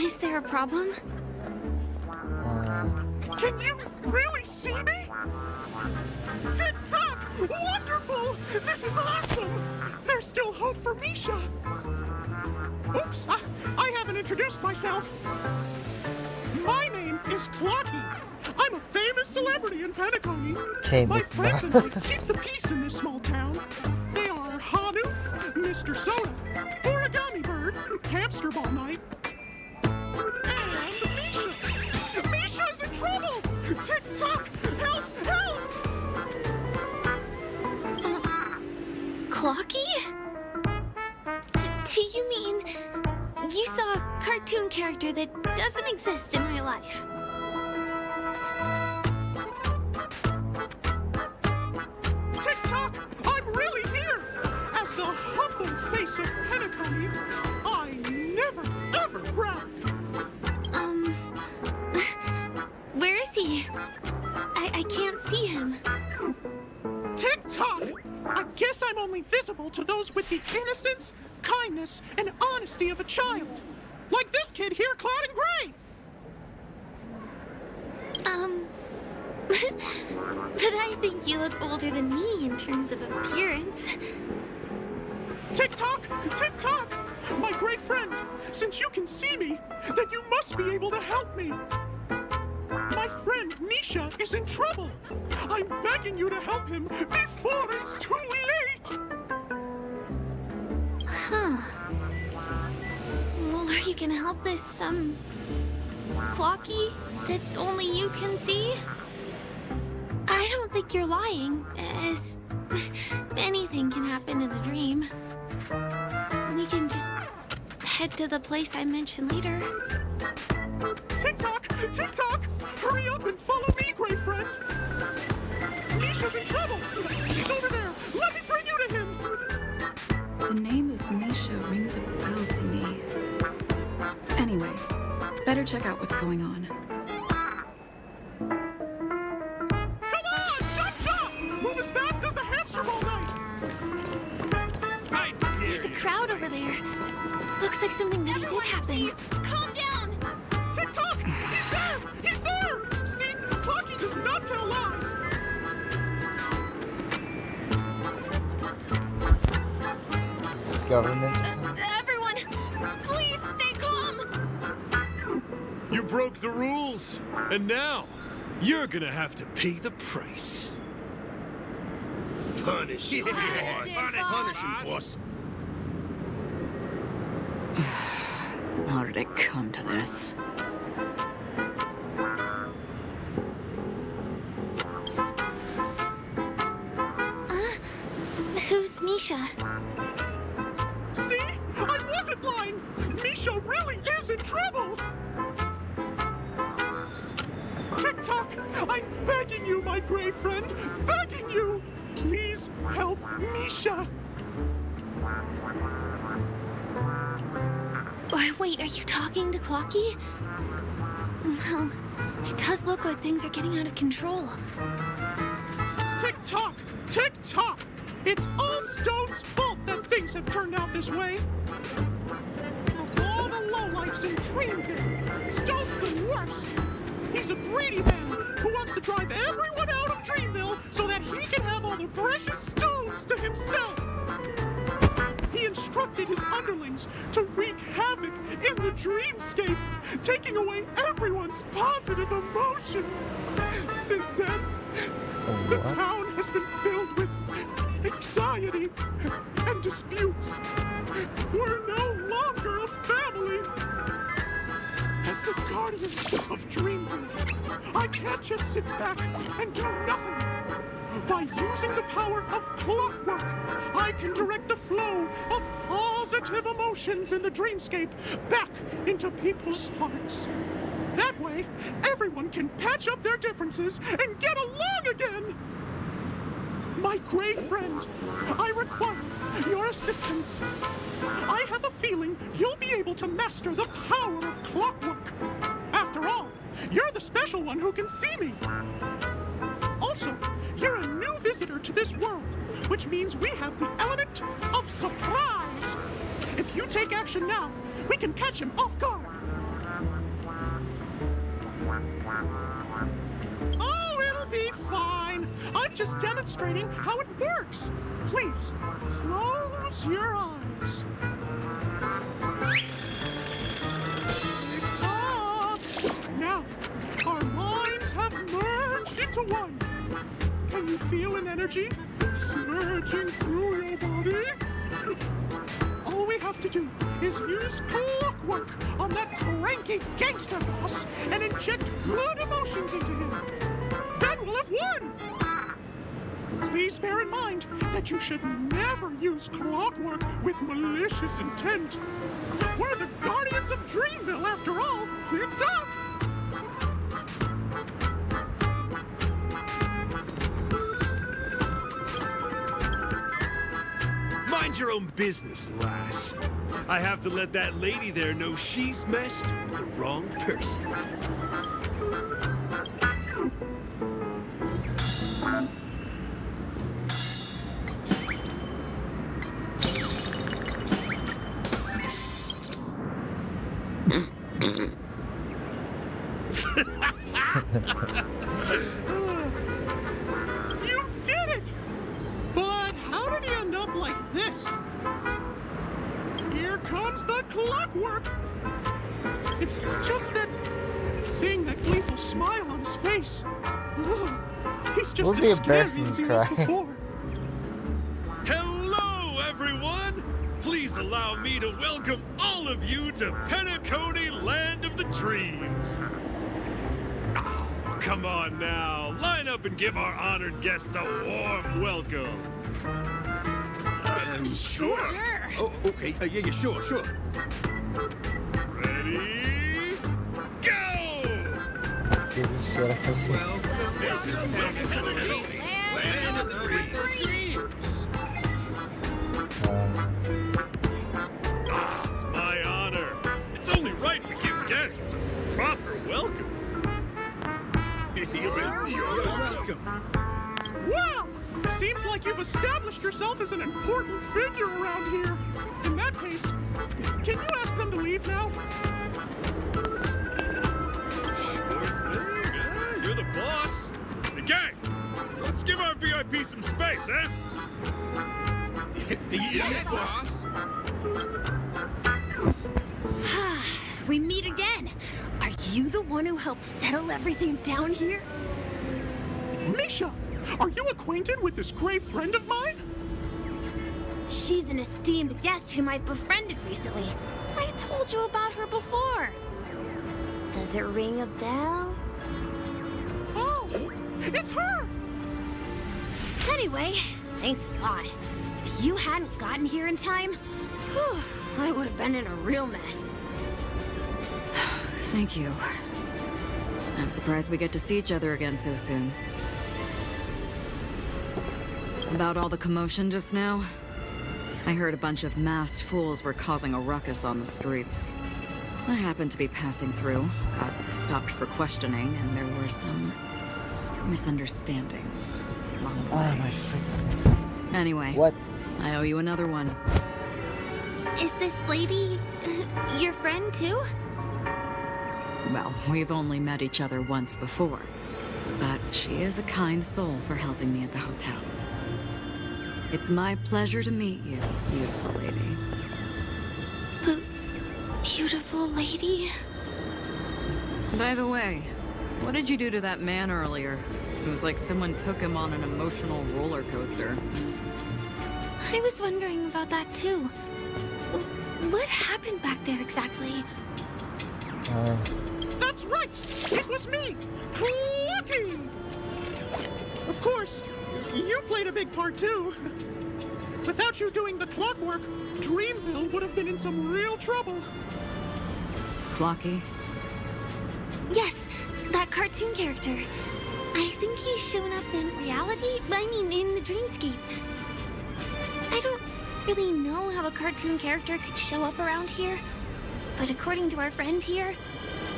Is there a problem? Can you really see me? Tick-tock! Wonderful! This is awesome! There's still hope for Misha! Oops! I haven't introduced myself. My name is Clocky. I'm a famous celebrity in Penacony. My friends and I keep the peace in this small town. They are Hanu, Mr. Soda, Origami Bird, Hamster Ball Night, and Misha. Misha's in trouble! Tick-tock! Help! Help! Clocky? Do you cartoon character that doesn't exist in real life. Tick-tock! I'm really here! As the humble face of Penacony, I never, ever brag! Where is he? I can't see him. Tick-tock! I guess I'm only visible to those with the innocence, kindness, and honesty of a child. Like this kid here clad in gray! But I think you look older than me in terms of appearance. Tick-tock! Tick-tock! My great friend, since you can see me, then you must be able to help me. My friend Misha is in trouble. I'm begging you to help him before it's too late! Huh. Well, are you gonna help this, Clocky that only you can see? I don't think you're lying, as anything can happen in a dream. We can just head to the place I mentioned later. Tick-tock! Tick-tock! Hurry up and follow me, great friend! Misha's in trouble! He's over there! Let me bring you to him! The name of Misha rings a bell to me. Anyway, better check out what's going on. Come on! Chop, chop! Move as fast as the hamster all night! There's a crowd over there. Looks like something really did happen. Calm down! Tick-tock! He's there! He's there! See? Clocky does not tell lies! Government. Everyone, please stay calm! You broke the rules, and now you're gonna have to pay the price. Punish him, boss. Punish him, boss. How did it come to this? Who's Misha? See? I wasn't lying! Misha really is in trouble! Tick-tock! I'm begging you, my gray friend! Begging you! Please help Misha! Wait, are you talking to Clocky? Well, it does look like things are getting out of control. Tick-tock! Tick-tock! It's all Stone's fault that things have turned out this way! Of all the lowlifes in Dreamville, Stone's the worst! He's a greedy man who wants to drive everyone out of Dreamville so that he can have all the precious stones to himself! He instructed his underlings to wreak havoc in the dreamscape, taking away everyone's positive emotions. Since then, the town has been filled with anxiety and disputes. We're no longer a family. As the guardian of Dreamville, I can't just sit back and do nothing. By using the power of clockwork, I can direct the flow of positive emotions in the dreamscape back into people's hearts. That way, everyone can patch up their differences and get along again! My gray friend, I require your assistance. I have a feeling you'll be able to master the power of clockwork. After all, you're the special one who can see me. Also, you're a new visitor to this world, which means we have the element of surprise. If you take action now, we can catch him off guard. Oh, it'll be fine. I'm just demonstrating how it works. Please, close your eyes. Tick-tock. Now, our minds have merged into one. Can you feel an energy surging through your body? All we have to do is use clockwork on that cranky gangster boss and inject good emotions into him. Then we'll have won! Please bear in mind that you should never use clockwork with malicious intent. We're the guardians of Dreamville, after all. Tip-top! Mind your own business, lass. I have to let that lady there know she's messed with the wrong person. You did it! But how did he end up like this? Here comes the clockwork! It's just that seeing that gleeful smile on his face. He's just Would be as scary as he was embarrassing, before. Hello, everyone! Please allow me to welcome all of you to Penacony, Land of the Dreams. Oh, come on now. Line up and give our honored guests a warm welcome. Sure. Oh, okay. Yeah, sure. Ready? Go! Land of the Dreams. It's my honor. It's only right we give guests a proper welcome. You're welcome. Wow! Seems like you've established yourself as an important figure around here. In that case, can you ask them to leave now? Sure thing, yeah. You're the boss. Hey, gang, let's give our VIP some space, eh? Yes, boss. We meet again. Are you the one who helped settle everything down here? Misha, are you acquainted with this grave friend of mine? She's an esteemed guest whom I've befriended recently. I told you about her before. Does it ring a bell? Oh, it's her! Anyway, thanks a lot. If you hadn't gotten here in time, whew, I would have been in a real mess. Thank you. I'm surprised we get to see each other again so soon. About all the commotion just now, I heard a bunch of masked fools were causing a ruckus on the streets. I happened to be passing through, got stopped for questioning, and there were some misunderstandings along the way. my freaking... Anyway, What? I owe you another one. Is this lady your friend too? Well, we've only met each other once before, but she is a kind soul for helping me at the hotel. It's my pleasure to meet you, beautiful lady. Beautiful lady? By the way, what did you do to that man earlier? It was like someone took him on an emotional roller coaster. I was wondering about that too. What happened back there exactly? That's right! It was me! Clucky! Of course, you played a big part too. Without you doing the clockwork, Dreamville would have been in some real trouble. Clocky? Yes, that cartoon character. I think he's shown up in reality. I mean, in the dreamscape. I don't really know how a cartoon character could show up around here, but according to our friend here,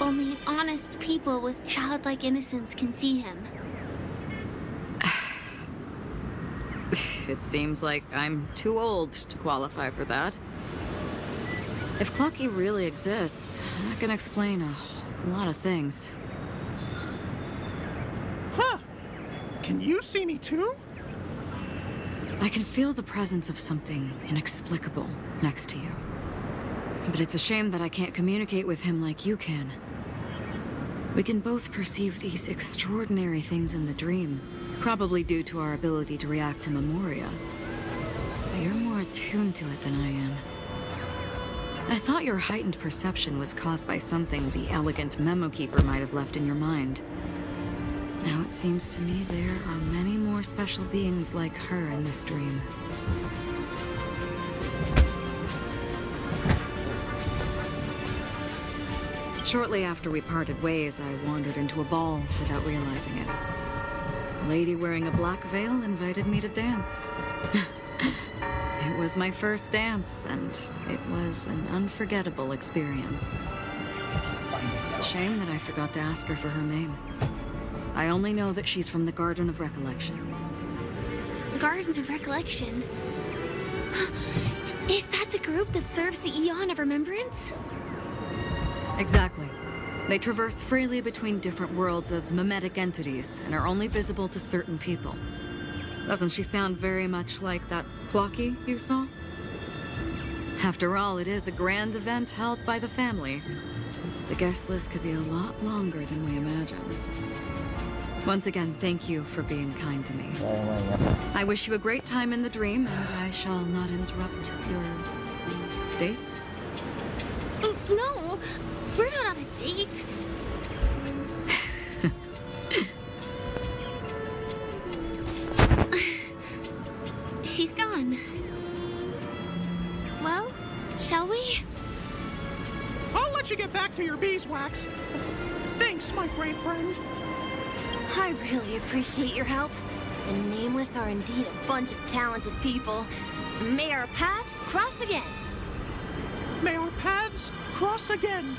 only honest people with childlike innocence can see him. It seems like I'm too old to qualify for that. If Clocky really exists, that can explain a lot of things. Huh? Can you see me too? I can feel the presence of something inexplicable next to you. But it's a shame that I can't communicate with him like you can. We can both perceive these extraordinary things in the dream, probably due to our ability to react to memoria. But you're more attuned to it than I am. I thought your heightened perception was caused by something the elegant memo keeper might have left in your mind. Now it seems to me there are many more special beings like her in this dream. Shortly after we parted ways, I wandered into a ball without realizing it. A lady wearing a black veil invited me to dance. It was my first dance, and it was an unforgettable experience. It's a shame that I forgot to ask her for her name. I only know that she's from the Garden of Recollection. Garden of Recollection? Is that the group that serves the Eon of Remembrance? Exactly. They traverse freely between different worlds as mimetic entities and are only visible to certain people. Doesn't she sound very much like that Plocky you saw? After all, it is a grand event held by the family. The guest list could be a lot longer than we imagine. Once again, thank you for being kind to me. I wish you a great time in the dream, and I shall not interrupt your date. No, we're not on a date. She's gone. Well, shall we? I'll let you get back to your beeswax. Thanks, my great friend. I really appreciate your help. The Nameless are indeed a bunch of talented people. May our paths cross again. May our paths cross again.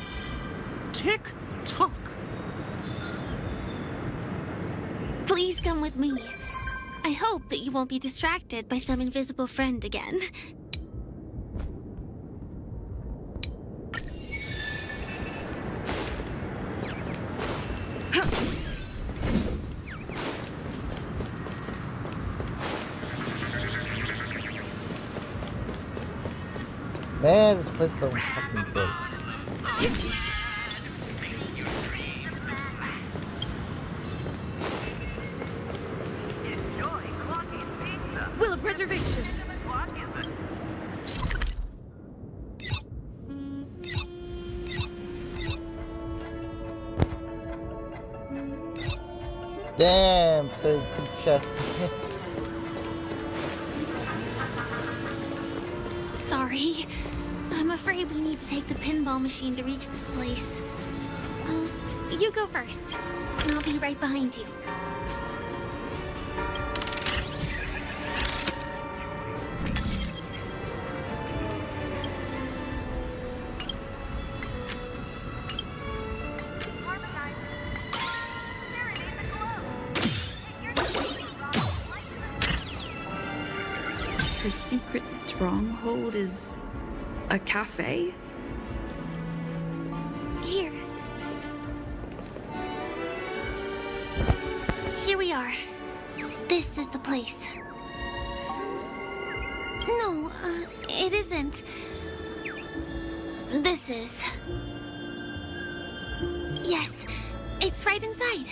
Tick-tock. Please come with me. I hope that you won't be distracted by some invisible friend again. Man, this place is so fucking big. Will of reservation. Damn, big chest. Sorry. I'm afraid we need to take the pinball machine to reach this place. You go first, and I'll be right behind you. Her secret stronghold is a cafe? Here. Here we are. This is the place. No, it isn't. This is. Yes, it's right inside.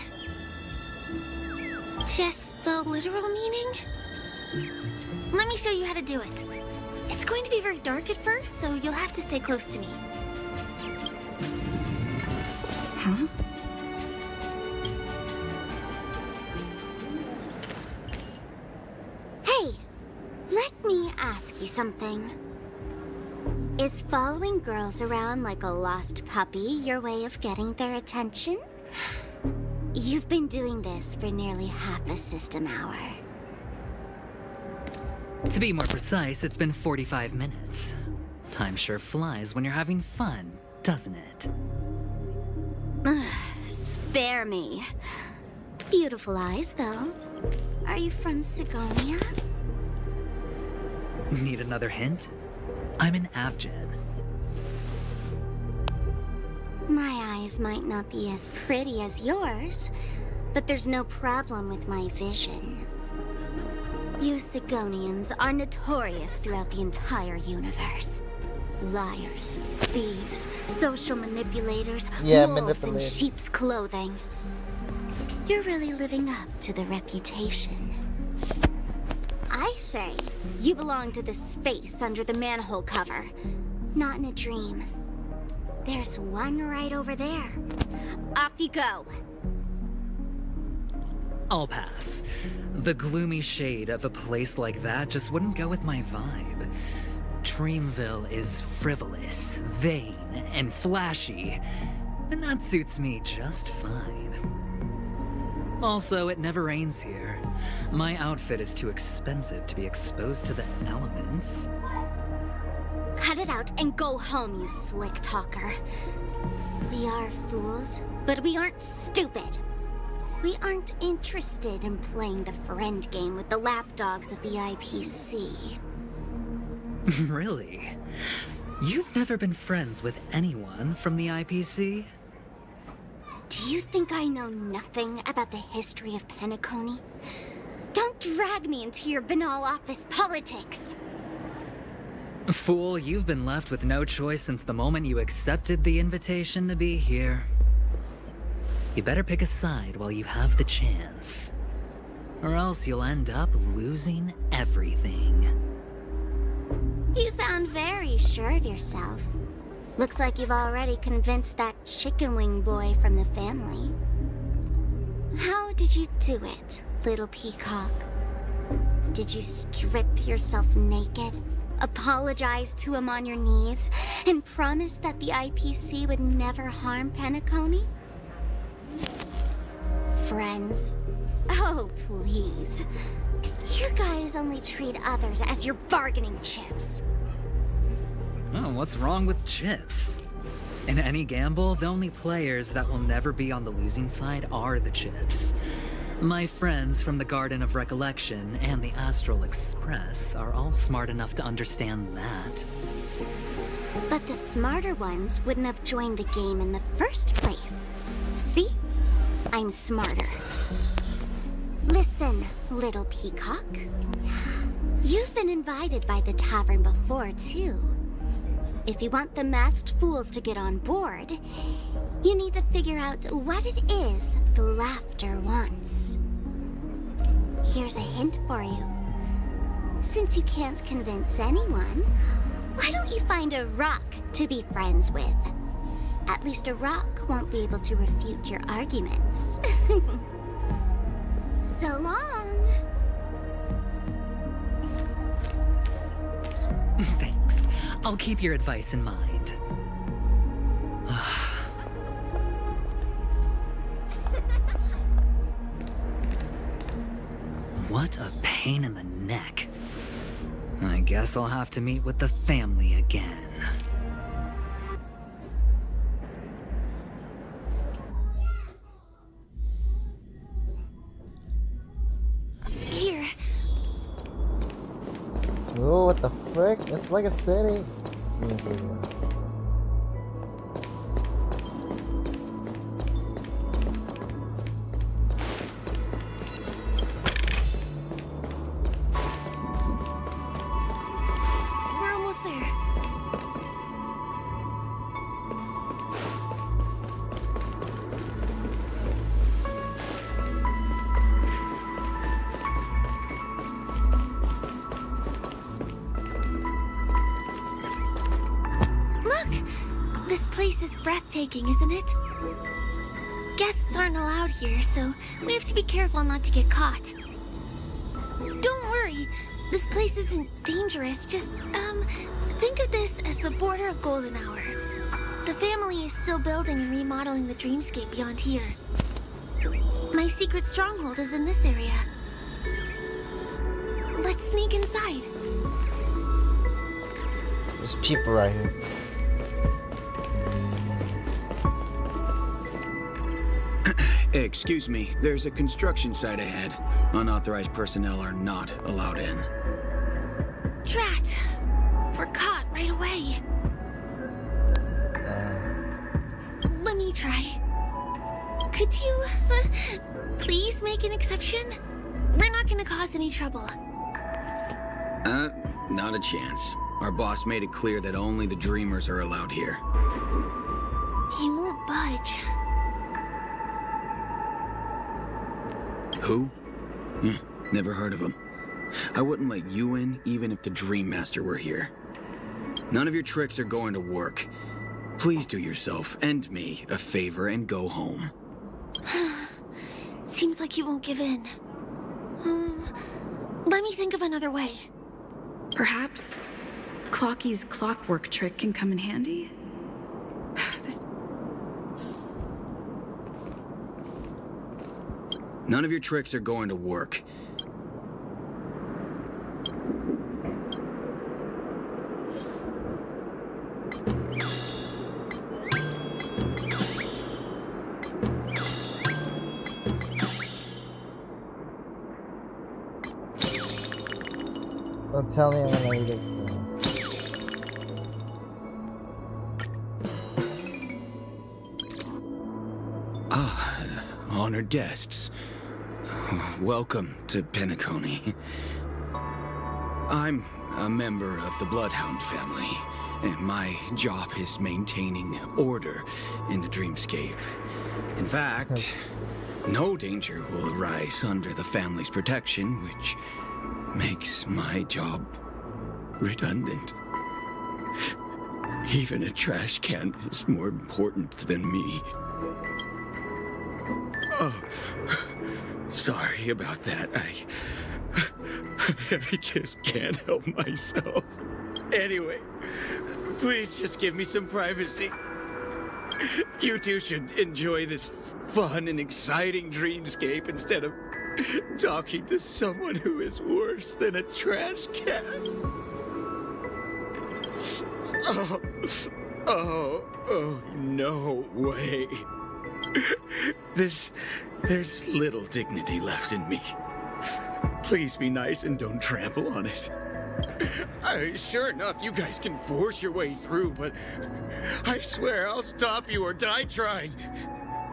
Just the literal meaning? Let me show you how to do it. It's going to be very dark at first, so you'll have to stay close to me. Huh? Hey, let me ask you something. Is following girls around like a lost puppy your way of getting their attention? You've been doing this for nearly half a system hour. To be more precise, it's been 45 minutes. Time sure flies when you're having fun, doesn't it? Spare me. Beautiful eyes, though. Are you from Sigonia? Need another hint? I'm an Avgen. My eyes might not be as pretty as yours, but there's no problem with my vision. You Sigonians are notorious throughout the entire universe. Liars, thieves, social manipulators, wolves in sheep's clothing. You're really living up to the reputation. I say, you belong to the space under the manhole cover, not in a dream. There's one right over there. Off you go. I'll pass. The gloomy shade of a place like that just wouldn't go with my vibe. Dreamville is frivolous, vain, and flashy, and that suits me just fine. Also, it never rains here. My outfit is too expensive to be exposed to the elements. Cut it out and go home, you slick talker. We are fools, but we aren't stupid. We aren't interested in playing the friend game with the lapdogs of the IPC. Really? You've never been friends with anyone from the IPC? Do you think I know nothing about the history of Penacony? Don't drag me into your banal office politics! Fool, you've been left with no choice since the moment you accepted the invitation to be here. You better pick a side while you have the chance. Or else you'll end up losing everything. You sound very sure of yourself. Looks like you've already convinced that chicken wing boy from the family. How did you do it, little peacock? Did you strip yourself naked, apologize to him on your knees, and promise that the IPC would never harm Penacony? Friends? Oh, please. You guys only treat others as your bargaining chips. Oh, what's wrong with chips? In any gamble, the only players that will never be on the losing side are the chips. My friends from the Garden of Recollection and the Astral Express are all smart enough to understand that. But the smarter ones wouldn't have joined the game in the first place. See? I'm smarter. Listen, little peacock. You've been invited by the tavern before, too. If you want the masked fools to get on board, you need to figure out what it is the laughter wants. Here's a hint for you. Since you can't convince anyone, why don't you find a rock to be friends with? At least a rock won't be able to refute your arguments. So long. Thanks. I'll keep your advice in mind. What a pain in the neck. I guess I'll have to meet with the family again. Here. Oh, what the frick? It's like a city. We're almost there. Look! This place is breathtaking, isn't it? Guests aren't allowed here, so we have to be careful not to get caught. Don't worry, this place isn't dangerous. Just, think of this as the border of Golden Hour. The family is still building and remodeling the dreamscape beyond here. My secret stronghold is in this area. Let's sneak inside. There's people right here. Excuse me, there's a construction site ahead. Unauthorized personnel are not allowed in. Drat! We're caught right away. Let me try. Could you, please make an exception? We're not gonna cause any trouble. Not a chance. Our boss made it clear that only the dreamers are allowed here. He won't budge. Who? Never heard of him. I wouldn't let you in, even if the Dream Master were here. None of your tricks are going to work. Please do yourself and me a favor and go home. seems like you won't give in. Let me think of another way. Perhaps Clocky's clockwork trick can come in handy? None of your tricks are going to work. Don't tell me I'm gonna eat it. Honored guests. Welcome to Penacony. I'm a member of the Bloodhound family, and my job is maintaining order in the dreamscape. In fact, no danger will arise under the family's protection, which makes my job redundant. Even a trash can is more important than me. Oh, sorry about that. I just can't help myself. Anyway, please just give me some privacy. You two should enjoy this fun and exciting dreamscape instead of talking to someone who is worse than a trash can. Oh, no way. There's little dignity left in me. Please be nice and don't trample on it. Sure enough, you guys can force your way through, but I swear I'll stop you or die trying.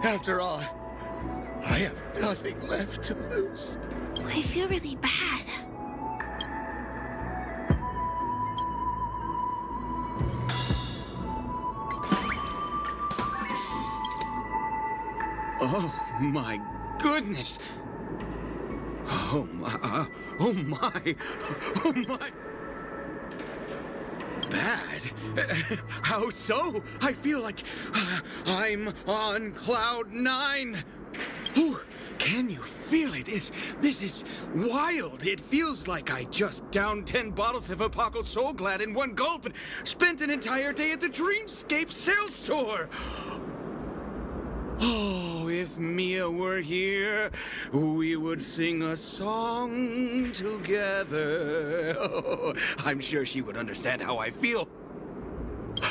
After all, I have nothing left to lose. I feel really bad. Oh my goodness! Oh my! Bad? How so? I feel like I'm on cloud 9. Ooh, can you feel it? This is wild. It feels like I just downed 10 bottles of Apocalypse Soul Glad in one gulp and spent an entire day at the Dreamscape sales store. Oh, if Mia were here, we would sing a song together. Oh, I'm sure she would understand how I feel.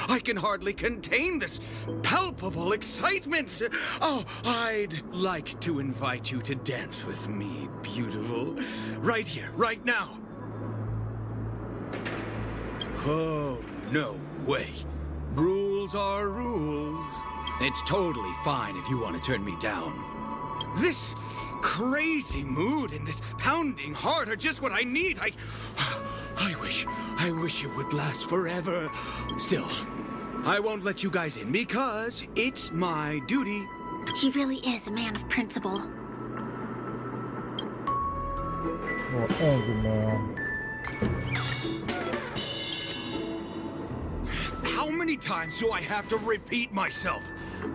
I can hardly contain this palpable excitement. Oh, I'd like to invite you to dance with me, beautiful. Right here, right now. Oh, no way. Rules are rules. It's totally fine if you want to turn me down. This crazy mood and this pounding heart are just what I need. I wish it would last forever. Still, I won't let you guys in because it's my duty. He really is a man of principle. Oh, angry man. How many times do I have to repeat myself?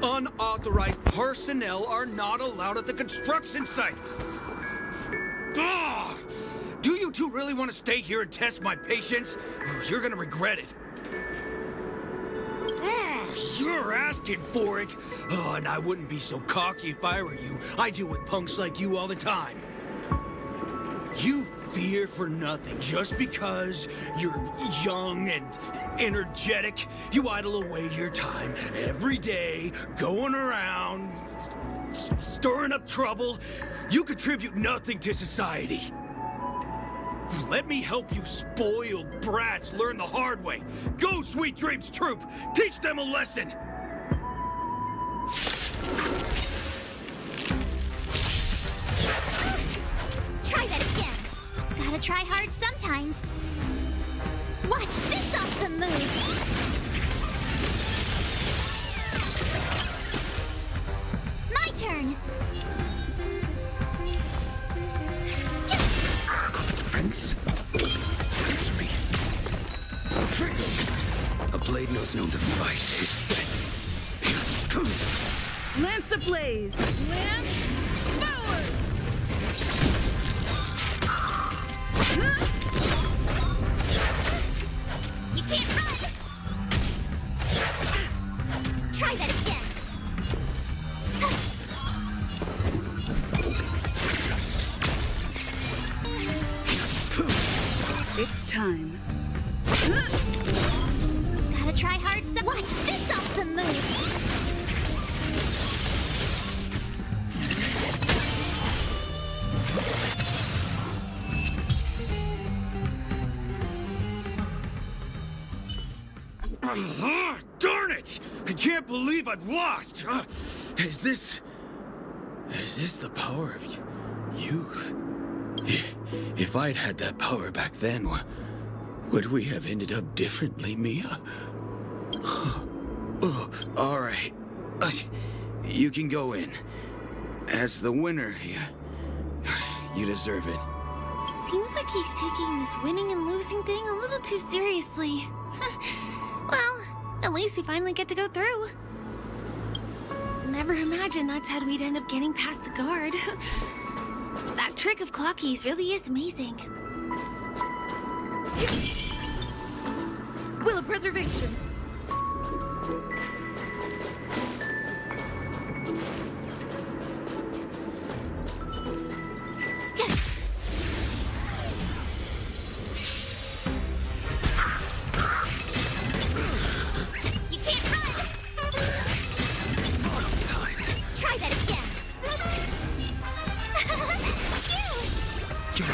Unauthorized personnel are not allowed at the construction site. Ugh! Do you two really want to stay here and test my patience? You're gonna regret it. You're asking for it. Oh, and I wouldn't be so cocky if I were you. I deal with punks like you all the time. You fear for nothing just because you're young and energetic. You idle away your time every day, going around, stirring up trouble. You contribute nothing to society. Let me help you spoiled brats learn the hard way. Go, Sweet Dreams Troop! Teach them a lesson! Try that again. Gotta try hard sometimes. Watch this awesome move! My turn! Defense? Answer me. A blade knows no to fight is set. Lance ablaze! Lance forward! You can't hide! Try that again! It's time. Gotta try hard some. Watch this awesome move! Darn it! I can't believe I've lost! Is this the power of youth? If I'd had that power back then, would we have ended up differently, Mia? Oh, all right. You can go in. As the winner, you deserve it. Seems like he's taking this winning and losing thing a little too seriously. Well, at least we finally get to go through. Never imagined that's how we'd end up getting past the guard. That trick of Clocky's really is amazing. Will of preservation.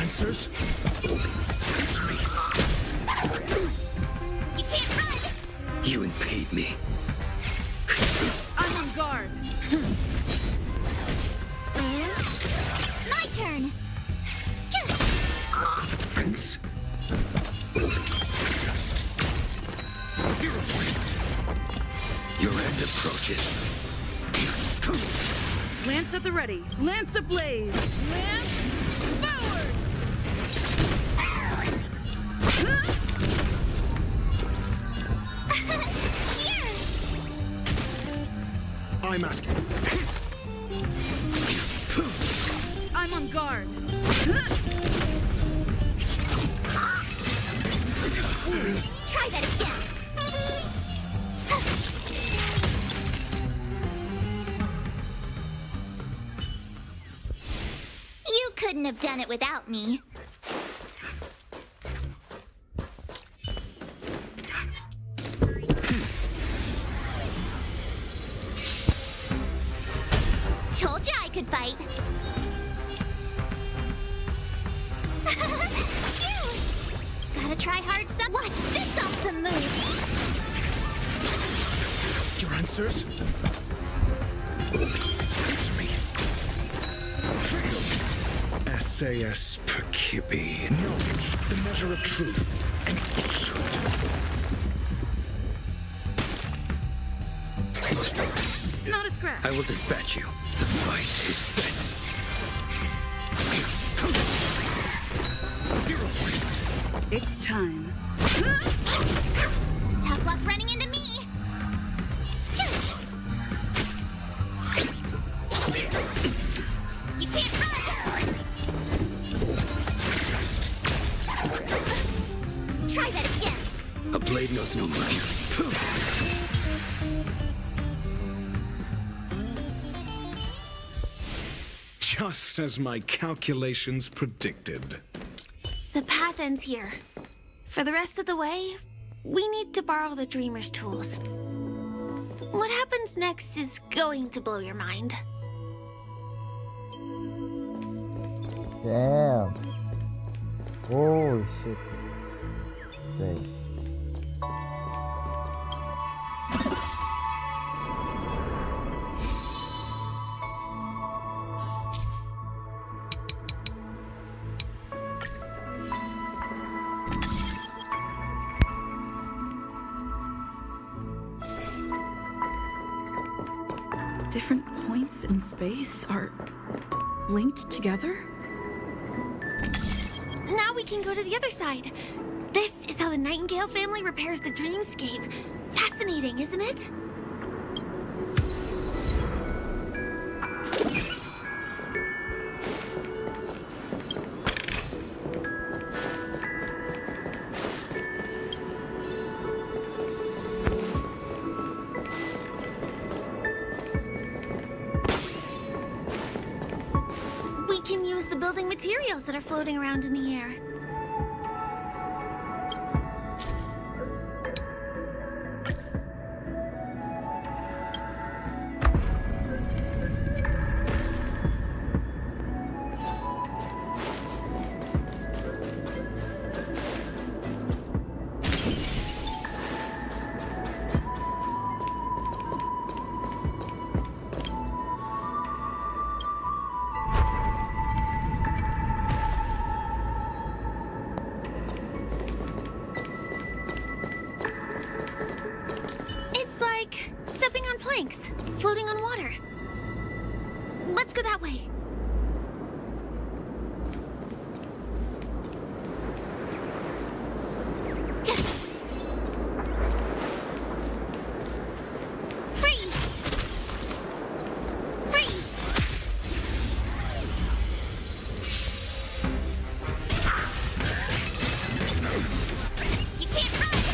Answers? Answer me. You can't hide! You impede me. I'm on guard. My turn! The defense. Just 0 points. Your end approaches. Lance at the ready. Lance ablaze. Lance forward! I'm asking. I'm on guard. Try that again! You couldn't have done it without me. Told you I could fight. Gotta try hard some. Watch this awesome move. Your answers? Answer me. SAS Percipi. Knowledge, the measure of truth and falsehood. Not a scratch. I will dispatch you. The fight is set. 0 points. It's time. Tough luck running into me. You can't hide! Try that again! A blade knows no mercy. Just as my calculations predicted. The path ends here. For the rest of the way, we need to borrow the Dreamer's tools. What happens next is going to blow your mind. Damn. Oh shit. Dang. Different points in space are linked together? Now we can go to the other side. This is how the Nightingale family repairs the dreamscape. Fascinating, isn't it? the building materials that are floating around in the air. Floating on water. Let's go that way. Freeze! Freeze! You can't hide!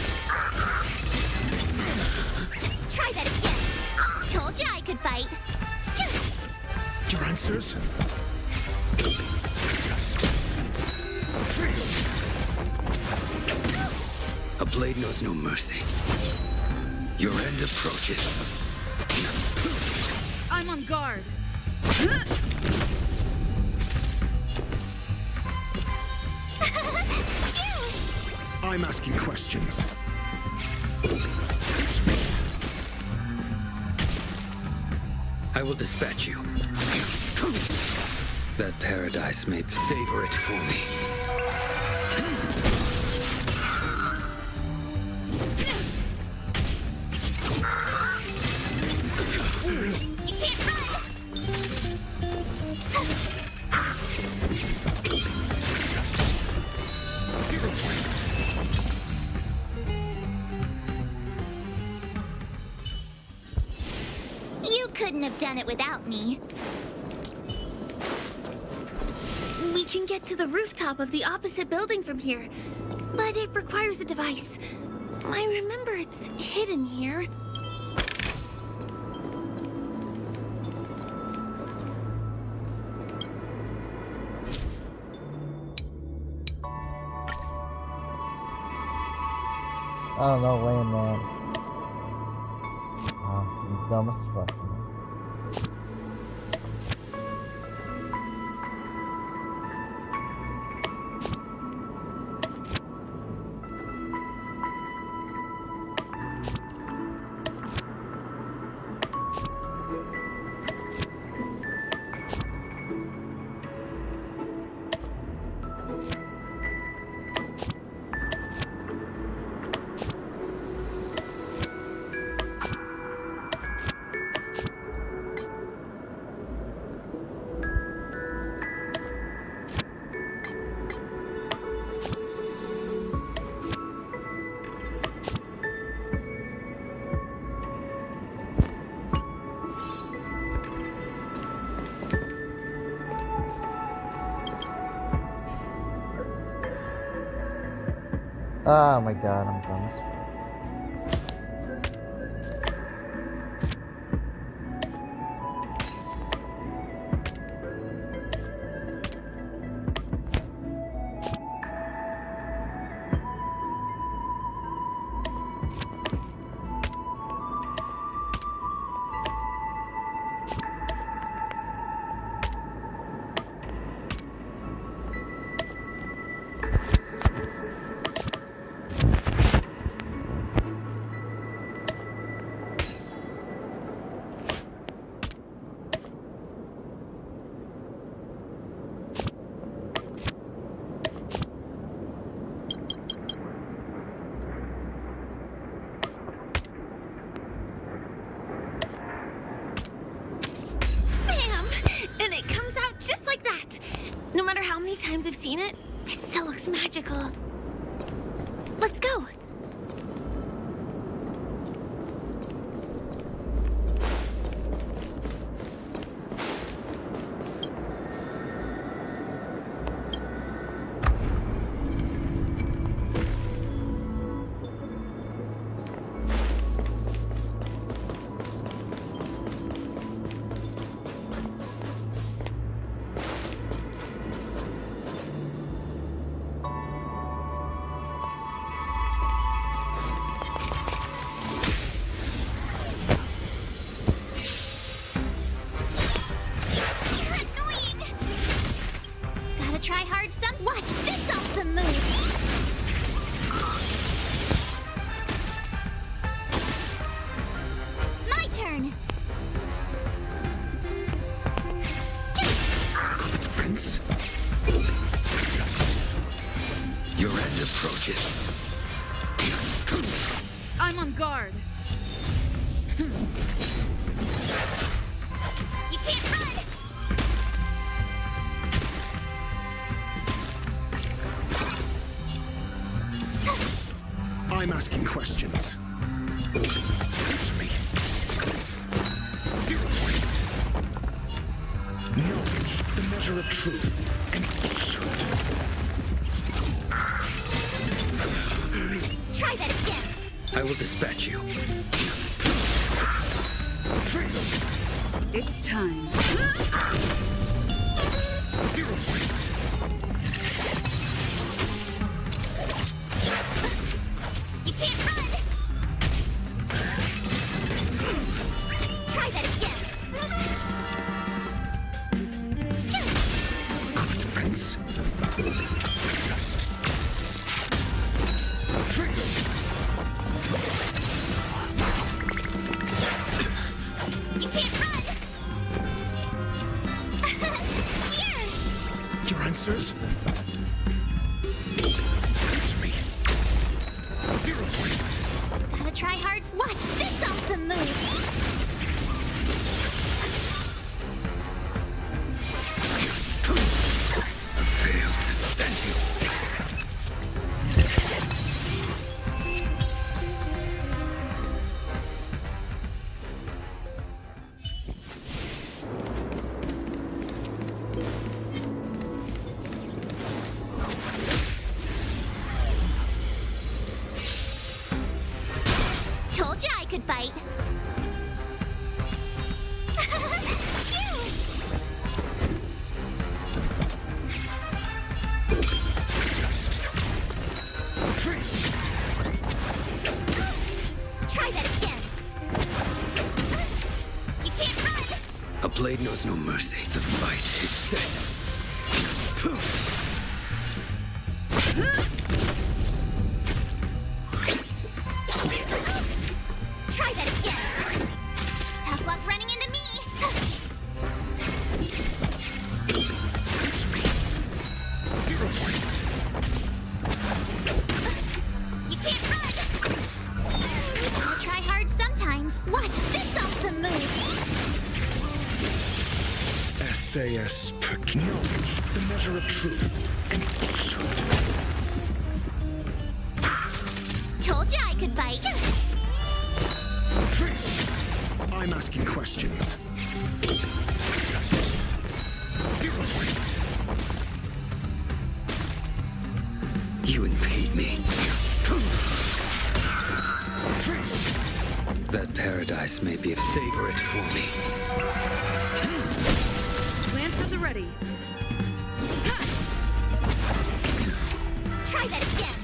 Try that again. Told you I could fight. Your answers? A blade knows no mercy. Your end approaches. I'm on guard. I'm asking questions. I will dispatch you. That paradise may savor it for me. You can't hide! You couldn't have done it without me. We can get to the rooftop of the opposite building from here, but it requires a device. I remember it's hidden here. Oh, no way, man. Oh, you dumb as fuck, man. Oh my god, I'm dumb as fuck. No matter how many times I've seen it, it still looks magical. Let's go. Watch this awesome move! My turn! Prince? Your end approaches. I'm on guard. You can't run! I'm asking questions. Answer me. 0 points. Knowledge, the measure of truth and falsehood. Try that again! I will dispatch you. It's time. 0 points. You can't run! Try that again! Defense. Just. You can't run! Here! Your answers? Answer me. 0 points. Gotta try hard. Watch this awesome move! Failed to stand you. Told you I could fight. Try that again. You can't run. A blade knows no mercy. The fight is set. Try that again. Tough luck running into me. Answer me. 0 points. You can't run. I'll try hard sometimes. Watch this awesome move. SAS per knowledge, the measure of truth and falsehood. Told you I could fight. I'm asking questions. Just. 0 points. You impede me. That paradise may be a savor it for me. Lance at the ready. Try that again.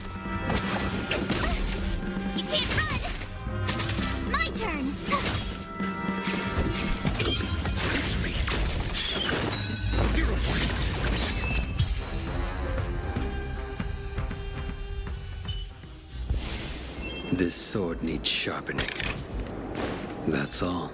You can't run. My turn. Answer me. 0 points. This sword needs sharpening. That's all.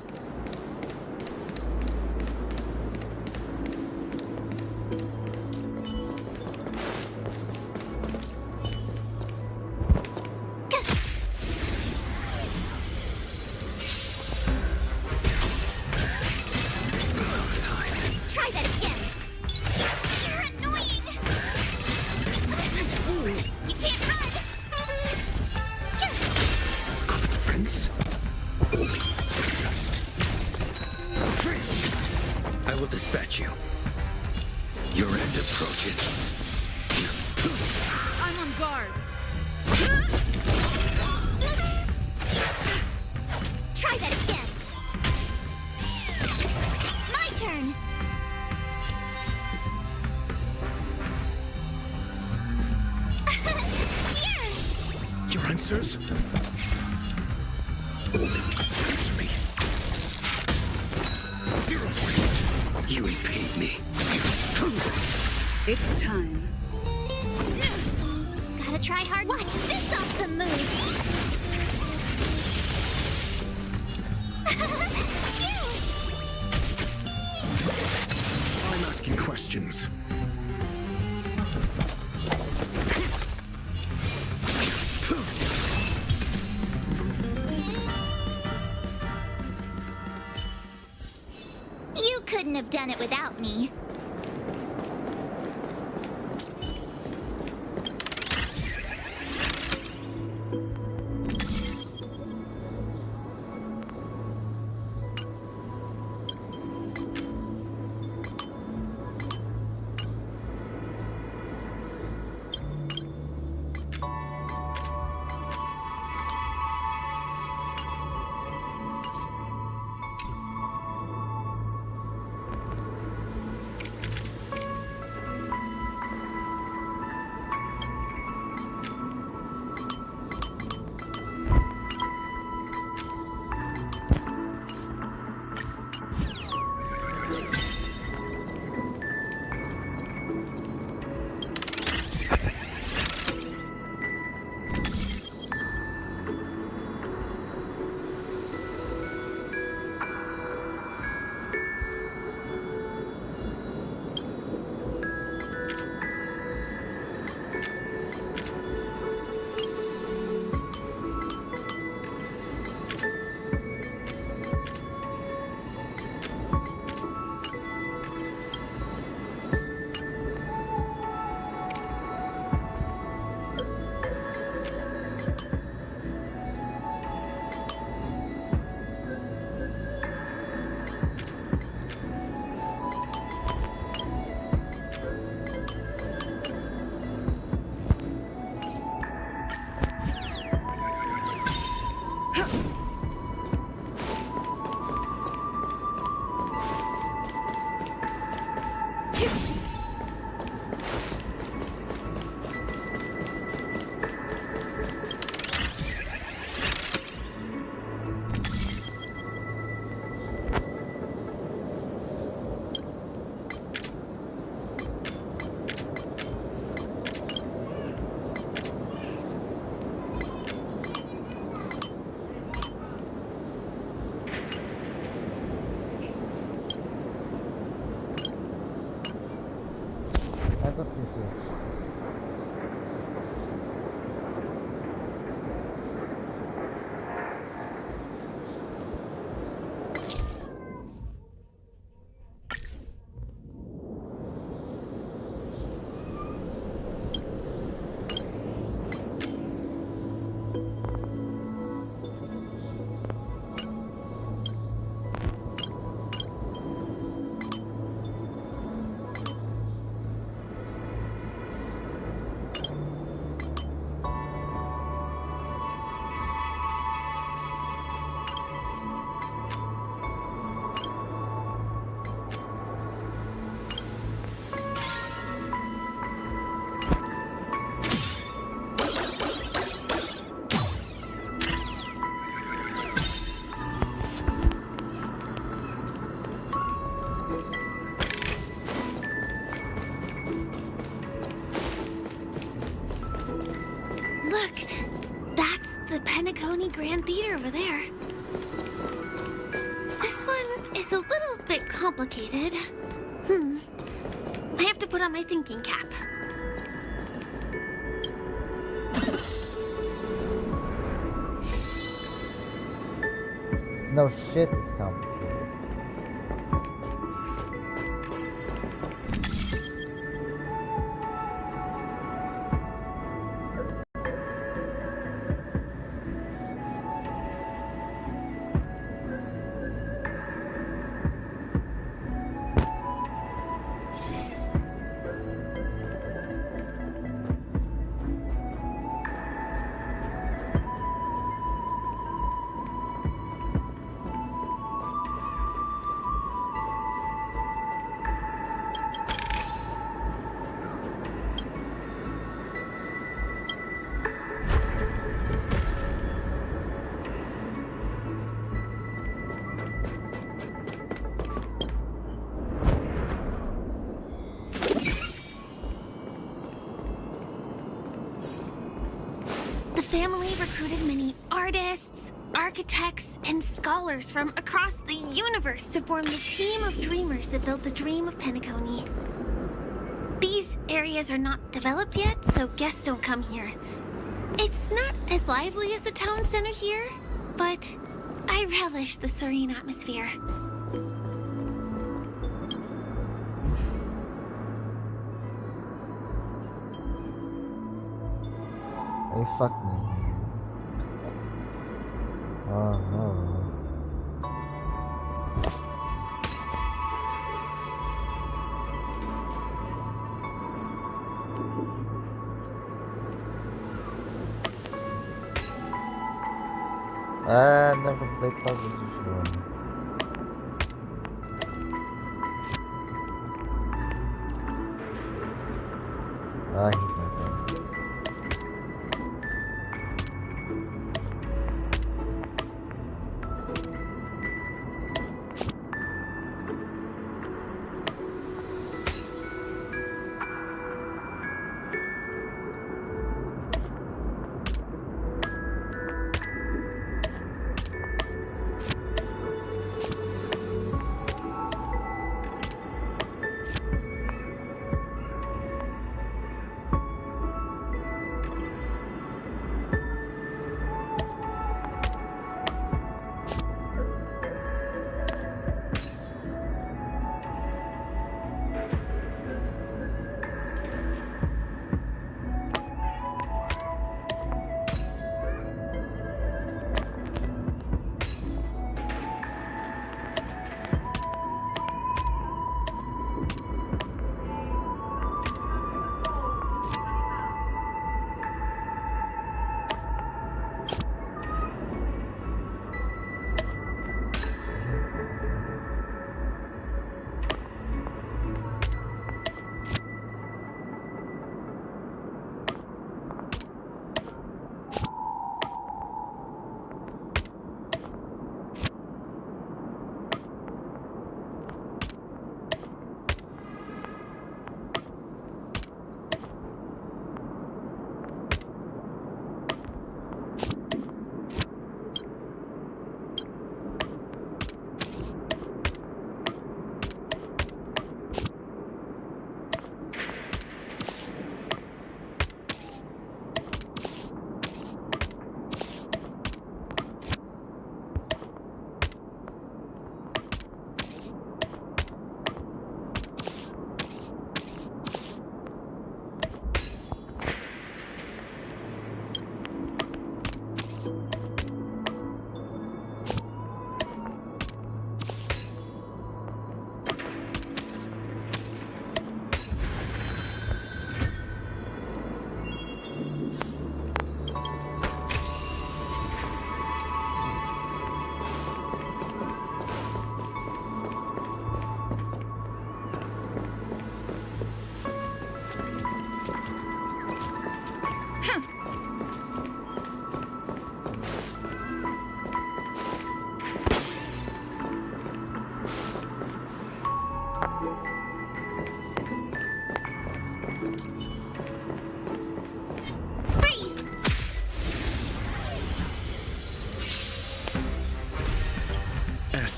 Try that again. You're annoying. You can't run. Defense. Just. I will dispatch you. Your end approaches. I'm on guard. Try that again. My turn. Here. Your answers? Answer me. 0 points. You impede me. It's time. try hard. Watch this awesome move! I'm asking questions. You couldn't have done it without me. Grand Theater over there. This one is a little bit complicated. I have to put on my thinking cap. No shit, it's complicated. family recruited many artists, architects, and scholars from across the universe to form the team of dreamers that built the dream of Penacony. These areas are not developed yet, so guests don't come here. It's not as lively as the town center here, but I relish the serene atmosphere. Hey, fuck me. Oh no. I never played puzzles before. I hate that thing.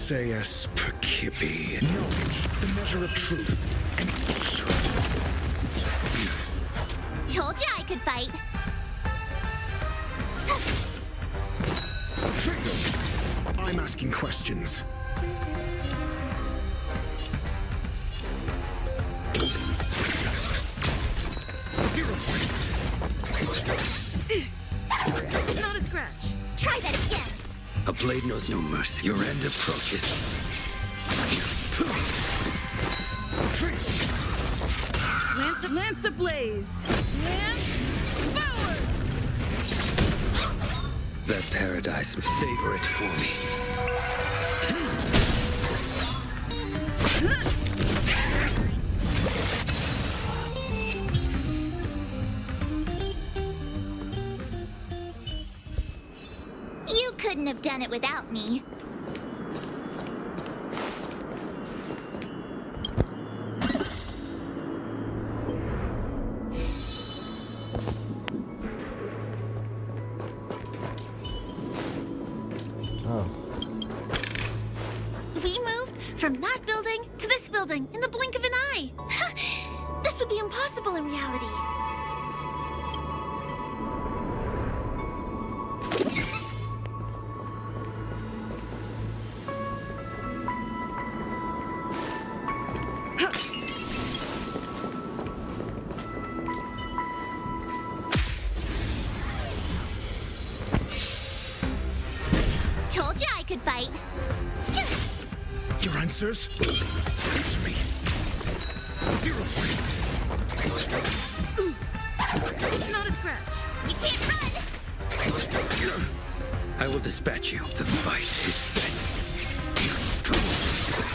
SAS Perkibi. Knowledge, the measure of truth and falsehood. Told you I could fight. I'm asking questions. Not a scratch. Try that again. A blade knows no mercy. Your end approaches. Lance ablaze. And forward. That paradise, savor it for me. You couldn't have done it without me. From that building to this building in the blink of an eye. This would be impossible in reality. Told you I could fight. Your answers? Answer me. 0 points. Not a scratch. You can't run! I will dispatch you. The fight is set.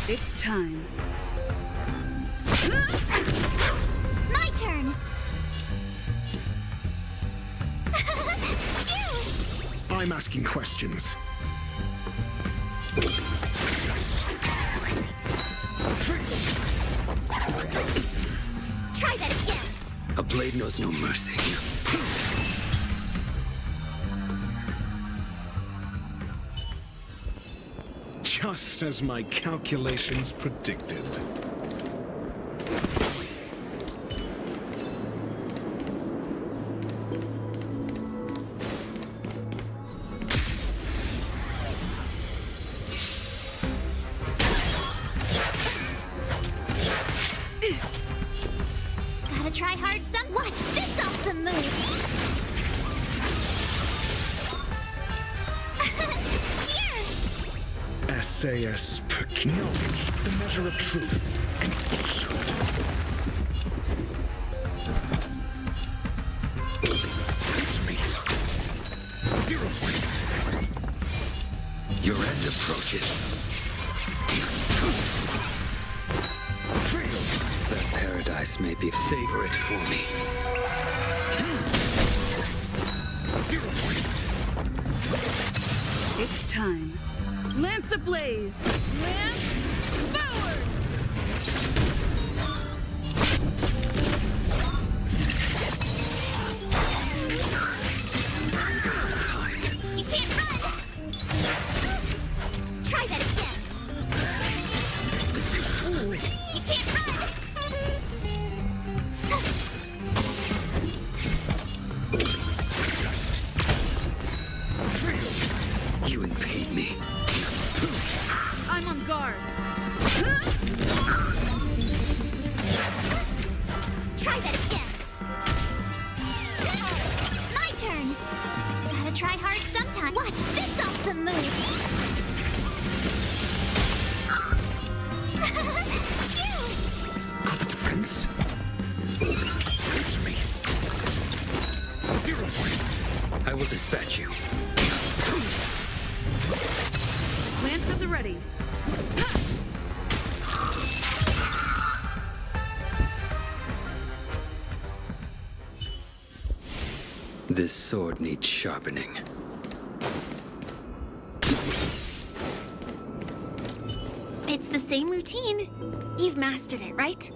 It's time. My turn! I'm asking questions. Try that again! A blade knows no mercy. Just as my calculations predicted. Gotta try hard some. Watch this awesome move! SAS knowledge, the measure of truth and falsehood. Answer me. 0 points. Your end approaches. That paradise may be. Savor it for me. 0 points. It's time. Lance ablaze! Lance forward! You can't run! Try that again! You can't run! You impede me. I'm on guard. Try that again! My turn! Gotta try hard sometime. Watch this awesome move! Got the defense? Answer me. 0 points. I will dispatch you. Lance at the ready. This sword needs sharpening. It's the same routine. You've mastered it, right?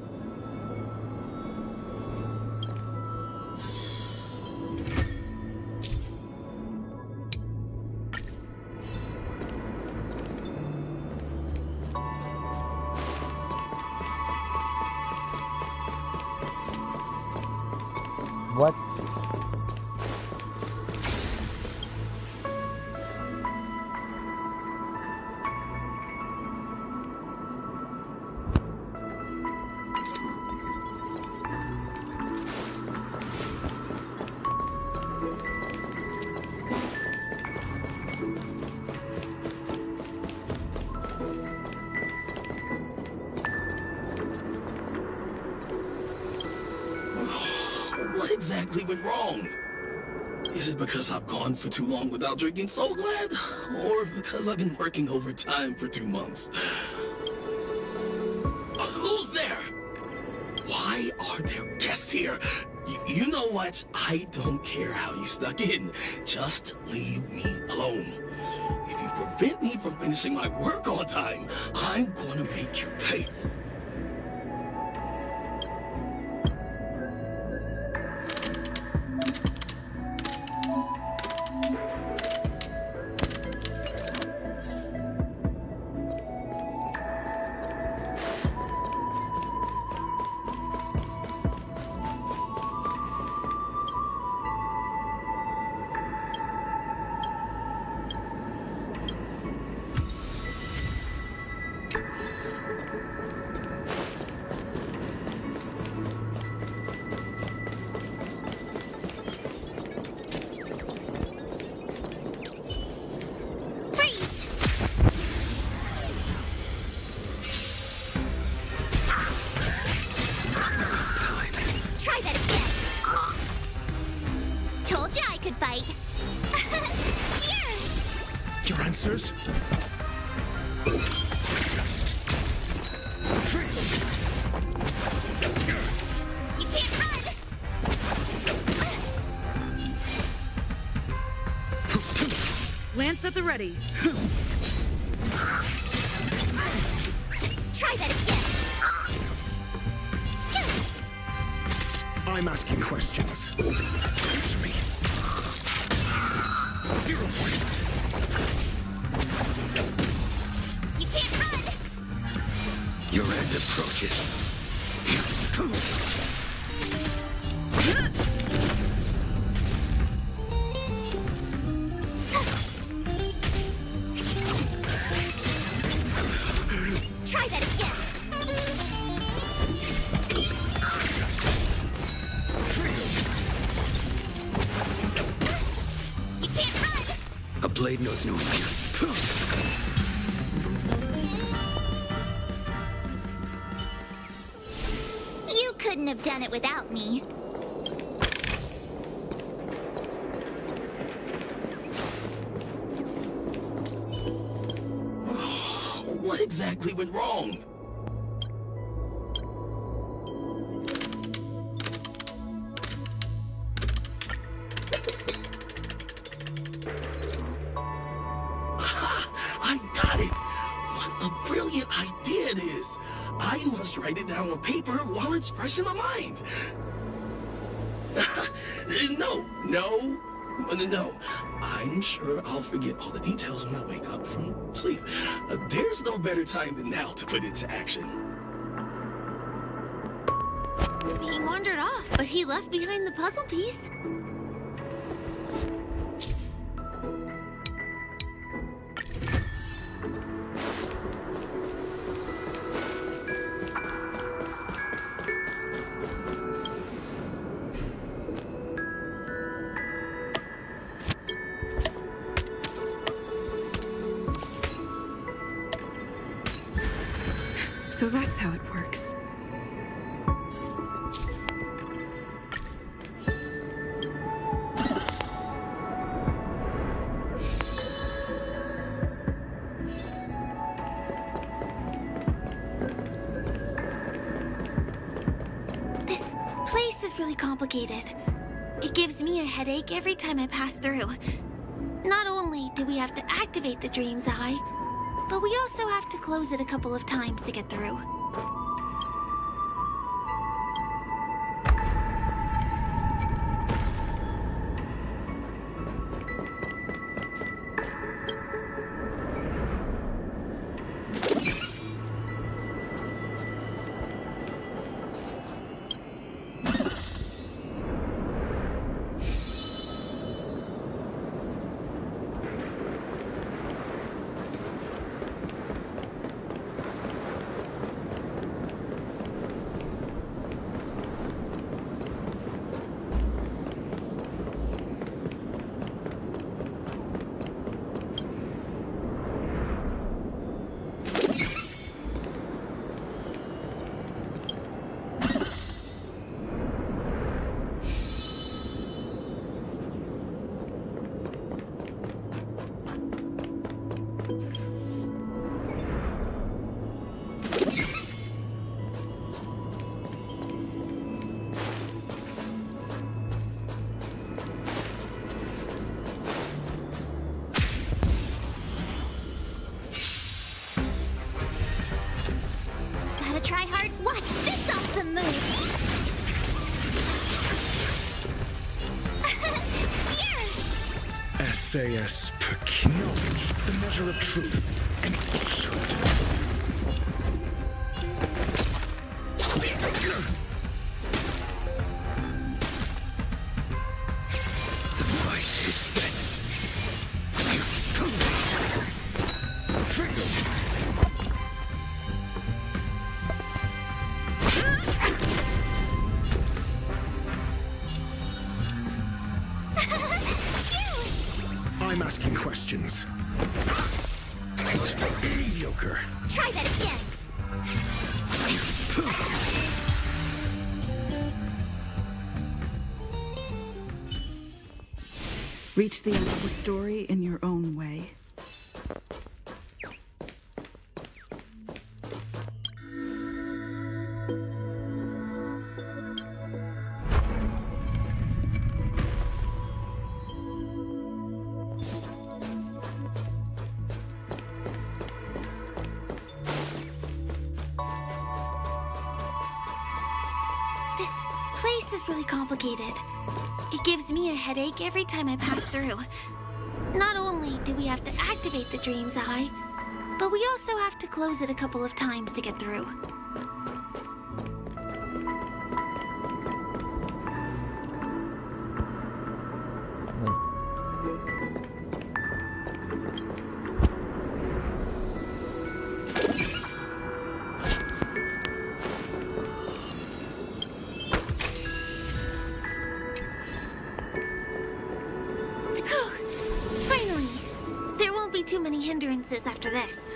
What? What exactly went wrong? Is it because I've gone for too long without drinking So Glad? Or because I've been working overtime for 2 months? Who's there? Why are there guests here? You know what? I don't care how you snuck in. Just leave me alone. If you prevent me from finishing my work on time, I'm gonna make you pay. right. Here! Your answers? You can't run! Lance at the ready. Try that again! I'm asking questions. Answer me. 0 points. You can't run! Your end approaches. Try that again! You can't run! A blade knows no fear. You couldn't have done it without me. What exactly went wrong? I got it! What a brilliant idea it is! I must write it down on paper while it's fresh in my mind. No. I'm sure I'll forget all the details when I wake up from sleep. There's no better time than now to put it into action. He wandered off, but he left behind the puzzle piece. So that's how it works. This place is really complicated. It gives me a headache every time I pass through. Not only do we have to activate the Dream's Eye, but we also have to close it a couple of times to get through. Try hards. Watch this awesome move. Here. SAS knowledge, the measure of truth and falsehood. I'm asking questions. Mediocre. Try that again. Reach the end of the story in your own way. This place is really complicated. It gives me a headache every time I pass through. Not only do we have to activate the Dream's Eye, but we also have to close it a couple of times to get through. Finally! There won't be too many hindrances after this.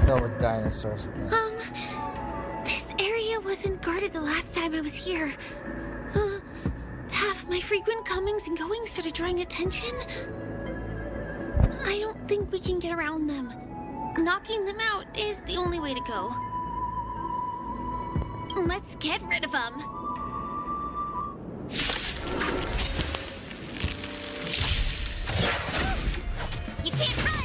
No, with dinosaurs again. This area wasn't guarded the last time I was here. Have my frequent comings and goings started drawing attention? I don't think we can get around them. Knocking them out is the only way to go. Let's get rid of them. You can't run!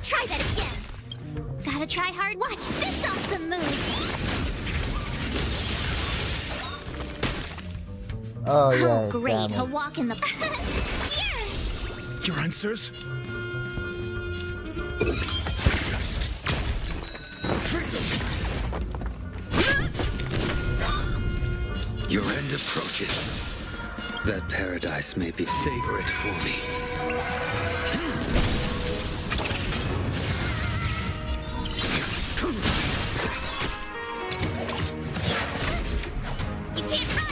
Try that again. Gotta try hard. Watch this awesome move. Oh yeah. Great, damn it. a walk in the... Your answers? Your end approaches. That paradise may be. Savor it for me. You can't run!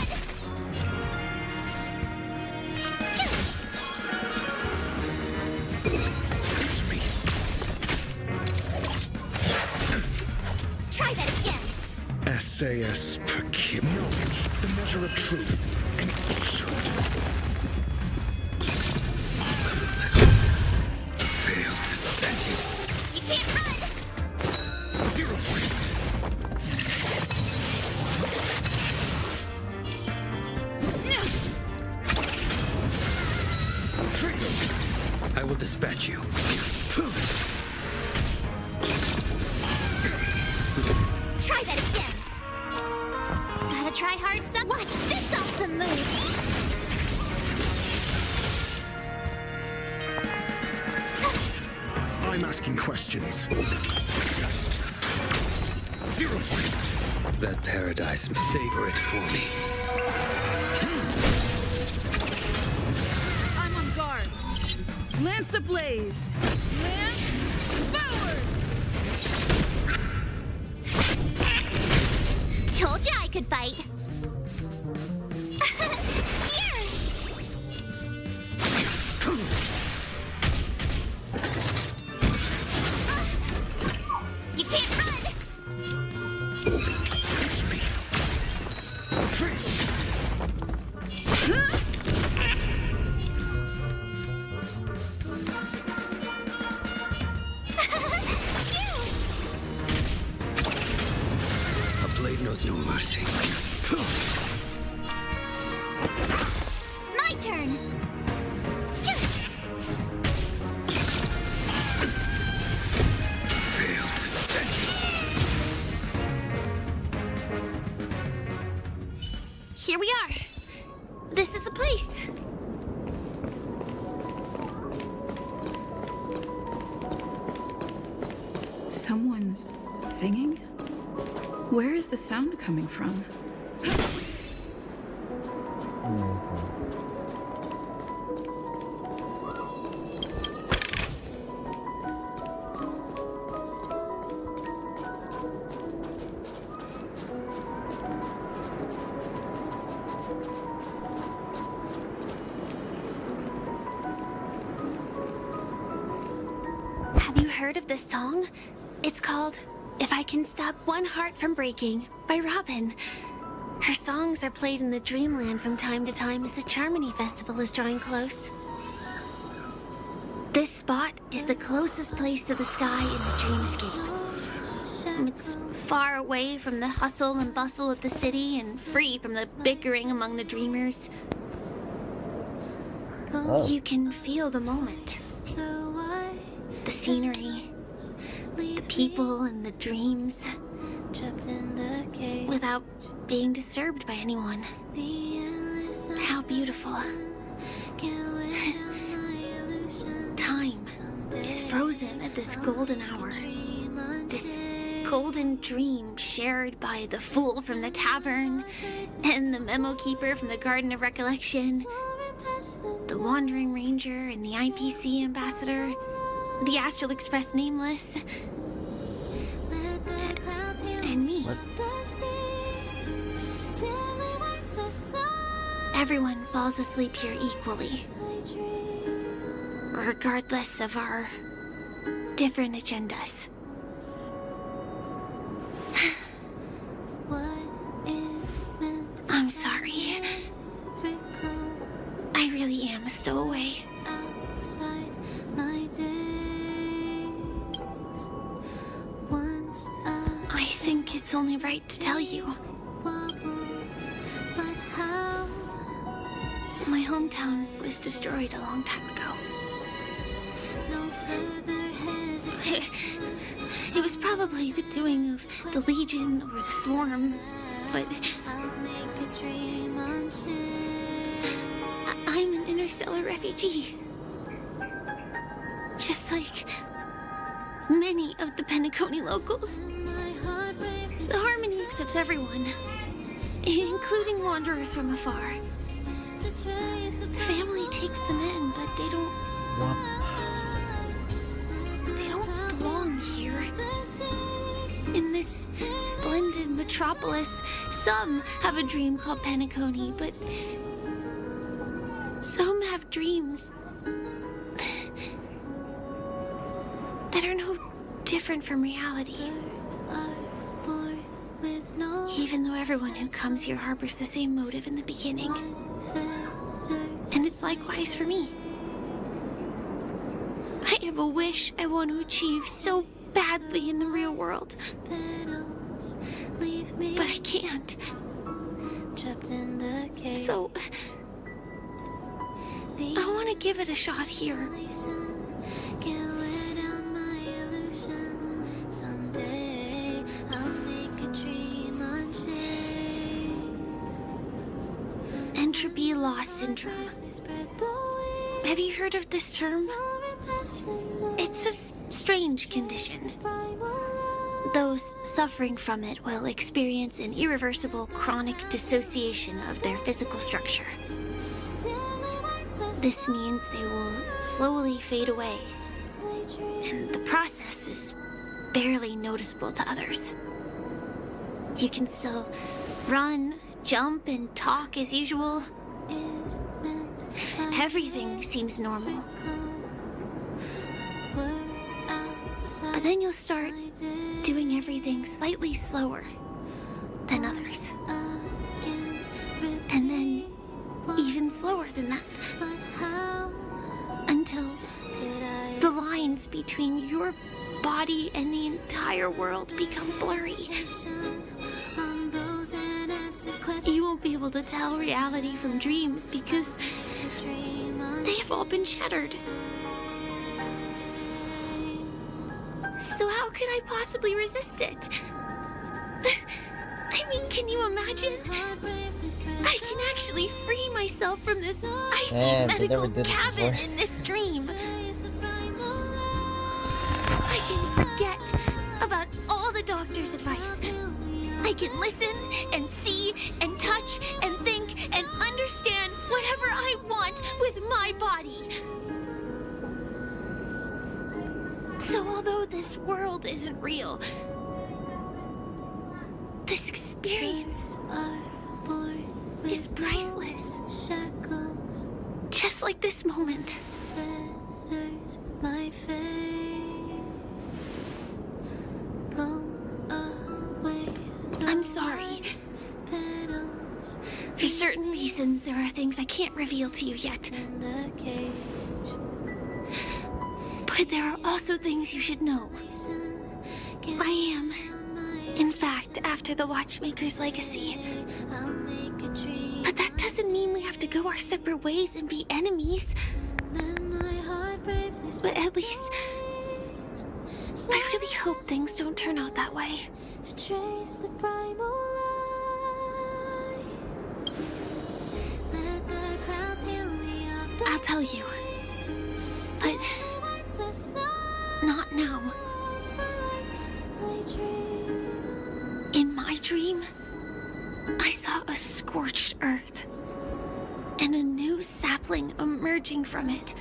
Try that again. SAS per kid. Knowledge, the measure of truth and falsehood. Failed to set you. You can't run! 0 points. I will dispatch you. Try that again. Gotta try hard, son. Watch this awesome move. I'm asking questions. Just 0 points. That paradise. Savor it for me. I'm on guard. Lance ablaze. Lance forward. Told you I could fight. Here! You can't run! A blade knows no mercy. My turn! Failed to set you. Here we are. This is the place. Someone's singing? Where is the sound coming from? heard of this song? It's called If I Can Stop One Heart from Breaking by Robin. Her songs are played in the Dreamland from time to time as the Charmony Festival is drawing close. This spot is the closest place to the sky in the dreamscape. It's far away from the hustle and bustle of the city and free from the bickering among the dreamers. Oh. You can feel the moment. The scenery, the people and the dreams, without being disturbed by anyone. How beautiful. Time is frozen at this golden hour. This golden dream shared by the fool from the tavern and the memo keeper from the Garden of Recollection, the Wandering Ranger and the IPC ambassador, the Astral Express Nameless, and me. What? Everyone falls asleep here equally, regardless of our different agendas. I'm sorry. I really am a stowaway. I think it's only right to tell you. My hometown was destroyed a long time ago. It was probably the doing of the Legion or the Swarm, but I'm an interstellar refugee. Just like many of the Penacony locals. The Harmony accepts everyone, including wanderers from afar. Family takes them in, but they don't belong here. In this splendid metropolis, some have a dream called Penacony, but some have dreams that are no different from reality. Even though everyone who comes here harbors the same motive in the beginning. And it's likewise for me. I have a wish I want to achieve so badly in the real world. But I can't. So I want to give it a shot here. Entropy loss syndrome. Have you heard of this term? It's a strange condition. Those suffering from it will experience an irreversible chronic dissociation of their physical structure. This means they will slowly fade away, and the process is barely noticeable to others. You can still run, jump, and talk as usual. Everything seems normal. But then you'll start doing everything slightly slower than others. And then even slower than that. Until the lines between your body and the entire world become blurry. You won't be able to tell reality from dreams because they have all been shattered. So how could I possibly resist it? I mean, can you imagine? I can actually free myself from this icy medical cabin in this dream. I can forget about all the doctor's advice. I can listen and see and touch and think and understand whatever I want with my body. So although this world isn't real, this experience is priceless. Just like this moment. For certain reasons, there are things I can't reveal to you yet. But there are also things you should know. I am, in fact, after the Watchmaker's legacy. But that doesn't mean we have to go our separate ways and be enemies. But at least, I really hope things don't turn out that way. I'll tell you. But not now. In my dream, I saw a scorched earth and a new sapling emerging from it.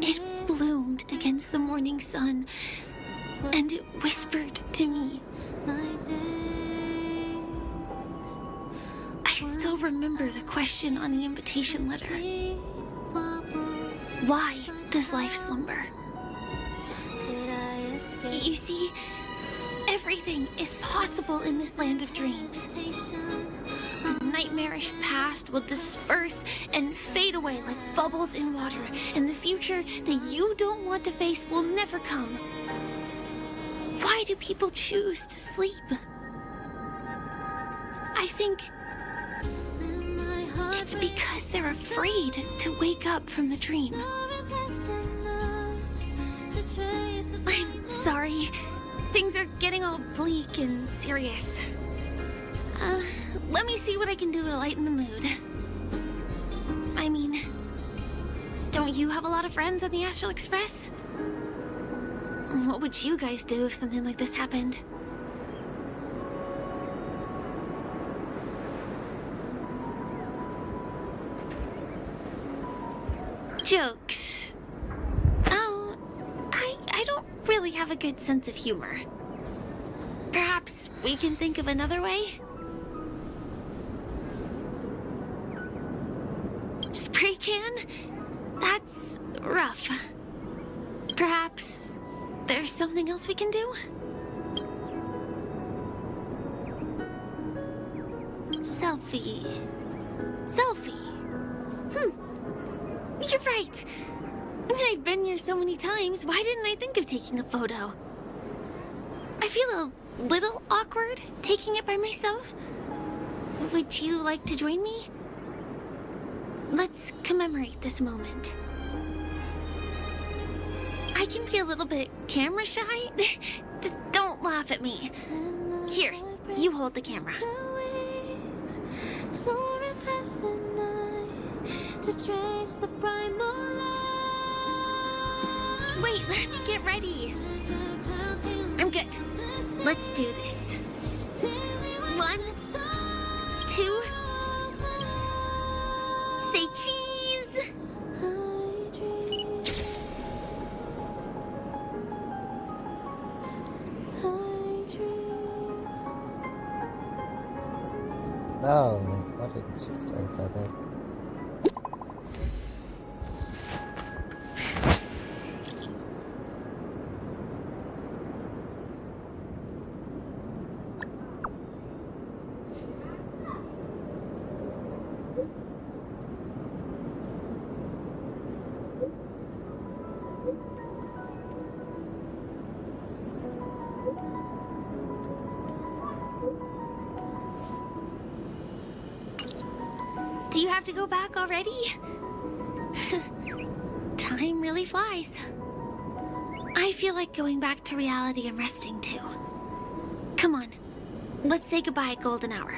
It bloomed against the morning sun, and it whispered to me. I still remember the question on the invitation letter. Why does life slumber? You see, everything is possible in this land of dreams. The nightmarish past will disperse and fade away like bubbles in water, and the future that you don't want to face will never come. Why do people choose to sleep? I think it's because they're afraid to wake up from the dream. I'm sorry. Things are getting all bleak and serious. Let me see what I can do to lighten the mood. I mean, don't you have a lot of friends on the Astral Express? What would you guys do if something like this happened? Jokes. Oh, I don't really have a good sense of humor. Perhaps we can think of another way? Spray can? That's rough. Perhaps there's something else we can do? Selfie. You're right. I mean, I've been here so many times. Why didn't I think of taking a photo? I feel a little awkward taking it by myself. Would you like to join me? Let's commemorate this moment. I can be a little bit camera shy. Just don't laugh at me. Here, you hold the camera. Wait, let me get ready. I'm good. Let's do this. 1, 2. Say cheese. No, why didn't she start by that? Do you have to go back already? Time really flies. I feel like going back to reality and resting too. Come on, let's say goodbye at golden hour.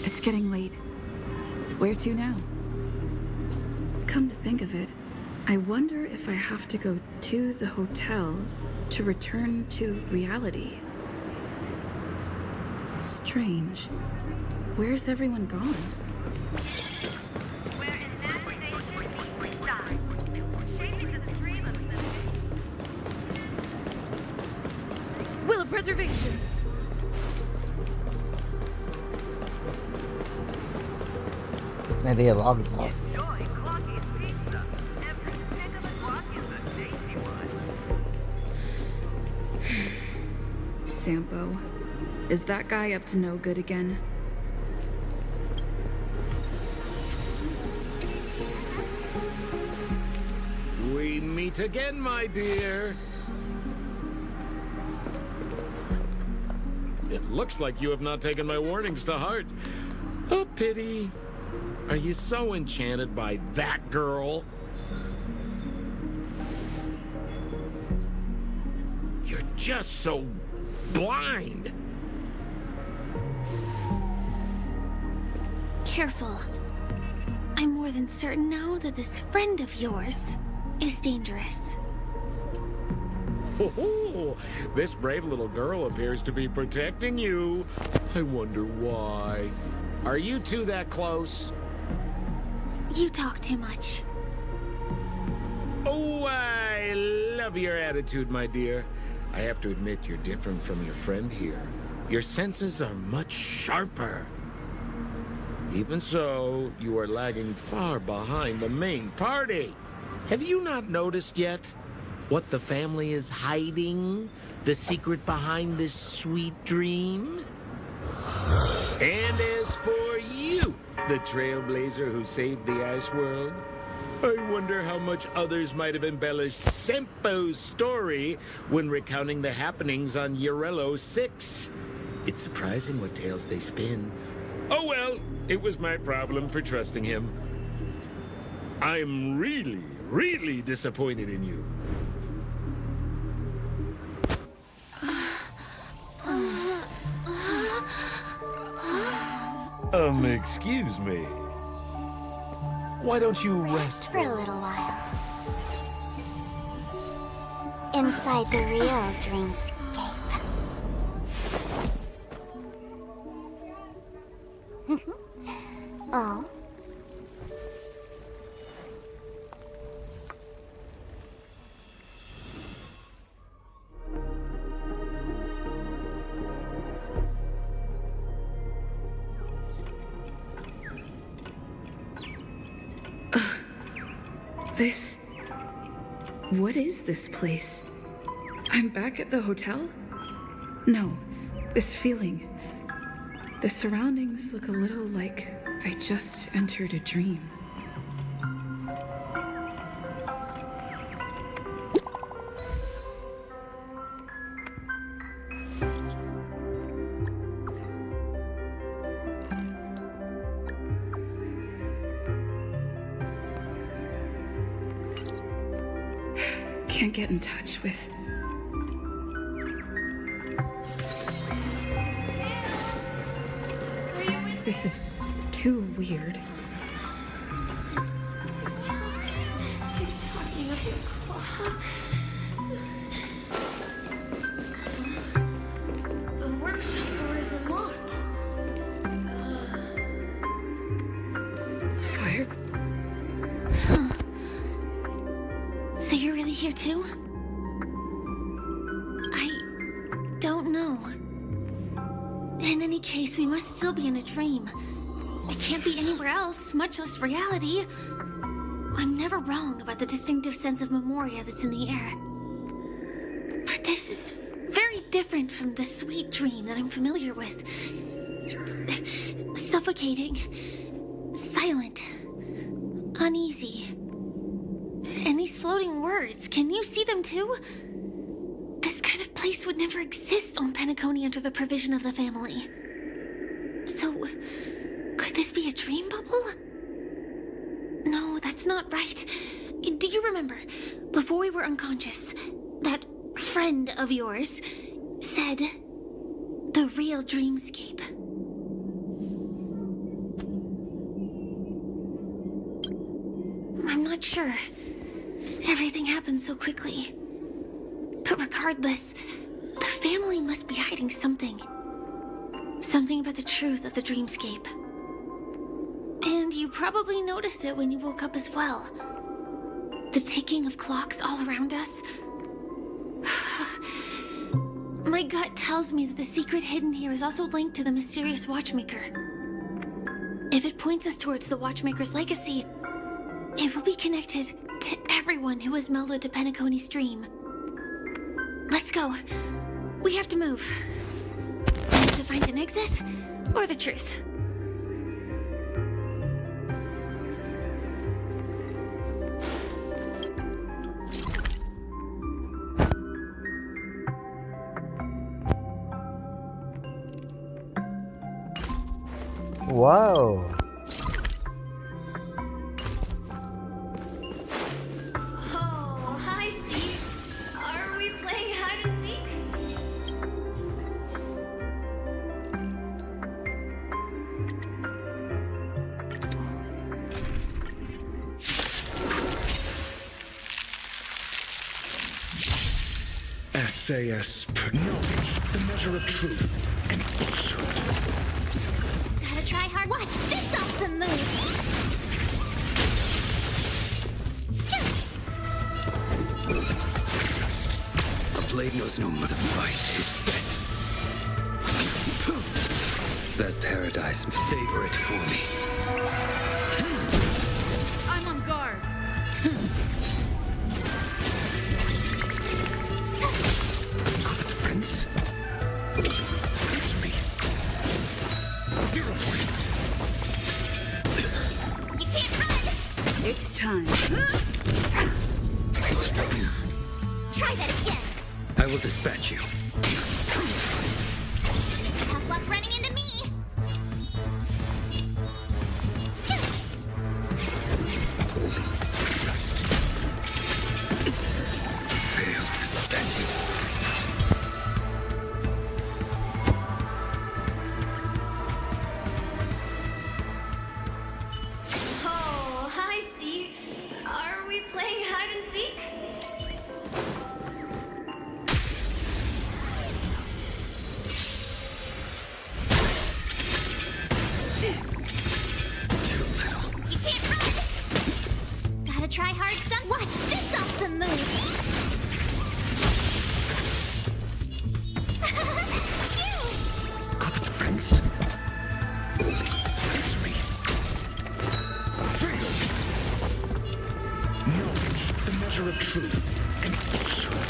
It's getting late. Where to now? Come to think of it, I wonder if I have to go to the hotel to return to reality. Strange. Where's everyone gone? Will of preservation. They have Avatar. Sampo. Is that guy up to no good again? We meet again, my dear. It looks like you have not taken my warnings to heart. A pity. Are you so enchanted by that girl? You're just so blind. Careful. I'm more than certain now that this friend of yours is dangerous. Oh, this brave little girl appears to be protecting you. I wonder why. Are you two that close? You talk too much. Oh, I love your attitude, my dear. I have to admit you're different from your friend here. Your senses are much sharper. Even so, you are lagging far behind the main party. Have you not noticed yet what the family is hiding? The secret behind this sweet dream? And as for you, the trailblazer who saved the ice world, I wonder how much others might have embellished Sempo's story when recounting the happenings on Yarello 6. It's surprising what tales they spin. Oh well, it was my problem for trusting him. I'm really, really disappointed in you. Excuse me. Why don't you rest For a little while. Inside the real dreamscape. Oh? This... What is this place? I'm back at the hotel? No, this feeling. The surroundings look a little like I just entered a dream. Can't get in touch with... This is too weird. The workshop door is unlocked. Fire? So you're really here too? I don't know. In any case, means we must still be in a dream. It can't be anywhere else, much less reality. I'm never wrong about the distinctive sense of memoria that's in the air. But this is very different from the sweet dream that I'm familiar with. It's suffocating, silent, uneasy. And these floating words, can you see them too? This kind of place would never exist on Penacony under the provision of the family. So, could this be a dream bubble? No, that's not right. Do you remember, before we were unconscious, that friend of yours said the real dreamscape? I'm not sure. Everything happened so quickly. But regardless, the family must be hiding something. Something about the truth of the dreamscape. And you probably noticed it when you woke up as well. The ticking of clocks all around us. My gut tells me that the secret hidden here is also linked to the mysterious Watchmaker. If it points us towards the Watchmaker's legacy, it will be connected to everyone who has melded to Penacony's dream. Let's go. We have to move. We have to find an exit, or the truth. Wow. Oh, hi, Steve. Are we playing hide and seek? SAS per knowledge, the measure of truth and falsehood. Gotta try hard. Watch this awesome move! A blade knows no mother fight is set. That paradise, savor it for me. I'm on guard. Friends? Answer me. 0 points. You can't run! It's time. Try that again! I will dispatch you. Tough luck running into me! Failed to stand you. Oh, hi, Steve. Are we playing hide and seek? You can't run! Gotta try hard some. Watch this awesome move! Got it, friends. Answer me. Failed. Knowledge, the measure of truth and falsehood.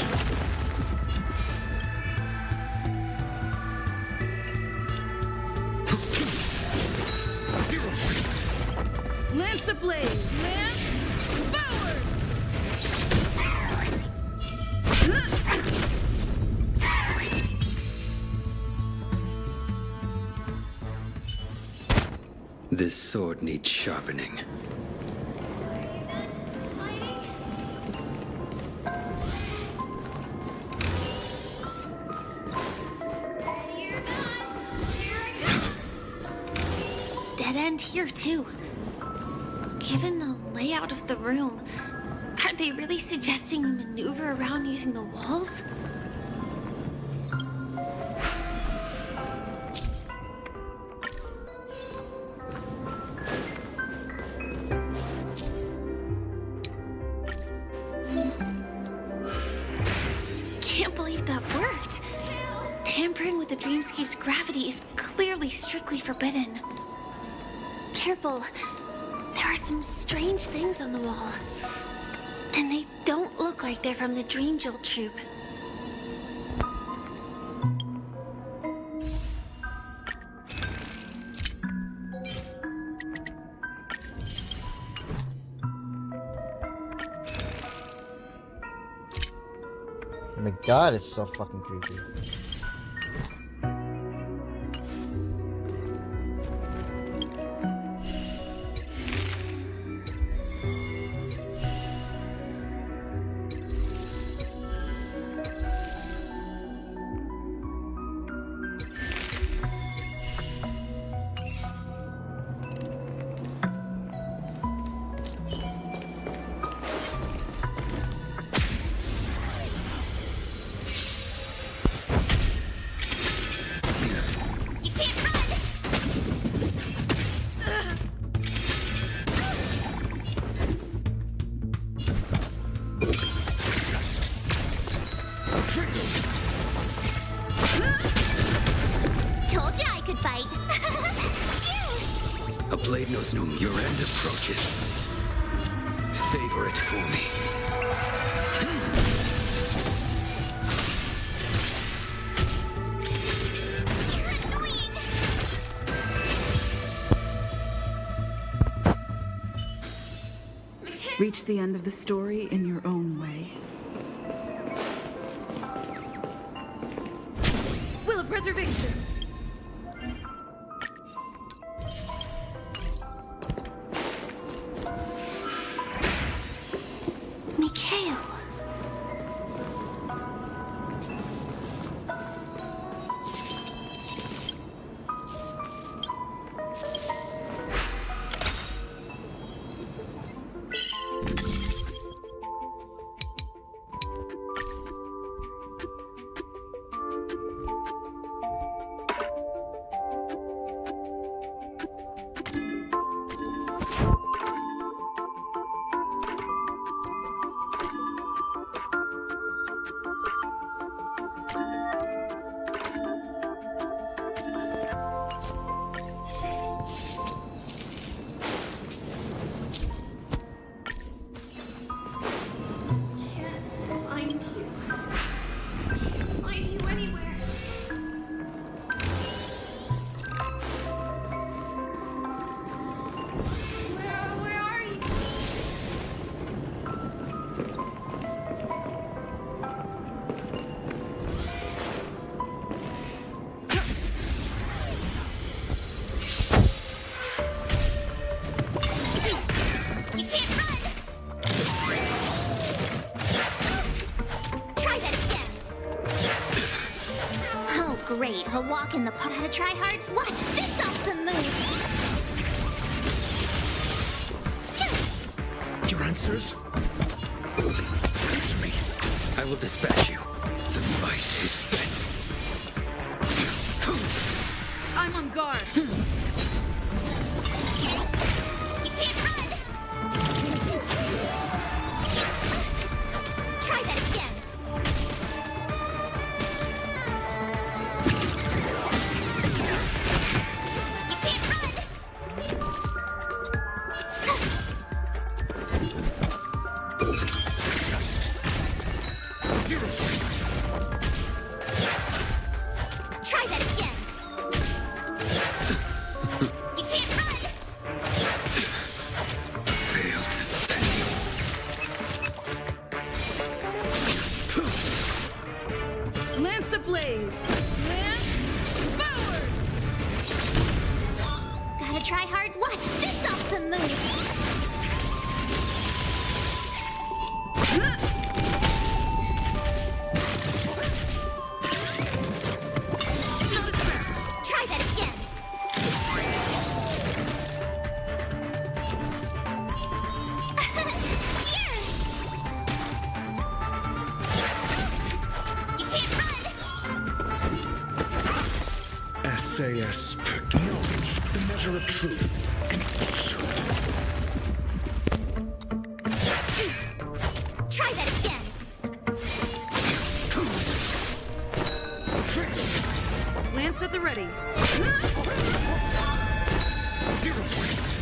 Lance ablaze! Lance forward! This sword needs sharpening. Dead end here, too. Given the layout of the room, are they really suggesting we maneuver around using the walls? Can't believe that worked. Tampering with the the dreamscape's gravity is clearly strictly forbidden. Careful. There are some strange things on the wall. And they don't look like they're from the Dream Jolt troupe. Oh my god, it's so fucking creepy. A blade knows no your end approaches. Savor it for me. Reach the end of the story in your own way. Will of preservation. Great, a walk in the park. How to try hard? Watch this awesome move! Your answers? Answer me. I will dispatch you. The fight is set. I'm on guard. You can't run! Try that again! SAS knowledge, the measure of truth and falsehood. Try that again. ready. Zero points.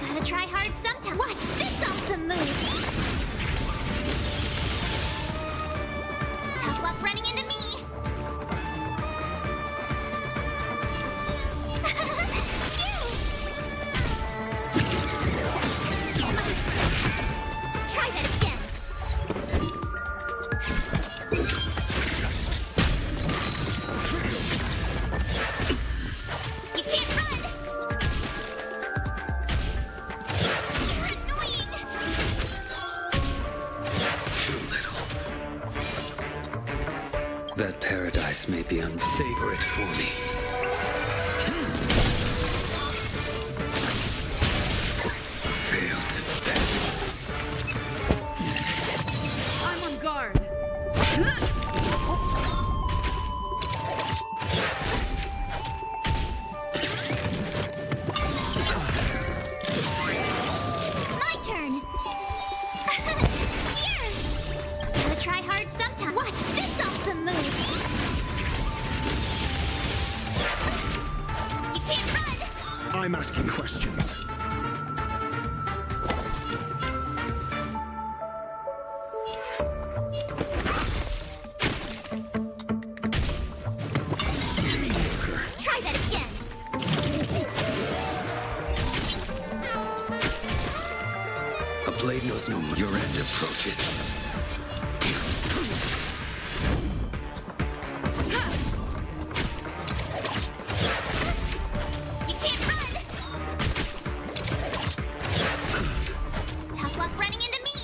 Gotta try hard sometime. Watch this awesome move. Tough luck running into me. Try that again. You can't run. You're annoying. Too little. That paradise may be unsavor it for me. Fail to stand. I'm on guard. My turn. Here. Gotta try hard sometime. Watch this awesome move. You can't run. I'm asking questions. Try that again. A blade knows no more. Your end approaches. You can't run. Tough luck running into me.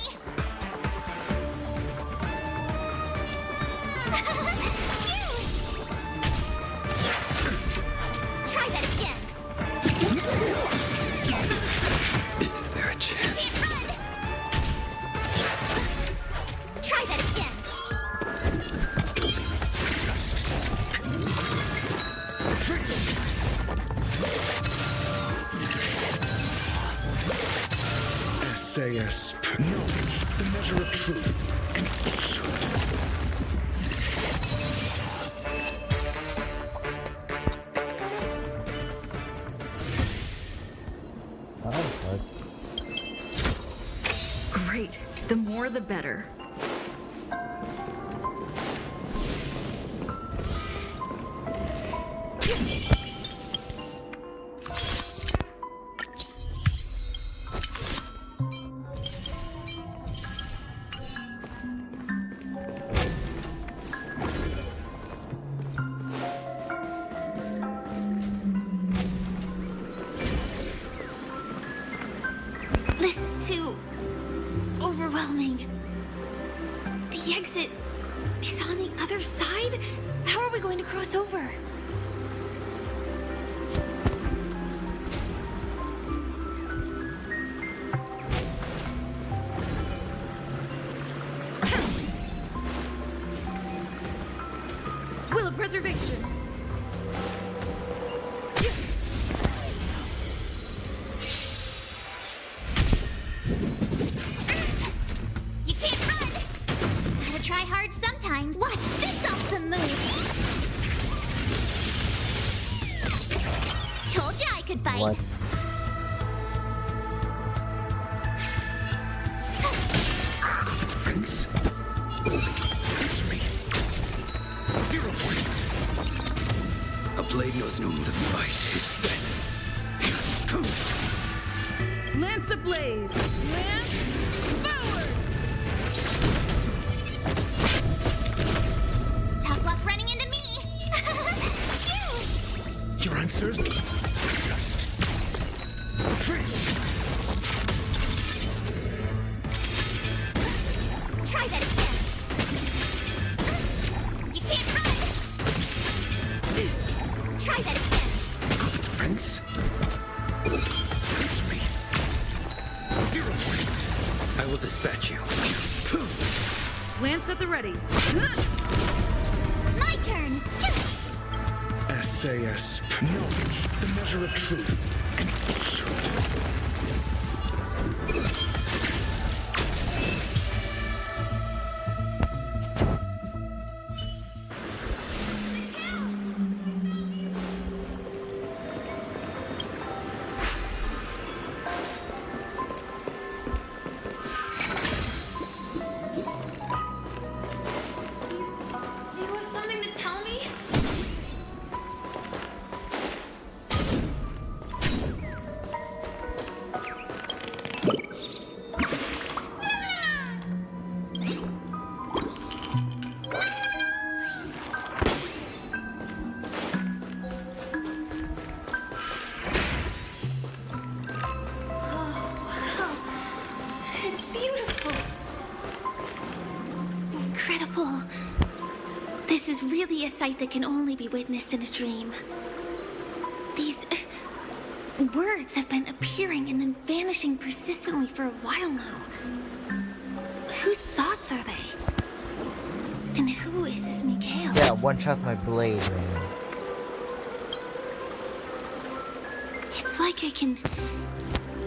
You. Try that again. Is there a chance? Can't run. Try that again. SAS. Knowledge, the measure of truth and falsehood. Great. The more the better. This is too overwhelming. The exit is on the other side? How are we going to cross over? Will of preservation. You can't run. Gotta try hard sometimes. Watch this awesome move. Told you I could fight. What? Prince. Answer me. 0 points. A blade knows no more. The fight is set. Lance ablaze. Lance forward. Tough luck running into me. Your answers? Just. Try that again. You can't run. Try that again. Prince. Answer me. 0 points. I will dispatch you. Lance at the ready. My turn. SAS. Knowledge, the measure of truth and falsehood. It's beautiful. Incredible. This is really a sight that can only be witnessed in a dream. These words have been appearing and then vanishing persistently for a while now. Whose thoughts are they? And who is this Mikhail? Yeah, one shot my blade right now. It's like I can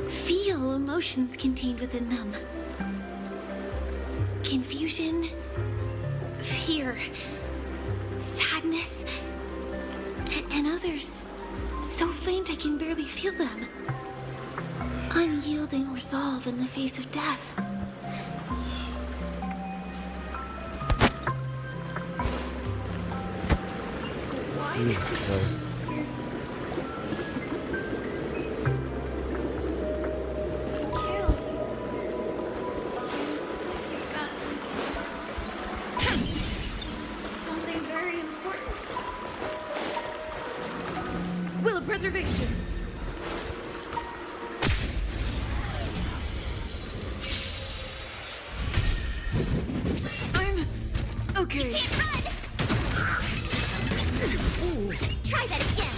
feel emotions contained within them. Confusion, fear, sadness, and others so faint I can barely feel them. Unyielding resolve in the face of death. Beautiful. Something very important. Will of preservation. I'm okay. You can't run! Try that again.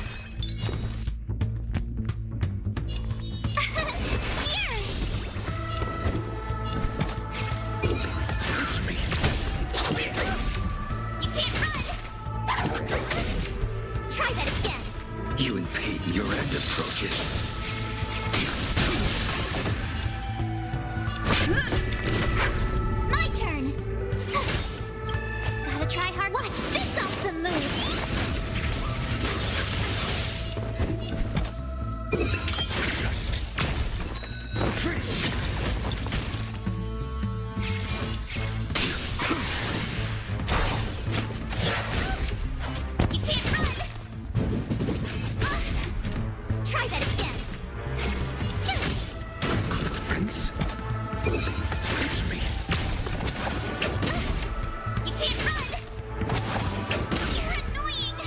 Here! You can't run! Try that again. You impede your end approaches. My turn. Gotta try hard. Watch this awesome move. You can't run. Try that again. Friends? Answer me. You can't run. You're annoying.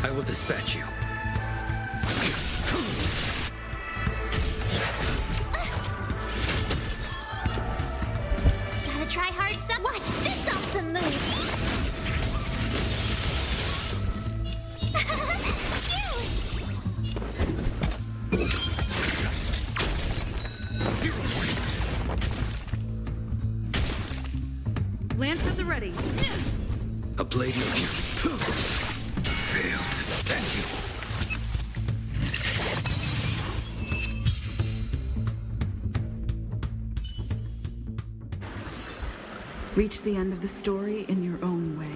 I will dispatch you. Gotta try hard some. Watch this awesome move. Lance at the ready. A blade of you. Failed to stand you. Reach the end of the story in your own way.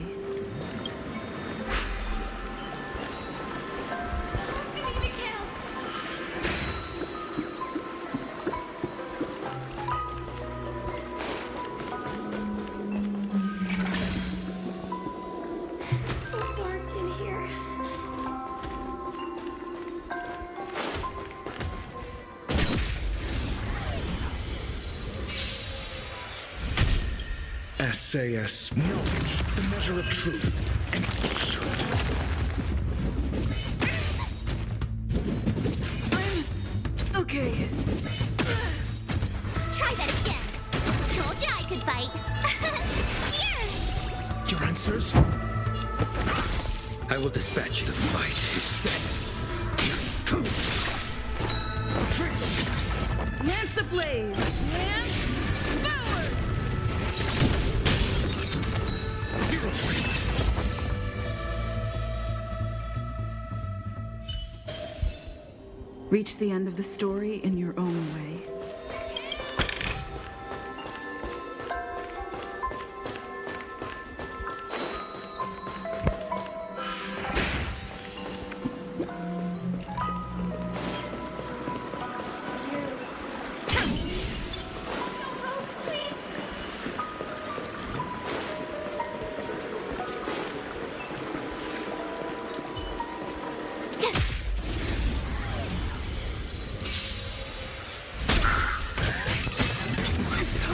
So dark in here. SAS knowledge, the measure of truth and falsehood. I'm okay. Try that again. Told you I could fight. Here. Your answers? I will dispatch you. The fight is set. Lance ablaze. Lance forward. Zero points. Reach the end of the story in your own way.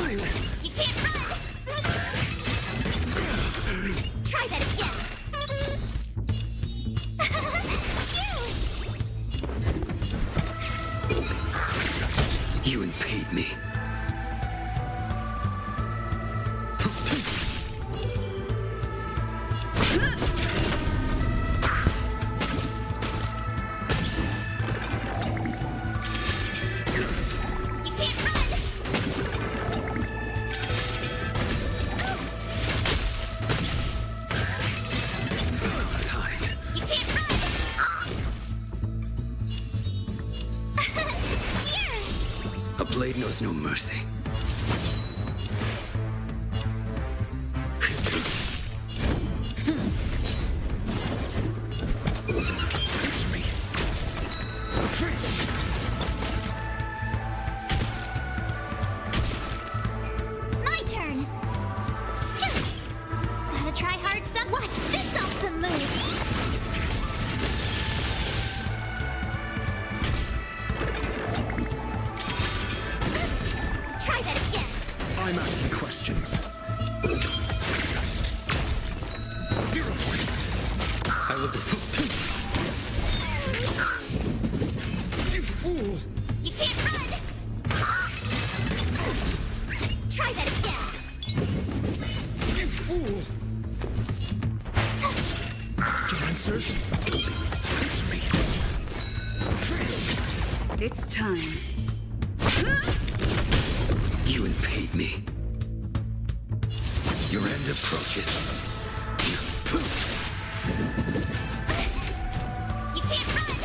You can't run! Try that again! You impede me. A blade knows no mercy. My turn! Gotta try hard some. Watch this awesome move! Try that again! I'm asking questions. Test. 0 points. I will You fool! You can't run! Try that again! You fool! Your answers? Answer me. It's time. You impede me. Your end approaches. You can't run!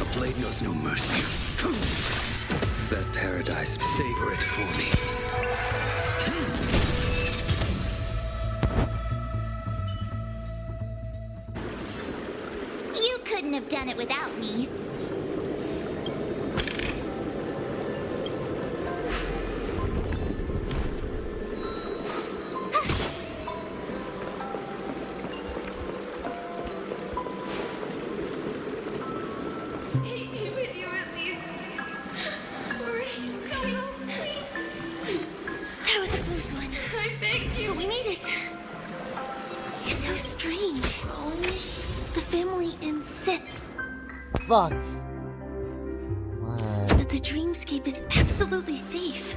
A blade knows no mercy. That paradise, savor it for me. You couldn't have done it without me. Take me with you at least. Hurry, Cleo, please. That was a close one. I beg you. But we made it. He's so strange. The family insists Fuck. What? that the dreamscape is absolutely safe.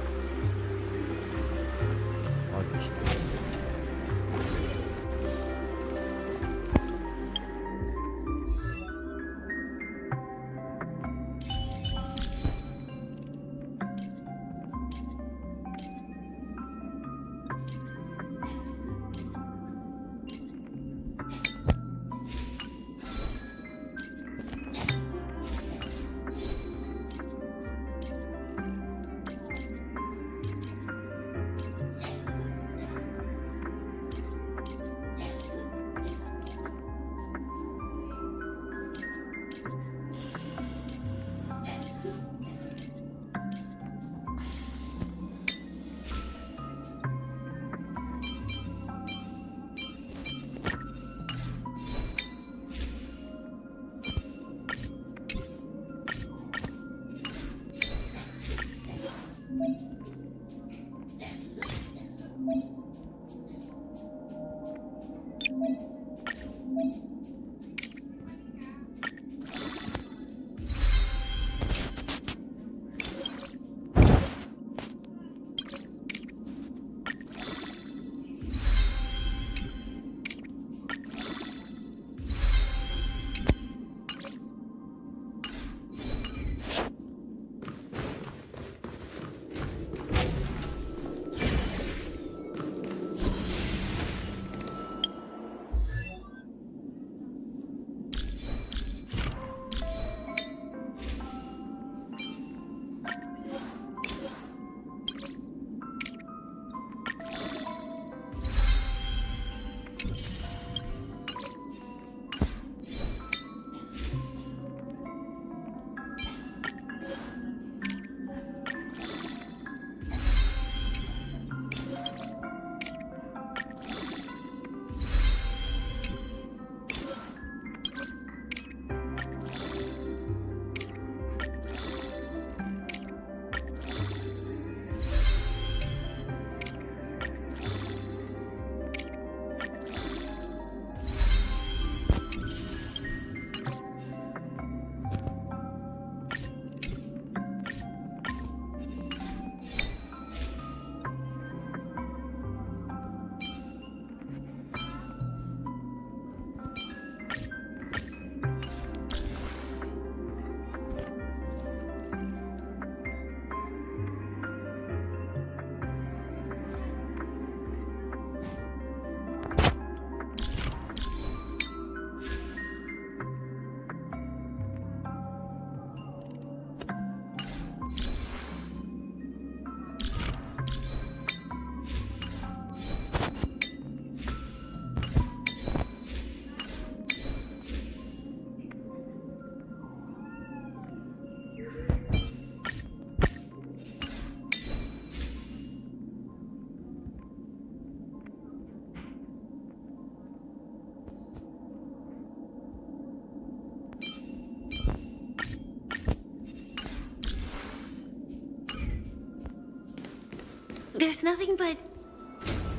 There's nothing but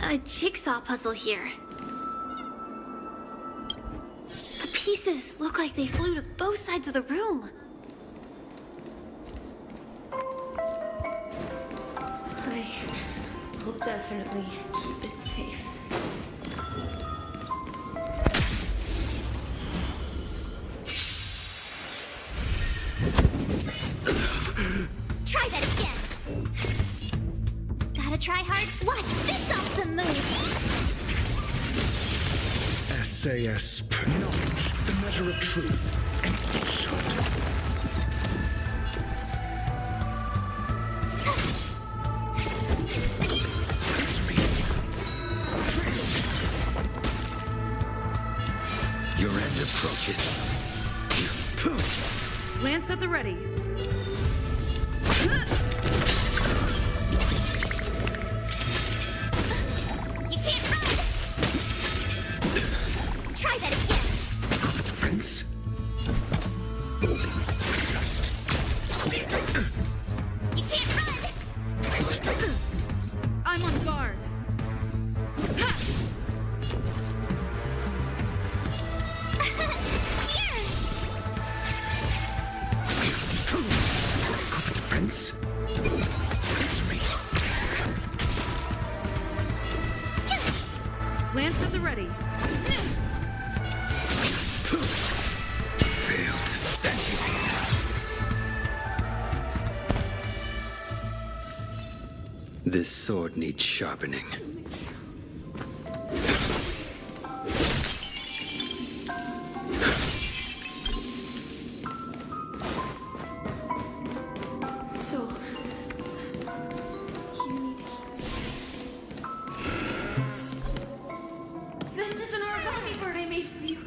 a jigsaw puzzle here. The pieces look like they flew to both sides of the room. We'll definitely keep it safe. Try that again. Gotta try hard. Watch this awesome move. SAS, knowledge, the measure of truth and falsehood. Your end approaches. Lance at the ready. You can't run! Try that again. The defense. You can't run! I'm on guard. Defense. Lance at the ready. Failed sentinel. This sword needs sharpening. This is an origami bird I made for you.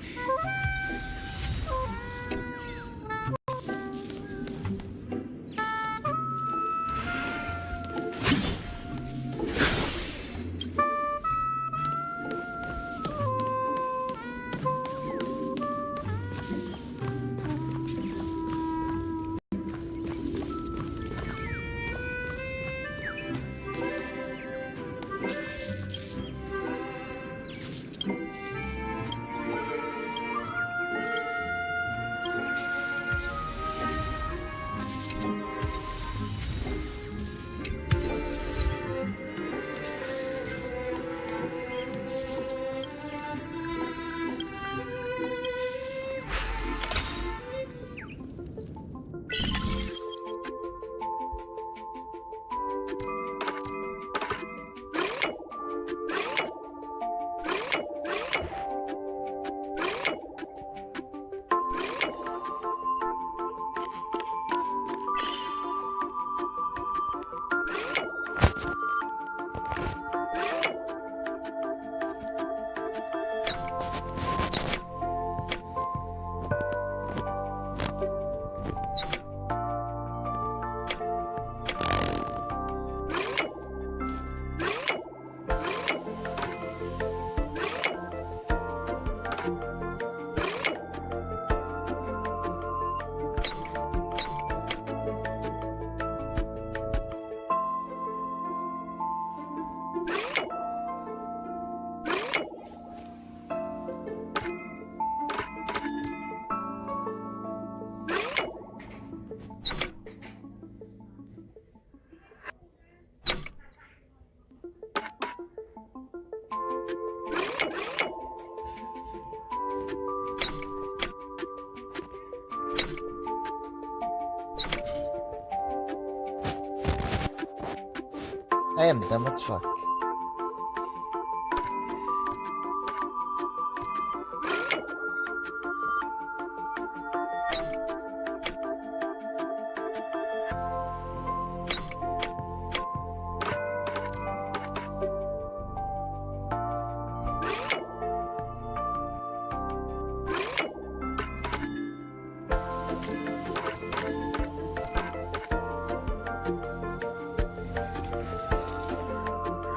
I am dumb as fuck.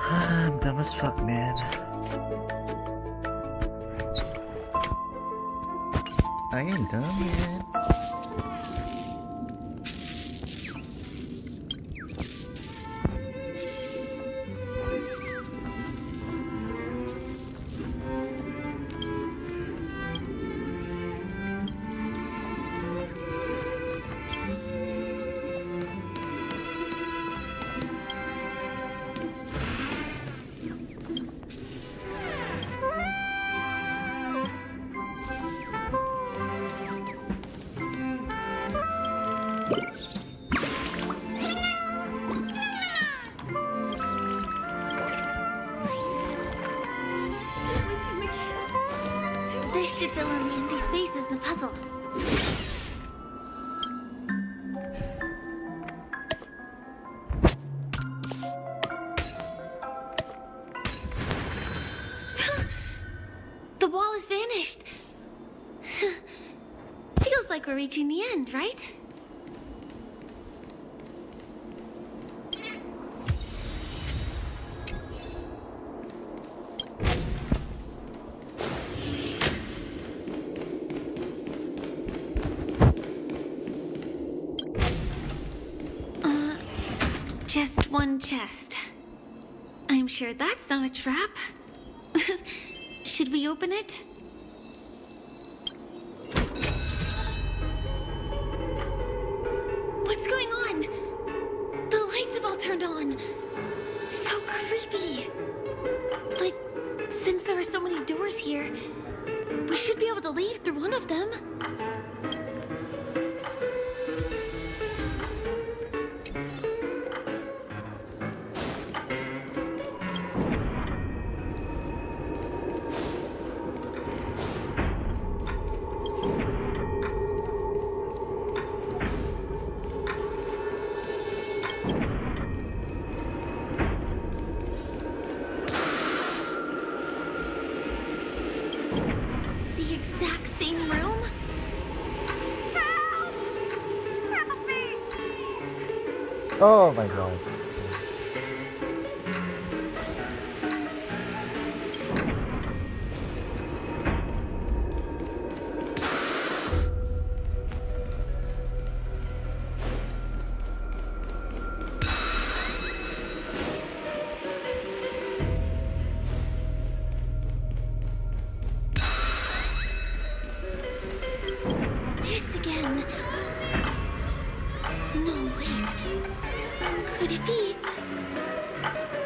I'm dumb as fuck, man. I am dumb, man. This should fill in the empty spaces in the puzzle. The wall has vanished. Feels like we're reaching the end, right? Just one chest. I'm sure that's not a trap. Should we open it? What's going on? The lights have all turned on. So creepy. But since there are so many doors here, we should be able to leave through one of them. Oh my god. This again. No, wait. Could it be?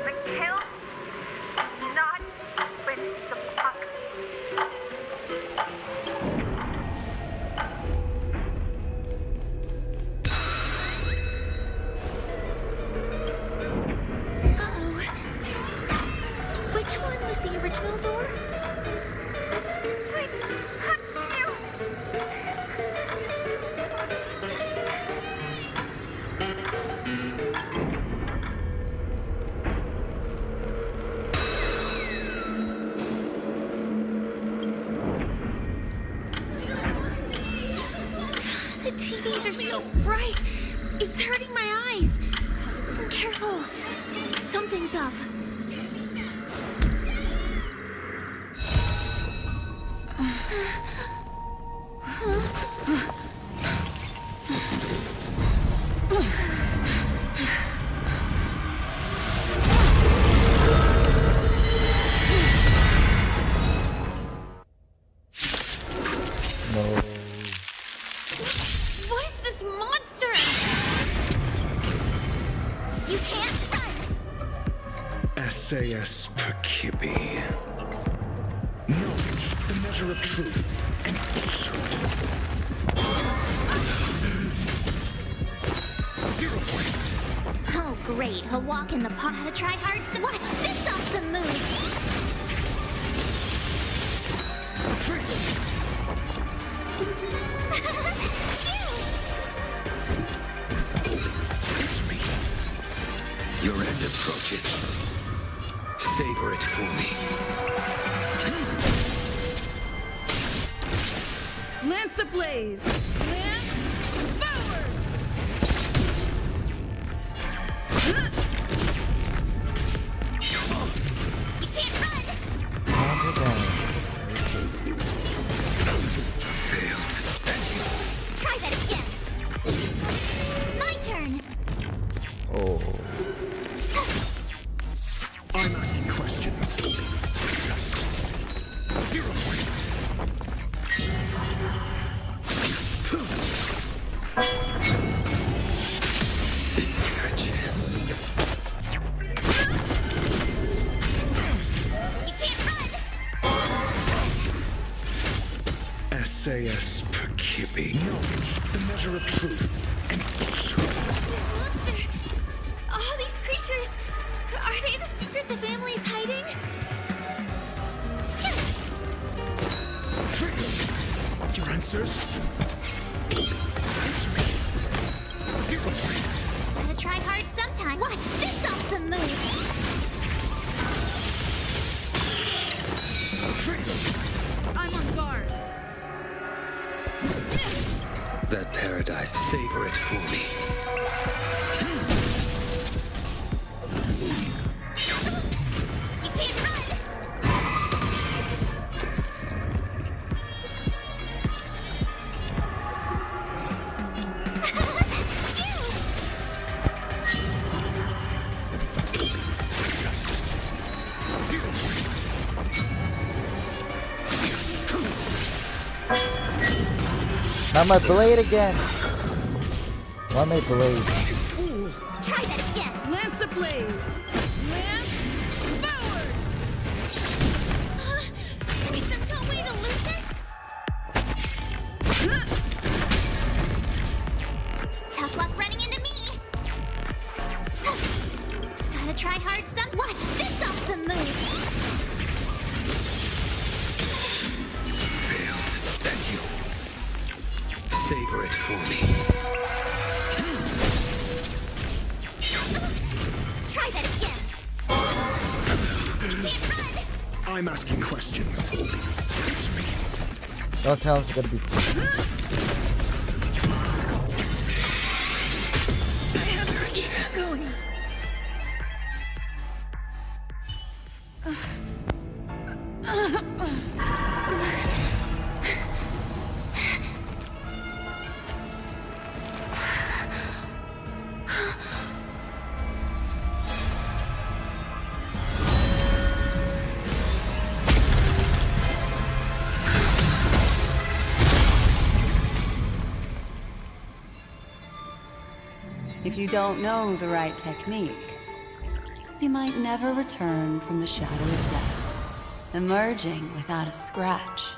The kill? Not with the puck. Uh-oh. Which one was the original door? The TVs are so bright. It's hurting my eyes. Careful. Something's up. No. What is this monster? You can't run! SAS per Kibbe. Knowledge, the measure of truth, and falsehood. 0 points. Oh, great. A walk in the park. Gotta try hard. Watch this awesome move. It's me. Your end approaches. Savor it for me. Lance ablaze! Lance forward! You can't run! Try that again! My turn! Oh. I'm asking questions. Just 0 points. Is there a chance? You can't run! SAS per Kibbe. Knowledge, the measure of truth, and falsehood. Monster! All these creatures! Are they the secret the family is hiding? Your answers? Answer me. 0 points. Gotta try hard sometime. Watch this awesome move. I'm on guard. That paradise, savor it for me. You can't run. Not my blade again. Why my blade? Try that again. Lance ablaze. Lance forward. Is there no way to lose it? Tough luck running into me. Gotta try hard some. Watch this awesome move. Thank you. Savor it for me. Try that again. Can't run. I'm asking questions. Answer me. Don't tell us it's gonna be. Going. If you don't know the right technique, you might never return from the shadow of death, emerging without a scratch.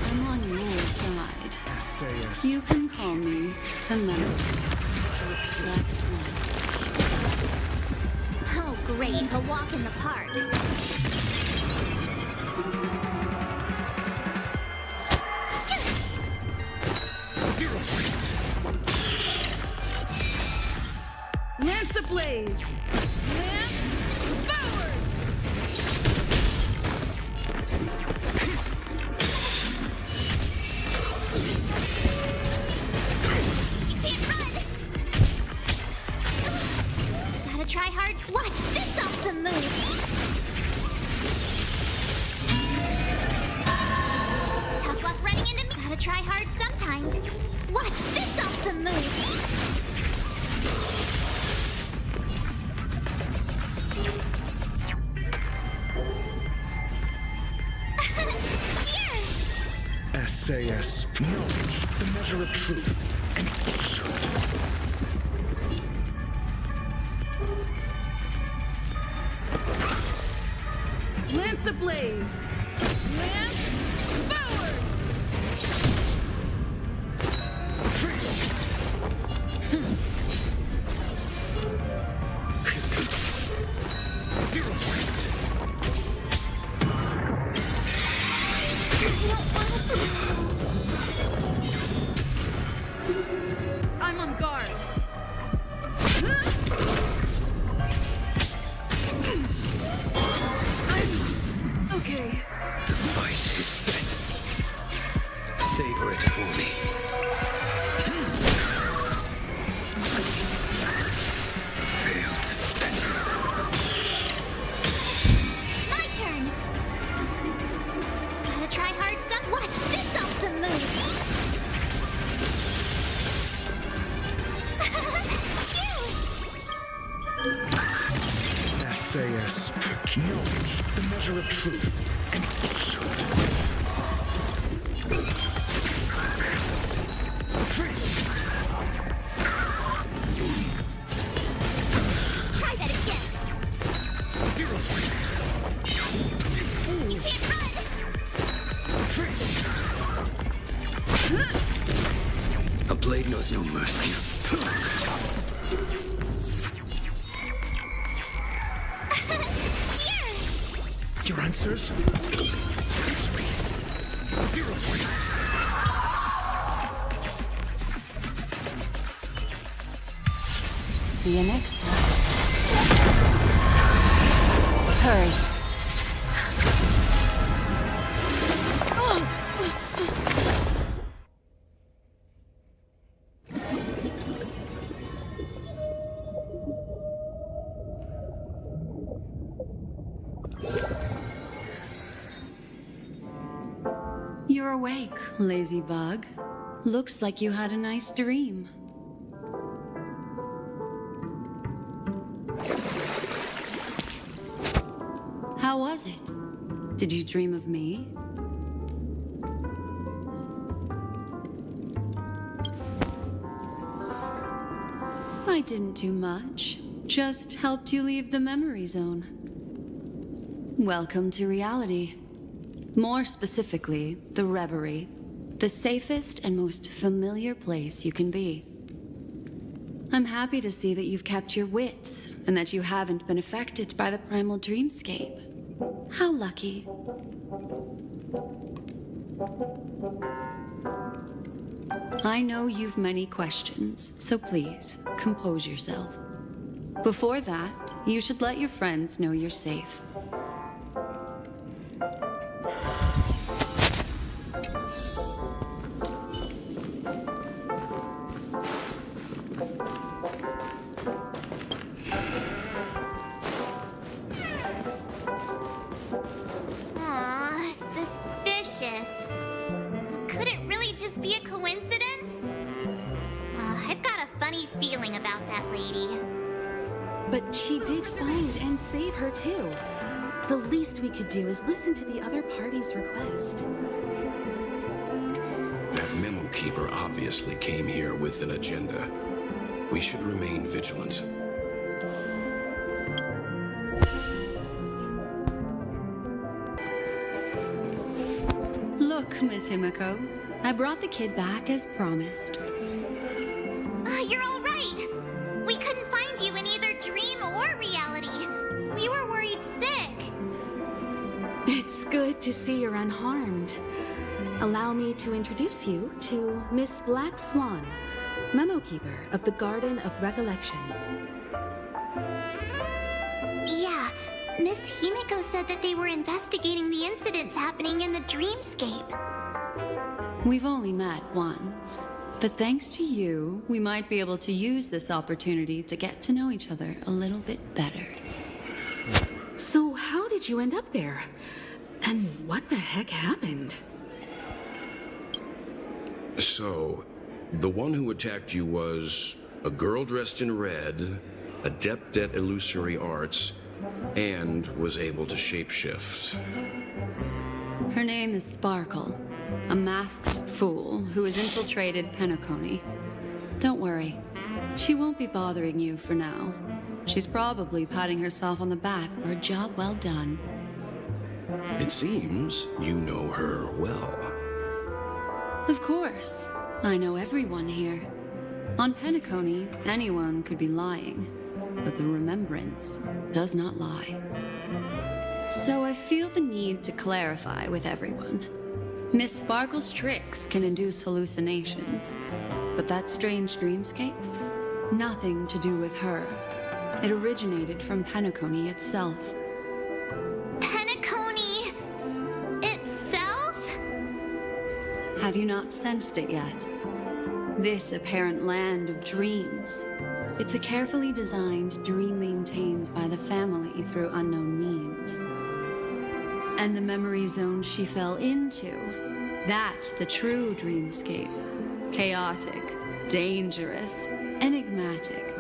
I'm on your side. You can call me the memory. Oh, great. A walk in the park. Lance ablaze. Lance forward. Can't run. Gotta try hard. Watch this awesome move. Tough luck running into me. Gotta try hard sometimes. Watch this awesome move. SAS. Knowledge, the measure of truth and falsehood. Lance ablaze. Lance forward. I'm on guard. Okay. The fight is set. Savor it for me. Failed spectre. My turn. Gotta try hard some. Watch this awesome move. SAS. Knowledge, the measure of truth and falsehood. Your answers? 0 points. See you next time. Hurry. You're awake, lazy bug. Looks like you had a nice dream. How was it? Did you dream of me? I didn't do much. Just helped you leave the memory zone. Welcome to reality. More specifically, the Reverie. The safest and most familiar place you can be. I'm happy to see that you've kept your wits, and that you haven't been affected by the primal dreamscape. How lucky. I know you've many questions, so please, compose yourself. Before that, you should let your friends know you're safe. Feeling about that lady. But she did find and save her too. The least we could do is listen to the other party's request. That memo keeper obviously came here with an agenda. We should remain vigilant. Look, Miss Himiko, I brought the kid back as promised. You're all right. We couldn't find you in either dream or reality. We were worried sick. It's good to see you're unharmed. Allow me to introduce you to Miss Black Swan, memo keeper of the Garden of Recollection. Yeah, Miss Himiko said that they were investigating the incidents happening in the dreamscape. We've only met once. But thanks to you, we might be able to use this opportunity to get to know each other a little bit better. So how did you end up there? And what the heck happened? So, the one who attacked you was a girl dressed in red, adept at illusory arts, and was able to shapeshift. Her name is Sparkle. A masked fool who has infiltrated Penacony. Don't worry, she won't be bothering you for now. She's probably patting herself on the back for a job well done. It seems you know her well. Of course, I know everyone here. On Penacony, anyone could be lying, but the remembrance does not lie. So I feel the need to clarify with everyone. Miss Sparkle's tricks can induce hallucinations, but that strange dreamscape? Nothing to do with her. It originated from Penacony itself. Penacony itself? Have you not sensed it yet? This apparent land of dreams. It's a carefully designed dream maintained by the family through unknown means. And the memory zone she fell into, that's the true dreamscape. Chaotic, dangerous, enigmatic.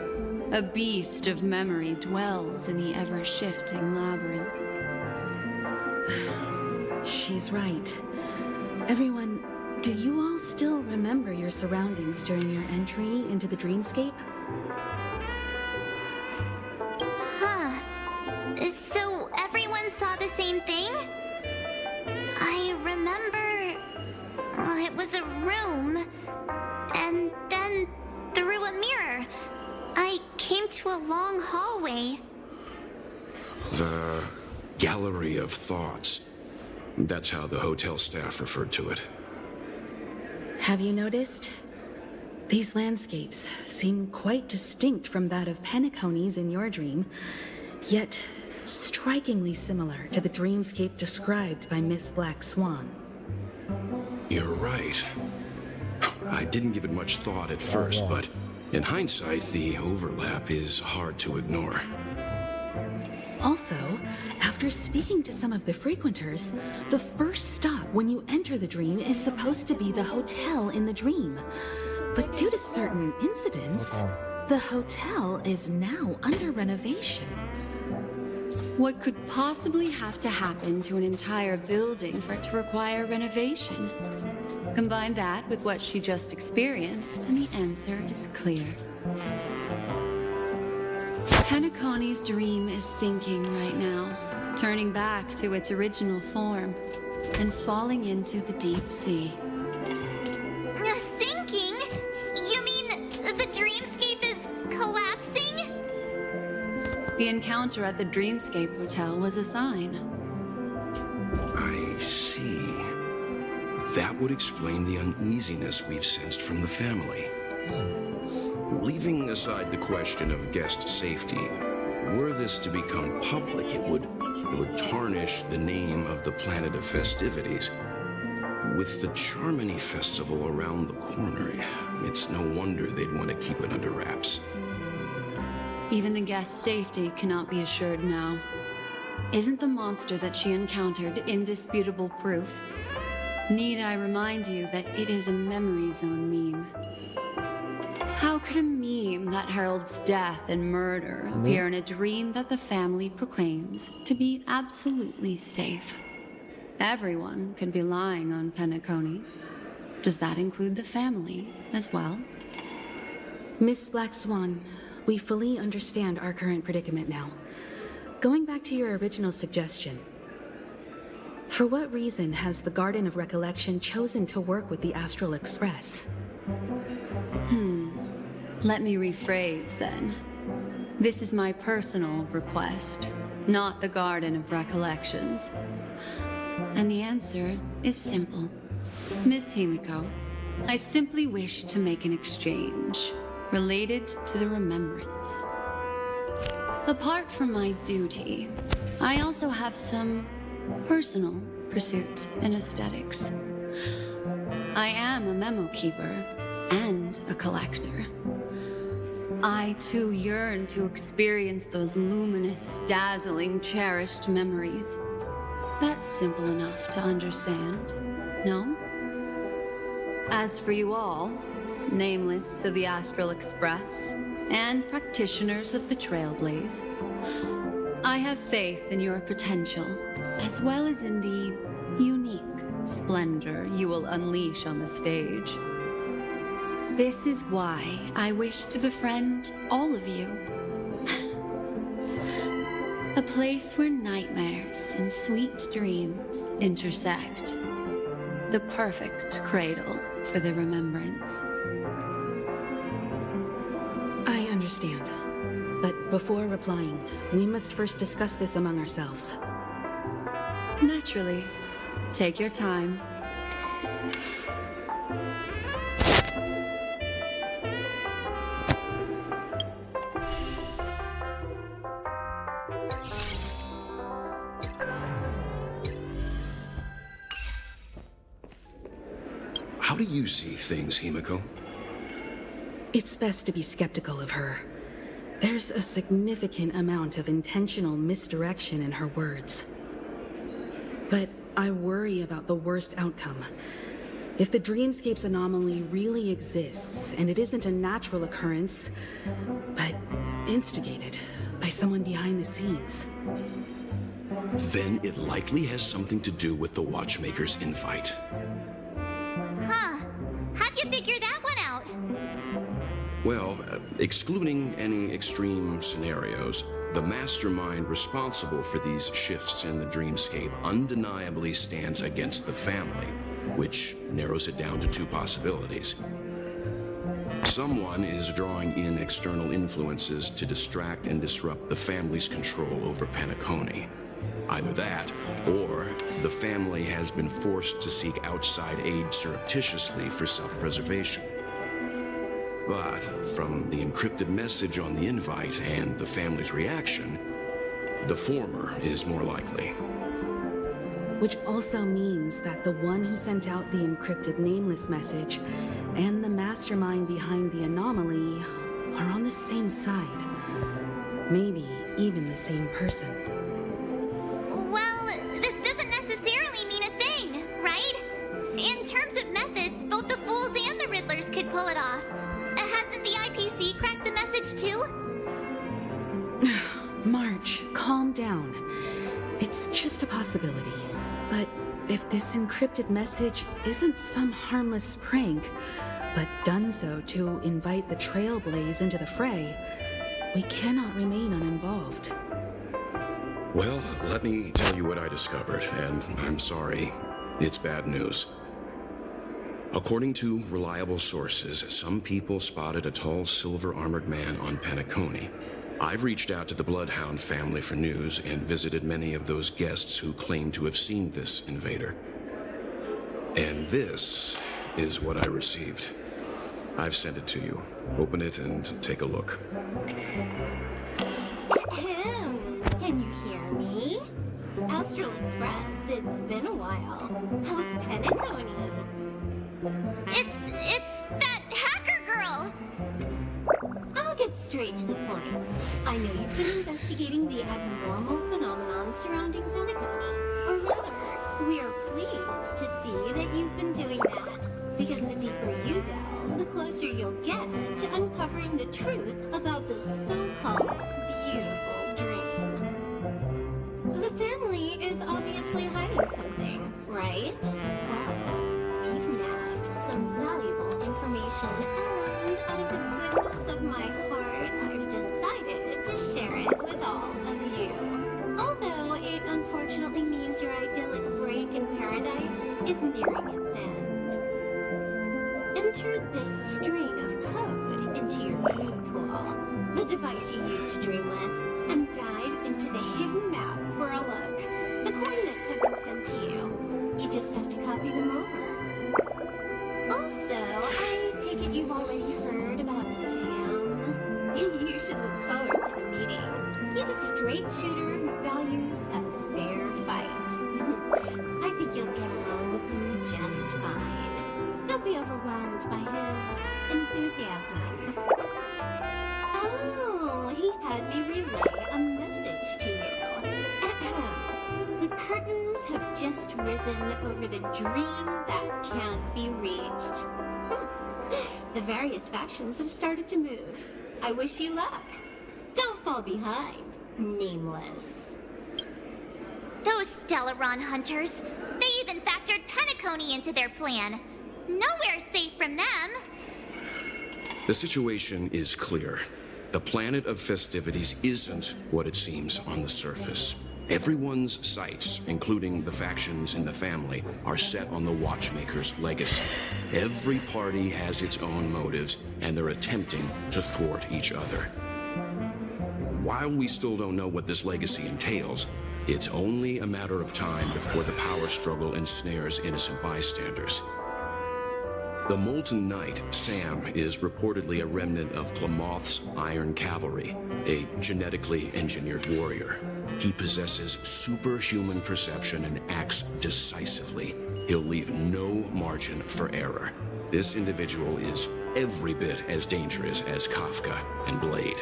A beast of memory dwells in the ever-shifting labyrinth. She's right. Everyone, do you all still remember your surroundings during your entry into the dreamscape? Huh. So everyone saw the same thing? I remember... it was a room. And then the through a mirror. I came to a long hallway. The Gallery of Thoughts. That's how the hotel staff referred to it. Have you noticed? These landscapes seem quite distinct from that of Penacony's in your dream, yet strikingly similar to the dreamscape described by Miss Black Swan. You're right. I didn't give it much thought at first, but in hindsight, the overlap is hard to ignore. Also, after speaking to some of the frequenters, the first stop when you enter the dream is supposed to be the hotel in the dream. But due to certain incidents, the hotel is now under renovation. What could possibly have to happen to an entire building for it to require renovation? Combine that with what she just experienced, and the answer is clear. Penacony's dream is sinking right now, turning back to its original form, and falling into the deep sea. Sinking? You mean the dreamscape is collapsing? The encounter at the Dreamscape Hotel was a sign. I see. That would explain the uneasiness we've sensed from the family. Leaving aside the question of guest safety, were this to become public, it would tarnish the name of the planet of festivities. With the Charmony Festival around the corner, it's no wonder they'd want to keep it under wraps. Even the guest's safety cannot be assured now. Isn't the monster that she encountered indisputable proof? Need I remind you that it is a memory zone meme? How could a meme that heralds death and murder appear in a dream that the family proclaims to be absolutely safe? Everyone could be lying on Penacony. Does that include the family as well? Miss Black Swan, we fully understand our current predicament now. Going back to your original suggestion, for what reason has the Garden of Recollection chosen to work with the Astral Express? Let me rephrase then. This is my personal request, not the Garden of Recollections. And the answer is simple. Miss Himiko, I simply wish to make an exchange related to the remembrance. Apart from my duty, I also have some personal pursuit in aesthetics. I am a memo keeper and a collector. I too yearn to experience those luminous, dazzling, cherished memories. That's simple enough to understand, no? As for you all, nameless of the Astral Express and practitioners of the Trailblaze, I have faith in your potential, as well as in the unique splendor you will unleash on the stage. This is why I wish to befriend all of you. A place where nightmares and sweet dreams intersect. The perfect cradle for the remembrance. I understand. But before replying, we must first discuss this among ourselves. Naturally. Take your time. How do you see things, Himiko? It's best to be skeptical of her. There's a significant amount of intentional misdirection in her words. But I worry about the worst outcome. If the dreamscape's anomaly really exists, and it isn't a natural occurrence, but instigated by someone behind the scenes, then it likely has something to do with the Watchmaker's invite. Huh. How'd you figure that one out? Well, excluding any extreme scenarios, the mastermind responsible for these shifts in the dreamscape undeniably stands against the family, which narrows it down to two possibilities. Someone is drawing in external influences to distract and disrupt the family's control over Penacony. Either that, or the family has been forced to seek outside aid surreptitiously for self-preservation. But from the encrypted message on the invite and the family's reaction, the former is more likely. Which also means that the one who sent out the encrypted nameless message and the mastermind behind the anomaly are on the same side. Maybe even the same person. Well, this doesn't necessarily mean a thing, right? In terms of methods, both the Fools and the Riddlers could pull it off. Hasn't the IPC cracked the message too? March, calm down. It's just a possibility. But if this encrypted message isn't some harmless prank, but done so to invite the Trailblaze into the fray, we cannot remain uninvolved. Well, let me tell you what I discovered, and I'm sorry, it's bad news. According to reliable sources, some people spotted a tall silver-armored man on Penacony. I've reached out to the Bloodhound family for news and visited many of those guests who claim to have seen this invader. And this is what I received. I've sent it to you. Open it and take a look. Can you hear me? Astral Express, it's been a while. How's Penacony? It's that hacker girl! I'll get straight to the point. I know you've been investigating the abnormal phenomenon surrounding Penacony. Or rather, we are pleased to see that you've been doing that, because the deeper you delve, the closer you'll get to uncovering the truth about this so-called beautiful dream. The family is obviously hiding something, right? Well, we've nabbed some valuable information, and out of the goodness of my heart, I've decided to share it with all of you. Although it unfortunately means your idyllic break in paradise is nearing its end. Enter this string of code into your dream pool, the device you use to dream with, and dive into the hidden map for a look. The coordinates have been sent to you. You just have to copy them over. Also, I take it you've already heard about Sam. You should look forward to the meeting. He's a straight shooter who values a fair fight. I think you'll get along with him just fine. Don't be overwhelmed by his enthusiasm. Oh, he had me relay a message to you. The curtains have just risen over the dream that can't be reached. The various factions have started to move. I wish you luck. Don't fall behind, Nameless. Those Stellaron hunters, they even factored Penacony into their plan. Nowhere's safe from them. The situation is clear. The planet of festivities isn't what it seems on the surface. Everyone's sights, including the factions in the family, are set on the Watchmaker's legacy. Every party has its own motives, and they're attempting to thwart each other. While we still don't know what this legacy entails, it's only a matter of time before the power struggle ensnares innocent bystanders. The Molten Knight, Sam, is reportedly a remnant of Klamoth's Iron Cavalry, a genetically engineered warrior. He possesses superhuman perception and acts decisively. He'll leave no margin for error. This individual is every bit as dangerous as Kafka and Blade.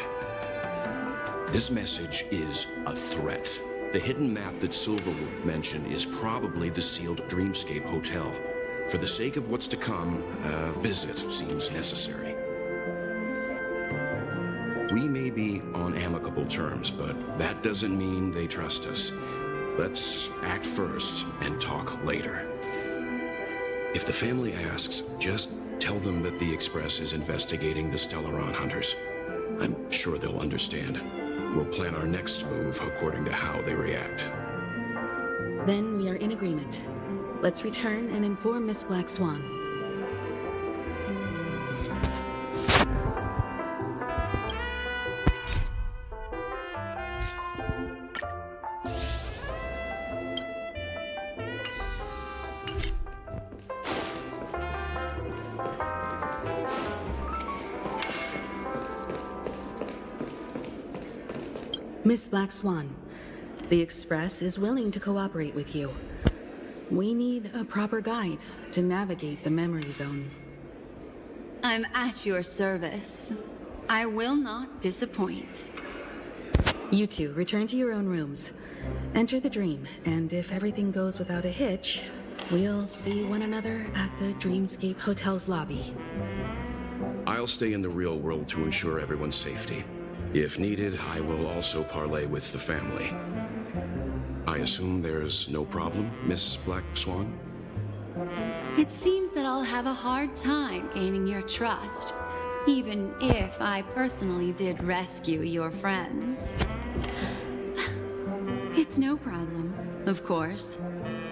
This message is a threat. The hidden map that Silverwood mentioned is probably the sealed Dreamscape Hotel. For the sake of what's to come, a visit seems necessary. We may be on amicable terms, but that doesn't mean they trust us. Let's act first and talk later. If the family asks, just tell them that the Express is investigating the Stellaron hunters. I'm sure they'll understand. We'll plan our next move according to how they react. Then we are in agreement. Let's return and inform Miss Black Swan. Miss Black Swan, the Express is willing to cooperate with you. We need a proper guide to navigate the memory zone. I'm at your service. I will not disappoint. You two, return to your own rooms. Enter the dream, and if everything goes without a hitch, we'll see one another at the Dreamscape Hotel's lobby. I'll stay in the real world to ensure everyone's safety. If needed, I will also parley with the family. I assume there's no problem, Miss Black Swan? It seems that I'll have a hard time gaining your trust, even if I personally did rescue your friends. It's no problem, of course,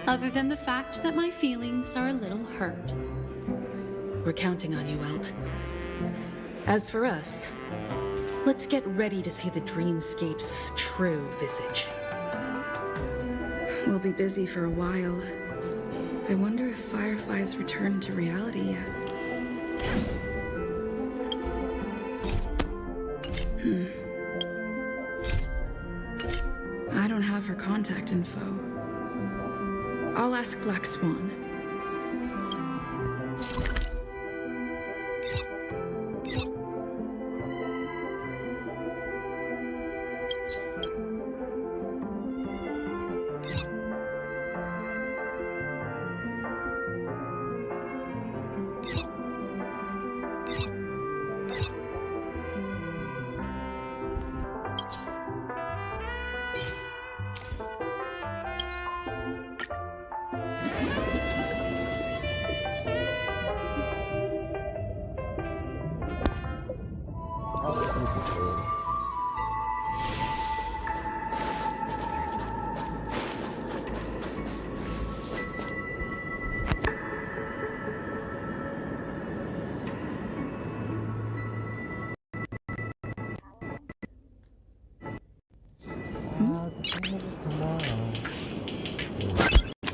other than the fact that my feelings are a little hurt. We're counting on you, Welt. As for us, let's get ready to see the Dreamscape's true visage. We'll be busy for a while. I wonder if Firefly's returned to reality yet. I don't have her contact info. I'll ask Black Swan.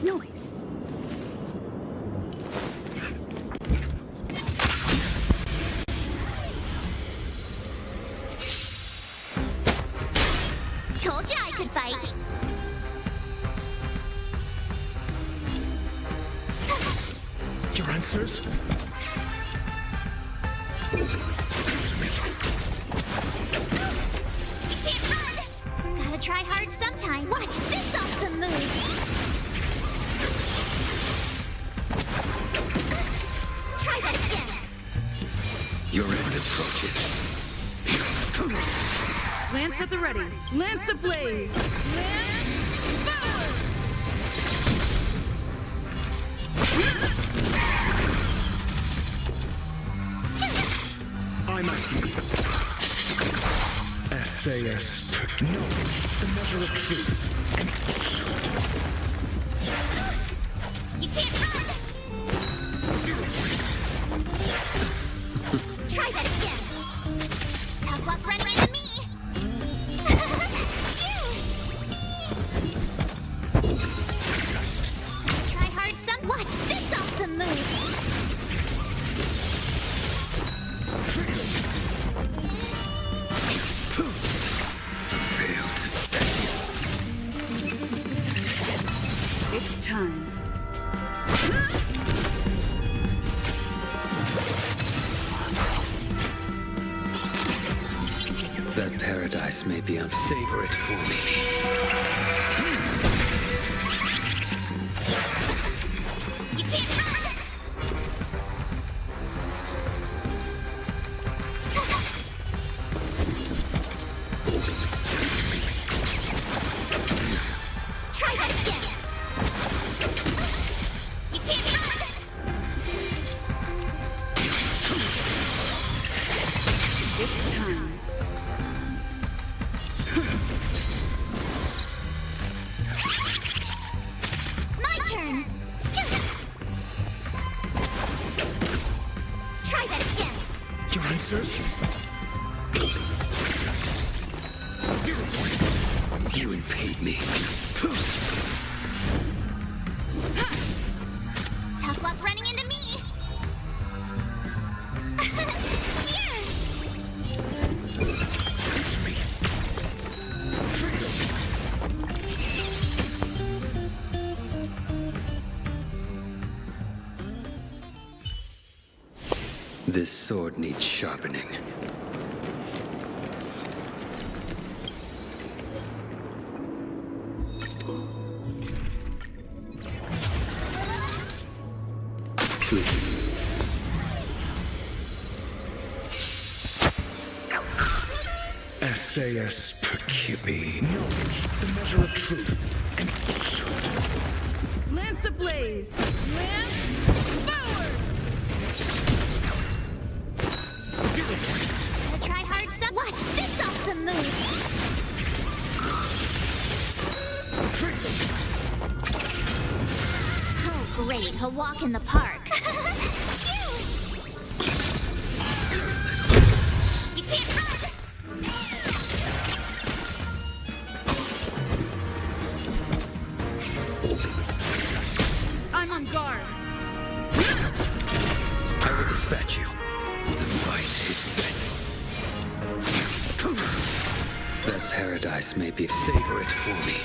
Noise. Told you I could fight. Your answers? Can't run! Gotta try hard sometime. Watch this awesome move! Try that again! Your end approaches. Lance at the ready. Lance ablaze. Lance forward! I'm asking you. SAS. Knowledge, the measure of truth and falsehood. You can't run! Try that again! Tough luck running into me! Try hard some. Watch this awesome move! It's time. That paradise may be unsavour it for me. Try that again! You can't run! It's time. My turn! Try that again! Your answers? You impede me. Tough luck running into me! Here! This sword needs sharpening. SAS Percipi. Knowledge, the measure of truth and falsehood. Lance ablaze! Lance forward! Gonna try hard some. Watch this awesome move! Oh, great. A walk in the park. You can't run! I'm on guard. I will dispatch you. The fight is set. That paradise may be savor it for me.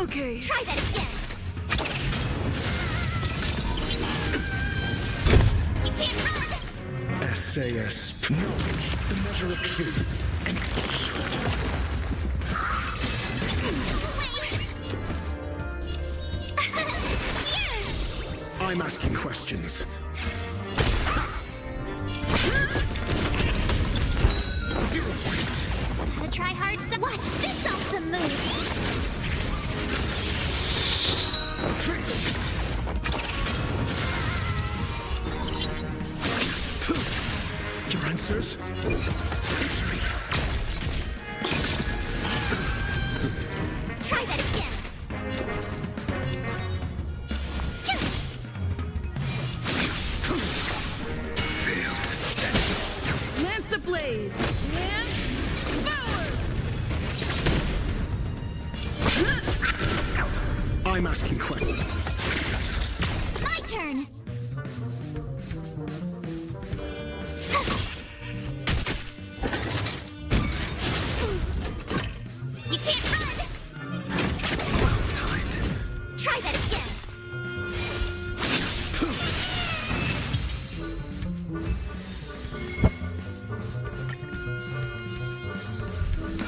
Okay. Try that again. You can't run! SAS knowledge, the measure of truth and falsehood. I'm asking questions. Gotta try hard some. Watch this awesome move! Your answers? Answer me. Try that again! Lance ablaze! Lance forward! I'm asking questions. My turn! You can't run! Try that again!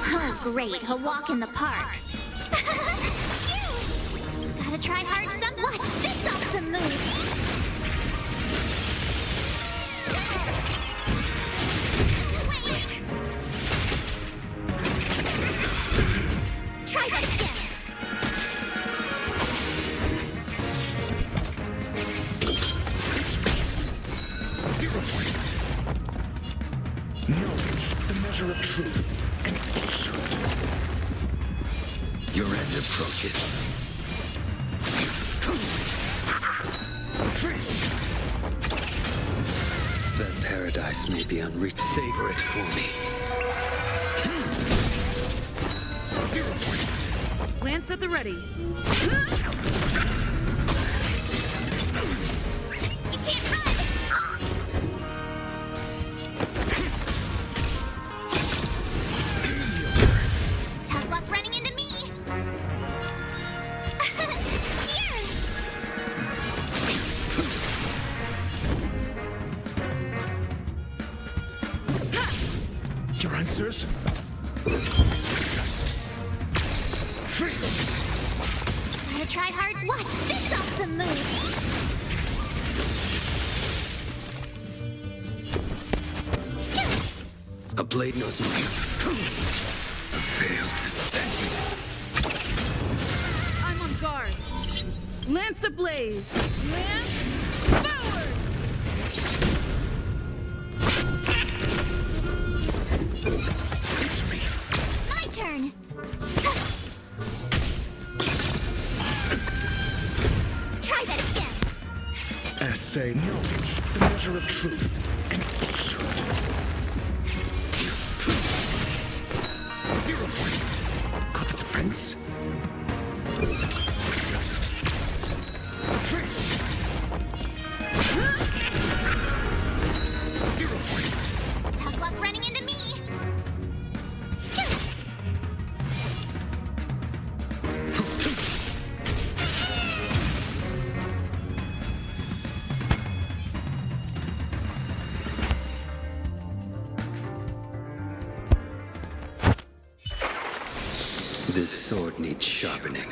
Oh, great. A walk in the park. Gotta try hard some. Watch this awesome move! Try that again! Knowledge, the measure of truth and falsehood. Your end approaches. That paradise may be unreached. Savor it for me. Lance at the ready. You can't run! Tough luck running into me! Your answers? Gotta try hard. Watch this awesome move! A blade knows no a veil to set you. I'm on guard. Lance ablaze! Lance forward! My turn! Try that again! Essay knowledge, the measure of truth and falsehood. Got the defense? Tough luck running into me! This sword needs sharpening.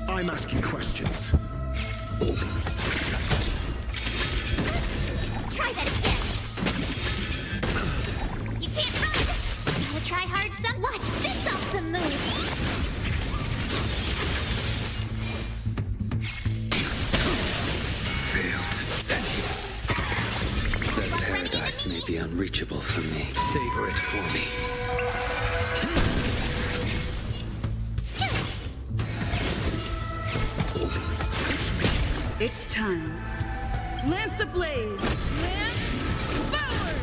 I'm asking questions. Try that again. You can't run. Gotta try hard some. Watch this awesome move. Failed to set you. That paradise may be unreachable for me. Savor it for me. It's time. Lance ablaze! Lance forward!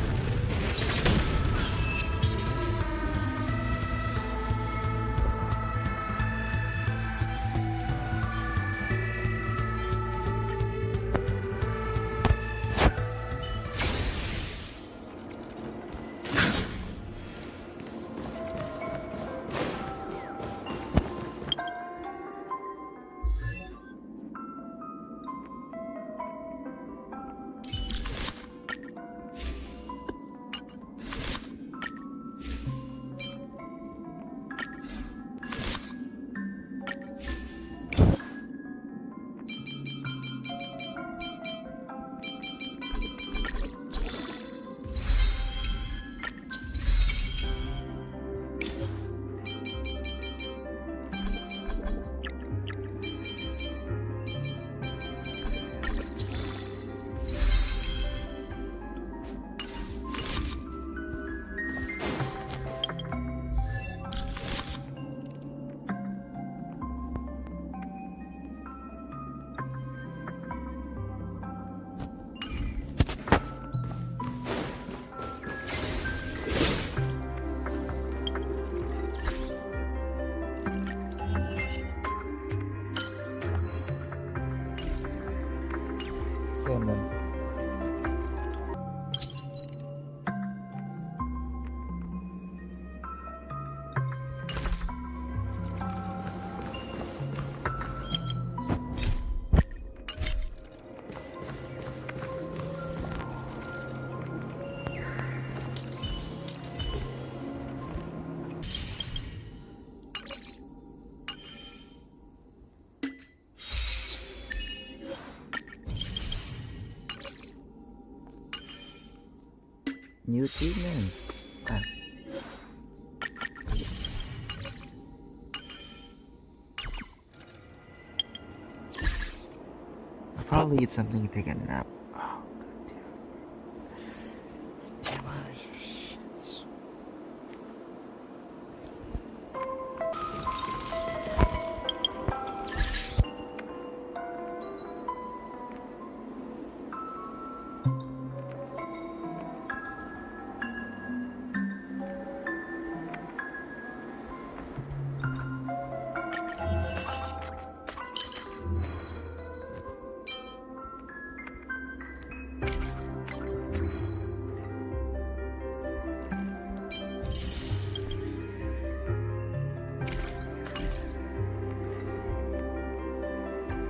Pokemon. New treatment. I'll probably eat something and take a nap.